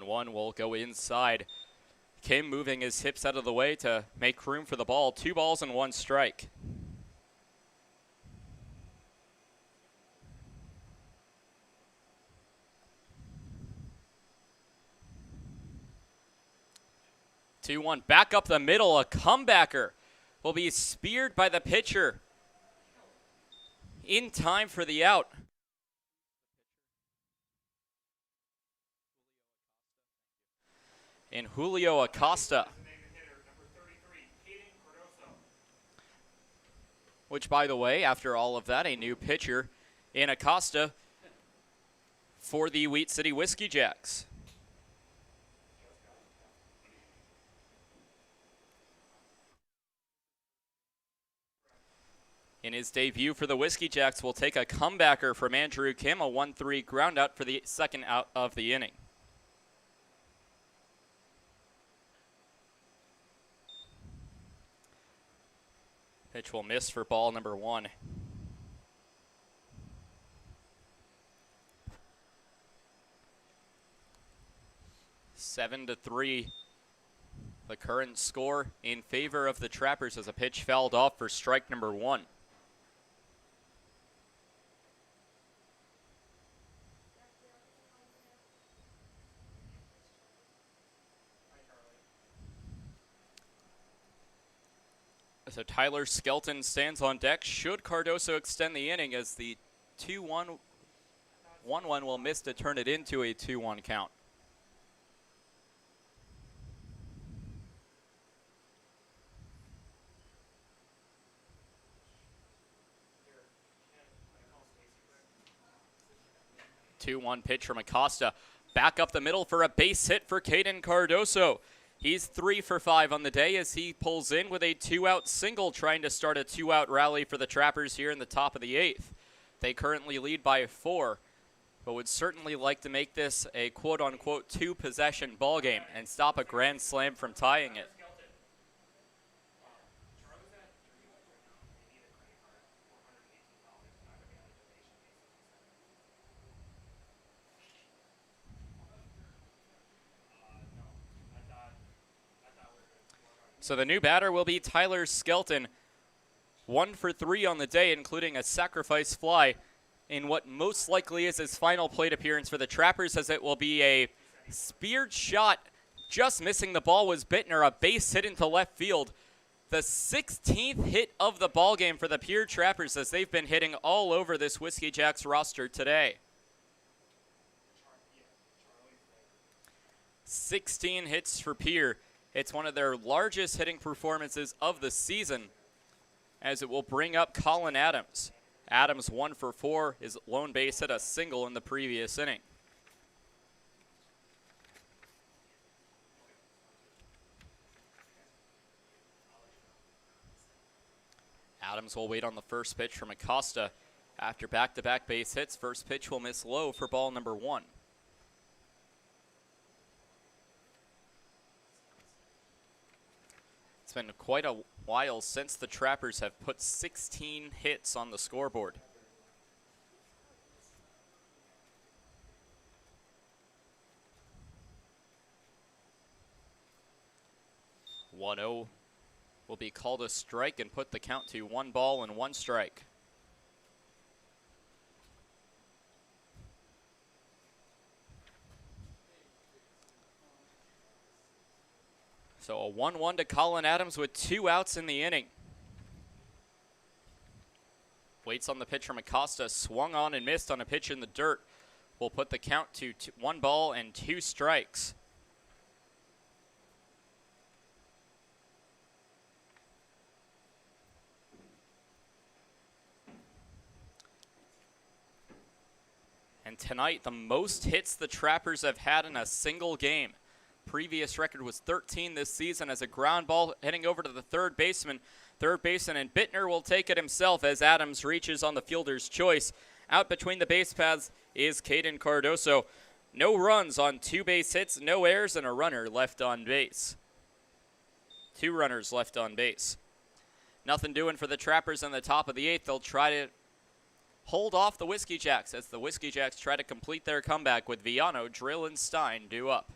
One will go inside. Kim moving his hips out of the way to make room for the ball. 2 balls and 1 strike. 2-1, back up the middle. A comebacker will be speared by the pitcher in time for the out. In Julio Acosta, which, by the way, after all of that, a new pitcher in Acosta for the Wheat City Whiskey Jacks. In his debut for the Whiskey Jacks, will take a comebacker from Andrew Kim, a 1-3 ground out for the second out of the inning. Pitch will miss for ball number 1. Seven to 3, the current score in favor of the Trappers as a pitch fouled off for strike number 1. So Tyler Skelton stands on deck. Should Cardoso extend the inning as the 2-1, 1-1 will miss to turn it into a 2-1 count. Two-one pitch from Acosta. Back up the middle for a base hit for Caden Cardoso. He's 3 for 5 on the day as he pulls in with a 2-out single, trying to start a 2-out rally for the Trappers here in the top of the 8th. They currently lead by 4, but would certainly like to make this a quote-unquote 2-possession ball game and stop a grand slam from tying it. So the new batter will be Tyler Skelton, 1 for 3 on the day, including a sacrifice fly in what most likely is his final plate appearance for the Trappers, as it will be a speared shot. Just missing the ball was Bittner, a base hit into left field. The 16th hit of the ball game for the Pierre Trappers, as they've been hitting all over this Whiskey Jacks roster today. 16 hits for Pierre. It's one of their largest hitting performances of the season, as it will bring up Colin Adams. Adams 1 for 4, his lone base hit, a single in the previous inning. Adams will wait on the first pitch from Acosta. After back-to-back base hits, first pitch will miss low for ball number 1. It's been quite a while since the Trappers have put 16 hits on the scoreboard. "1-0 will be called a strike and put the count to 1 ball and 1 strike. So a 1-1 to Colin Adams with 2 outs in the inning. Waits on the pitch from Acosta, swung on and missed on a pitch in the dirt. Will put the count to 1 ball and 2 strikes. And tonight, the most hits the Trappers have had in a single game. Previous record was 13 this season, as a ground ball heading over to the third baseman, and Bittner will take it himself as Adams reaches on the fielder's choice. Out between the base paths is Caden Cardoso. No runs on 2 base hits, no errors, and a runner left on base. 2 runners left on base. Nothing doing for the Trappers in the top of the 8th. They'll try to hold off the Whiskey Jacks as the Whiskey Jacks try to complete their comeback with Viano, Drill, and Stein due up.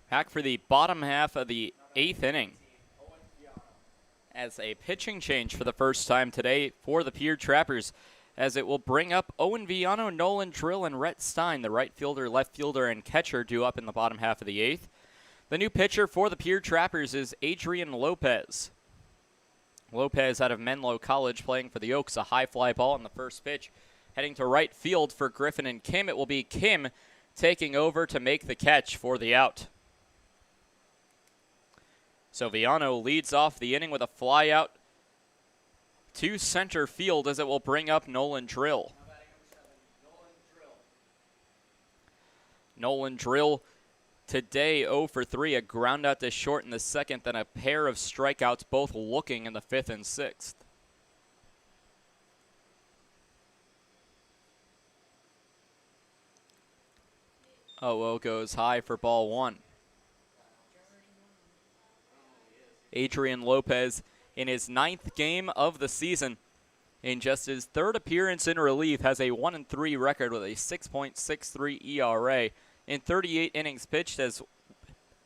Back for the bottom half of the 8th inning, as a pitching change for the first time today for the Pierre Trappers, as it will bring up Owen Viano, Nolan Drill, and Rhett Stein, the right fielder, left fielder, and catcher, due up in the bottom half of the 8th. The new pitcher for the Pierre Trappers is Adrian Lopez. Lopez out of Menlo College playing for the Oaks, a high fly ball on the first pitch. Heading to right field for Griffin and Kim. It will be Kim taking over to make the catch for the out. So Viano leads off the inning with a fly out to center field as it will bring up Nolan Drill. Nolan Drill today 0 for 3, a ground out to short in the second, then a pair of strikeouts, both looking in the 5th and 6th. Oh, goes high for ball 1. Adrian Lopez in his 9th game of the season. In just his 3rd appearance in relief, has a 1-3 record with a 6.63 ERA. In 38 innings pitched, has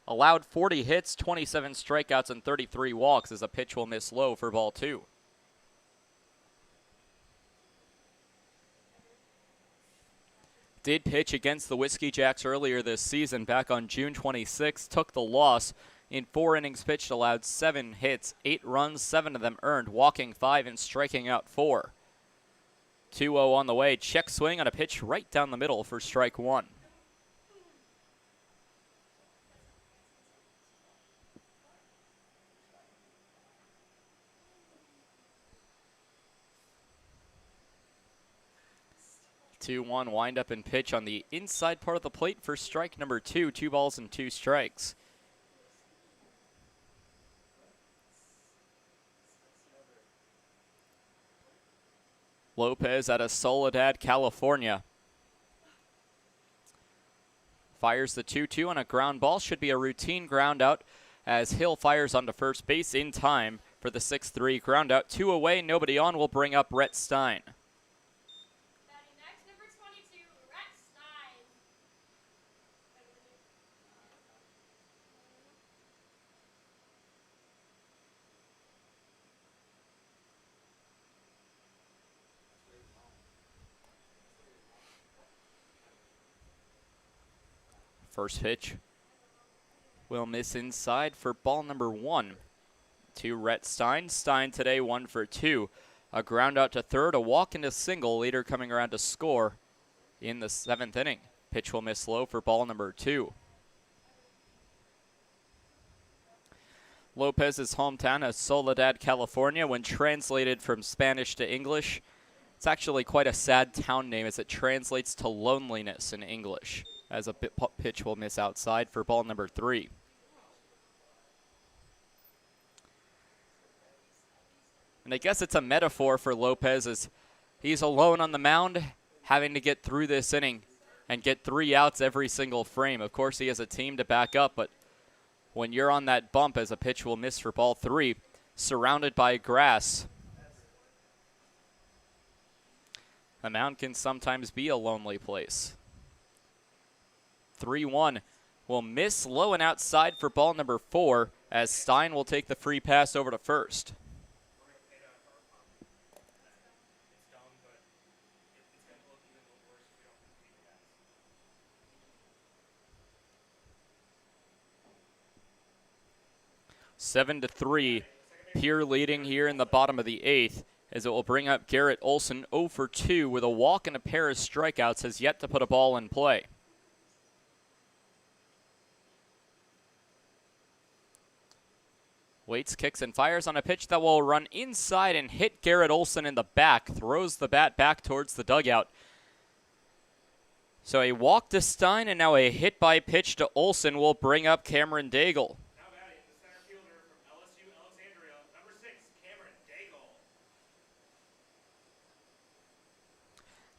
allowed 40 hits, 27 strikeouts, and 33 walks as a pitch will miss low for ball 2. Did pitch against the Whiskey Jacks earlier this season back on June 26th, took the loss. In 4 innings pitched, allowed 7 hits, 8 runs, 7 of them earned, walking 5 and striking out 4. 2-0 on the way, check swing on a pitch right down the middle for strike 1. Two-one wind up and pitch on the inside part of the plate for strike number 2. 2 balls and 2 strikes. Lopez out of Soledad, California. Fires the 2-2 on a ground ball. Should be a routine ground out as Hill fires onto first base in time for the 6-3 ground out. 2 away, nobody on, will bring up Rhett Stein. Batting next, number 22, Rhett Stein. First pitch will miss inside for ball number 1 to Rhett Stein. Stein today 1 for 2. A ground out to third, a walk into single, later coming around to score in the 7th inning. Pitch will miss low for ball number 2. Lopez's hometown is Soledad, California. When translated from Spanish to English, it's actually quite a sad town name as it translates to loneliness in English, as a pitch will miss outside for ball number 3. And I guess it's a metaphor for Lopez as he's alone on the mound, having to get through this inning and get 3 outs every single frame. Of course, he has a team to back up, but when you're on that bump as a pitch will miss for ball 3, surrounded by grass, the mound can sometimes be a lonely place. 3-1 will miss low and outside for ball number 4 as Stein will take the free pass over to first. 7-3, Pierre leading here in the bottom of the 8th, as it will bring up Garrett Olson 0 for 2 with a walk and a pair of strikeouts, has yet to put a ball in play. Waits, kicks, and fires on a pitch that will run inside and hit Garrett Olson in the back. Throws the bat back towards the dugout. So a walk to Stein and now a hit by pitch to Olson will bring up Cameron Daigle. Now batting, the center fielder from LSU Alexandria, number 6, Cameron Daigle.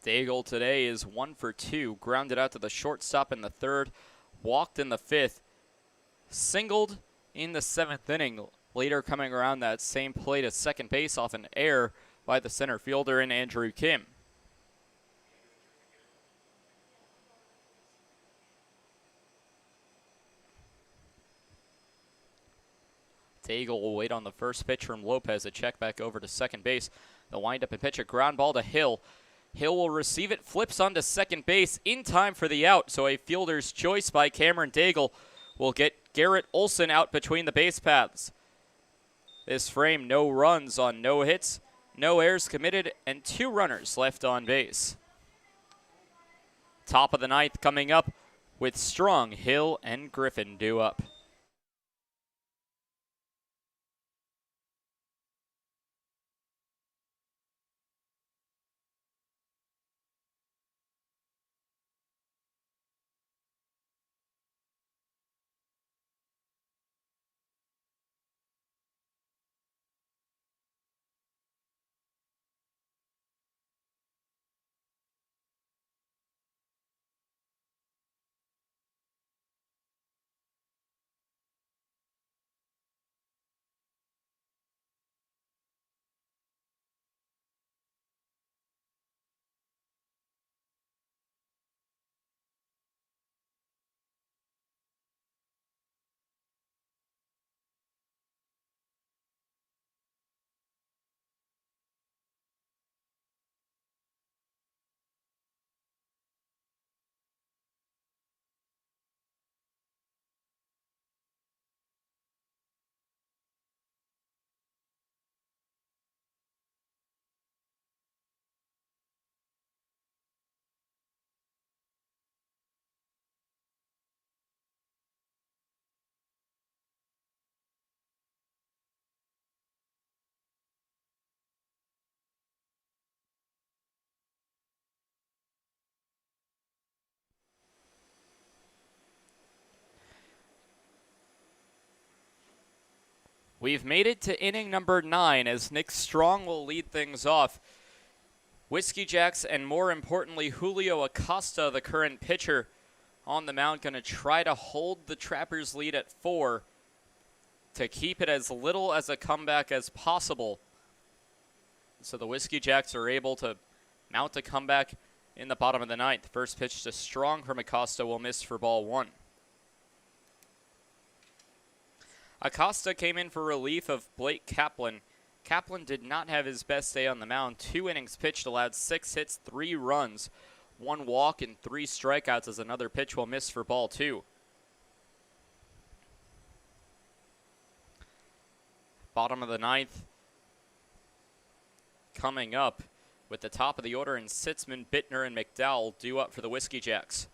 Daigle today is 1 for 2. Grounded out to the shortstop in the 3rd. Walked in the 5th. Singled in the 7th inning. Later coming around that same plate at second base off an error by the center fielder in Andrew Kim. Daigle will wait on the first pitch from Lopez. A check back over to second base. The windup and pitch, a ground ball to Hill. Hill will receive it, flips onto second base in time for the out, so a fielder's choice by Cameron Daigle will get Garrett Olson out between the base paths. This frame, no runs on no hits, no errors committed, and 2 runners left on base. Top of the ninth coming up with Strong, Hill, and Griffin due up. We've made it to inning number 9 as Nick Strong will lead things off. Whiskey Jacks and more importantly Julio Acosta, the current pitcher, on the mound, going to try to hold the Trappers' lead at 4 to keep it as little as a comeback as possible. So the Whiskey Jacks are able to mount a comeback in the bottom of the ninth. First pitch to Strong from Acosta will miss for ball 1. Acosta came in for relief of Blake Kaplan. Kaplan did not have his best day on the mound. 2 innings pitched, allowed 6 hits, 3 runs, 1 walk, and 3 strikeouts as another pitch will miss for ball 2. Bottom of the ninth coming up with the top of the order in Sitzman, Bittner, and McDowell due up for the Whiskey Jacks.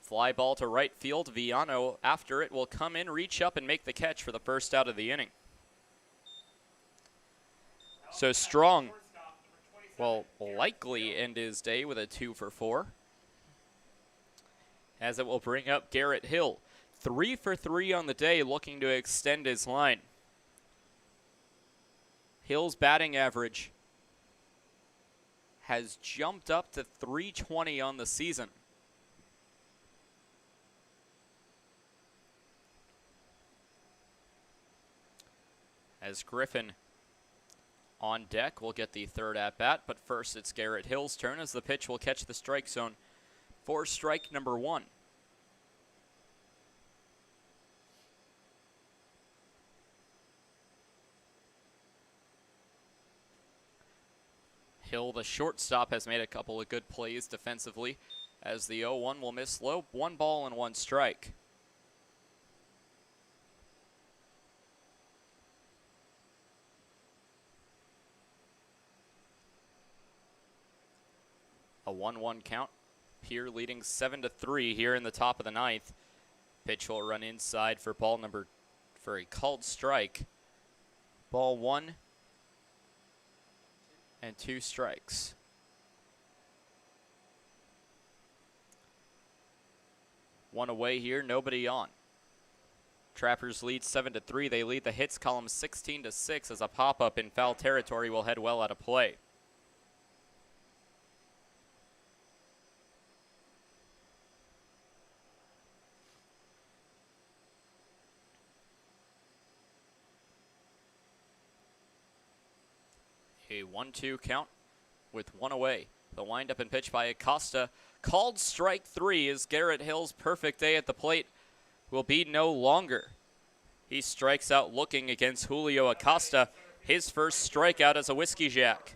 Fly ball to right field. Viano, after it, will come in, reach up, and make the catch for the first out of the inning. So Strong will likely end his day with a 2 for 4, as it will bring up Garrett Hill. 3 for 3 on the day, looking to extend his line. Hill's batting average has jumped up to .320 on the season. As Griffin on deck will get the third at-bat, but first it's Garrett Hill's turn as the pitch will catch the strike zone for strike number 1. Hill, the shortstop, has made a couple of good plays defensively as the 0-1 will miss low. 1 ball and 1 strike. A 1-1 count. Pierre leading 7-3 here in the top of the ninth. Pitch will run inside for for a called strike. Ball 1 and 2 strikes. One away here, nobody on. Trappers lead 7-3. They lead the hits column 16-6 as a pop-up in foul territory will head well out of play. A 1-2 count with 1 away. The windup and pitch by Acosta. Called strike 3 as Garrett Hill's perfect day at the plate will be no longer. He strikes out looking against Julio Acosta. His first strikeout as a Whiskey Jack.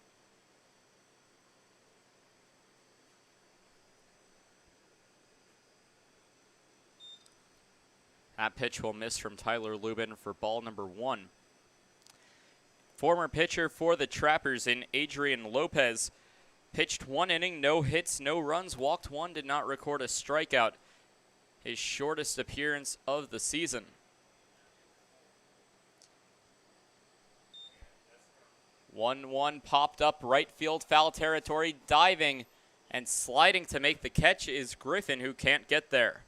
That pitch will miss from Tyler Lubin for ball number 1. Former pitcher for the Trappers in Adrian Lopez pitched 1 inning, no hits, no runs, walked 1, did not record a strikeout. His shortest appearance of the season. 1-1 popped up right field, foul territory, diving and sliding to make the catch is Griffin, who can't get there.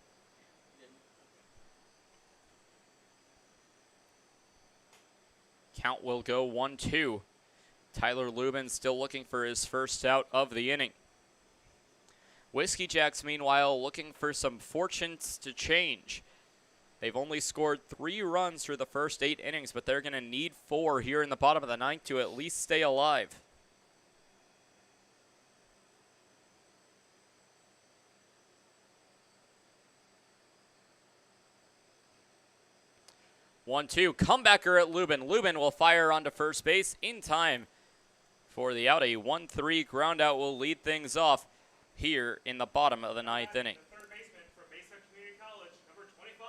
Count will go 1-2. Tyler Lubin still looking for his first out of the inning. Whiskey Jacks, meanwhile, looking for some fortunes to change. They've only scored 3 runs through the first 8 innings, but they're going to need 4 here in the bottom of the 9th to at least stay alive. One-two, comebacker at Lubin. Lubin will fire onto first base in time for the out. A 1-3 ground out will lead things off here in the bottom of the 9th inning. The third baseman for Mesa Community College, number 25,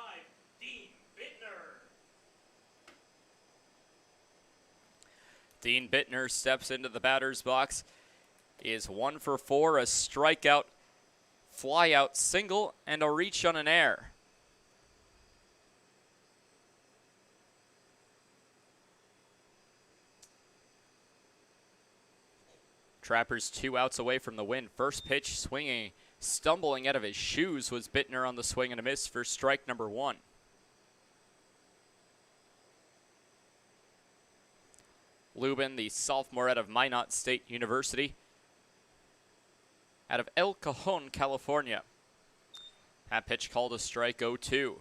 Dean Bittner. Dean Bittner steps into the batter's box. Is 1 for 4, a strikeout, fly out single, and a reach on an error. Trappers 2 outs away from the win. First pitch swinging, stumbling out of his shoes was Bittner on the swing and a miss for strike number 1. Lubin, the sophomore out of Minot State University, out of El Cajon, California. That pitch called a strike, 0-2.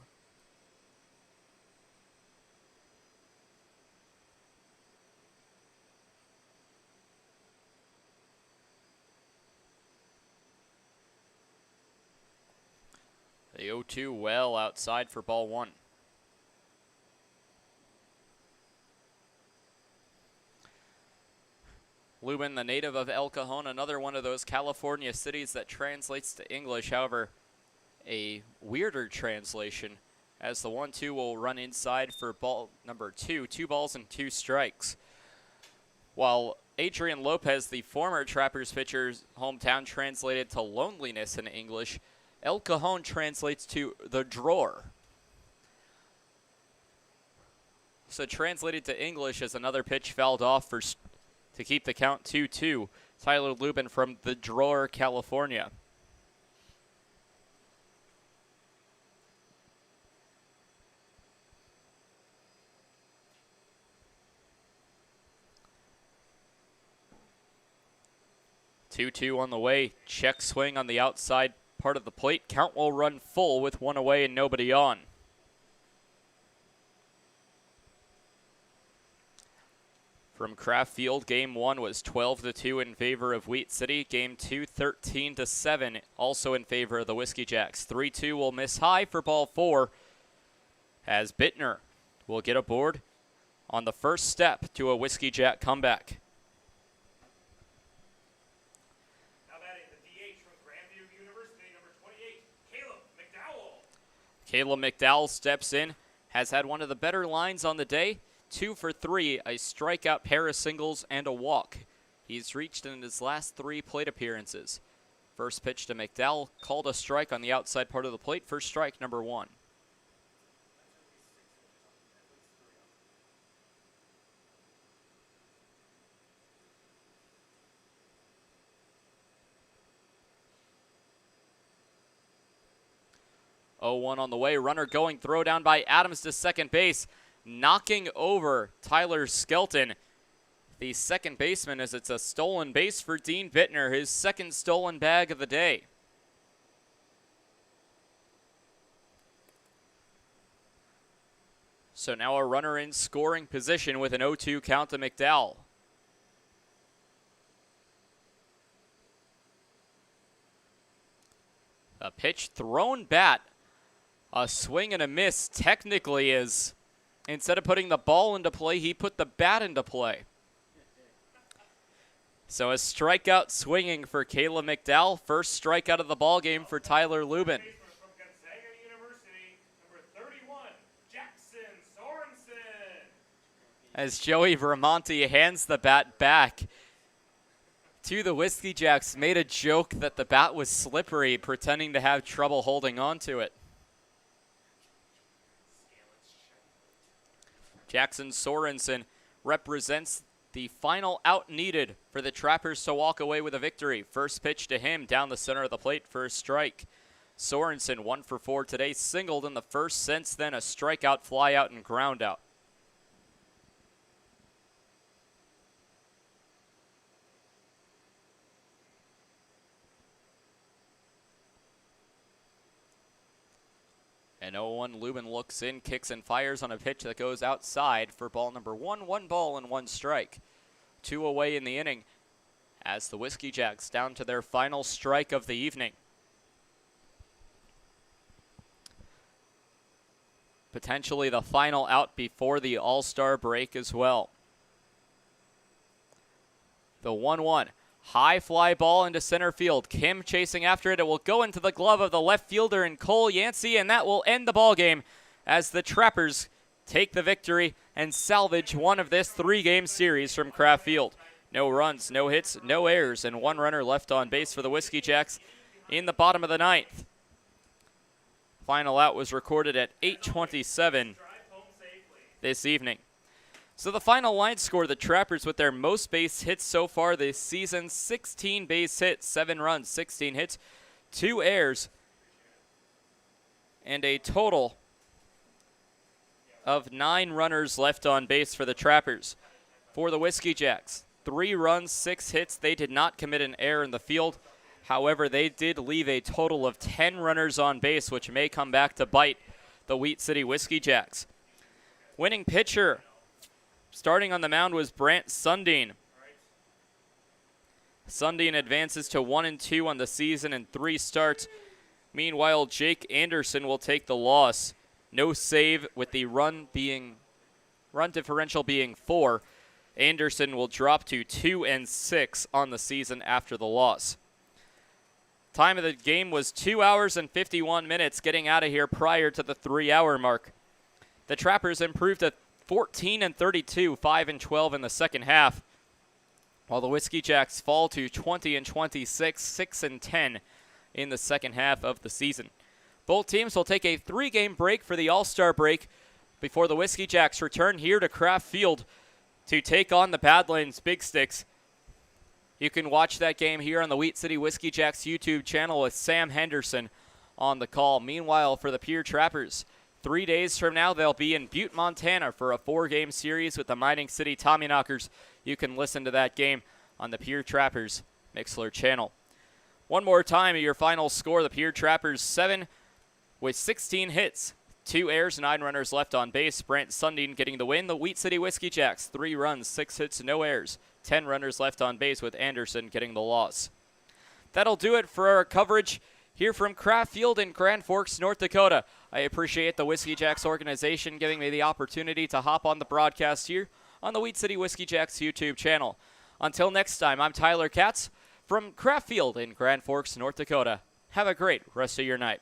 The 0-2 well outside for ball 1. Lubin, the native of El Cajon, another one of those California cities that translates to English. However, a weirder translation, as the 1-2 will run inside for ball number 2. 2 balls and 2 strikes. While Adrian Lopez, the former Trappers pitcher's hometown, translated to loneliness in English, El Cajon translates to the drawer. So translated to English as another pitch fouled off to keep the count 2-2. Tyler Lubin from the drawer, California. Two on the way. Check swing on the outside part of the plate. Count will run full with 1 away and nobody on. From Kraft Field, Game 1 was 12-2 in favor of Wheat City. Game 2, 13-7, also in favor of the Whiskey Jacks. 3-2 will miss high for ball 4, as Bittner will get aboard on the first step to a Whiskey Jack comeback. Caleb McDowell steps in, has had one of the better lines on the day. 2 for 3, a strikeout, pair of singles, and a walk. He's reached in his last 3 plate appearances. First pitch to McDowell, called a strike on the outside part of the plate for strike number 1. Oh, 1 on the way. Runner going, throw down by Adams to second base, knocking over Tyler Skelton, the second baseman, as it's a stolen base for Dean Bittner, his second stolen bag of the day. So now a runner in scoring position with an 0-2 count to McDowell. A pitch, thrown bat. A swing and a miss technically is, instead of putting the ball into play, he put the bat into play. So a strikeout swinging for Caleb McDowell. First strikeout of the ball game for Tyler Lubin. From Gonzaga University, number 31, as Joey Bramonti hands the bat back to the Whiskey Jacks. Made a joke that the bat was slippery, pretending to have trouble holding on to it. Jackson Sorensen represents the final out needed for the Trappers to walk away with a victory. First pitch to him down the center of the plate for a strike. Sorensen 1 for 4 today, singled in the first, since then a strikeout, flyout, and ground out. And 0-1, Lubin looks in, kicks and fires on a pitch that goes outside for ball number 1. 1 ball and 1 strike. 2 away in the inning as the Whiskey Jacks down to their final strike of the evening. Potentially the final out before the All-Star break as well. The 1-1. High fly ball into center field. Kim chasing after it. It will go into the glove of the left fielder in Cole Yancey, and that will end the ball game as the Trappers take the victory and salvage one of this 3-game series from Kraft Field. No runs, no hits, no errors, and 1 runner left on base for the Whiskey Jacks in the bottom of the 9th. Final out was recorded at 8:27 this evening. So the final line score, the Trappers with their most base hits so far this season, 16 base hits, 7 runs, 16 hits, 2 errors, and a total of 9 runners left on base for the Trappers. For the Whiskey Jacks, 3 runs, 6 hits. They did not commit an error in the field. However, they did leave a total of 10 runners on base, which may come back to bite the Wheat City Whiskey Jacks. Winning pitcher starting on the mound was Brant Sundin. Sundin advances to 1-2 on the season in 3 starts. Meanwhile, Jake Anderson will take the loss. No save with the run differential being 4. Anderson will drop to 2-6 on the season after the loss. Time of the game was 2 hours and 51 minutes, getting out of here prior to the 3-hour mark. The Trappers improved to 14-32, 5-12 in the second half, while the Whiskey Jacks fall to 20-26, 6-10 in the second half of the season. Both teams will take a 3-game break for the All-Star break before the Whiskey Jacks return here to Kraft Field to take on the Badlands Big Sticks. You can watch that game here on the Wheat City Whiskey Jacks YouTube channel with Sam Henderson on the call. Meanwhile, for the Pierre Trappers, 3 days from now, they'll be in Butte, Montana for a 4-game series with the Mining City Tommyknockers. You can listen to that game on the Pierre Trappers Mixler channel. One more time, your final score, the Pierre Trappers 7 with 16 hits, 2 errors, 9 runners left on base. Brant Sundin getting the win. The Wheat City Whiskey Jacks, 3 runs, 6 hits, no errors, 10 runners left on base, with Anderson getting the loss. That'll do it for our coverage here from Kraft Field in Grand Forks, North Dakota. I appreciate the Whiskey Jacks organization giving me the opportunity to hop on the broadcast here on the Wheat City Whiskey Jacks YouTube channel. Until next time, I'm Tyler Katz from Kraft Field in Grand Forks, North Dakota. Have a great rest of your night.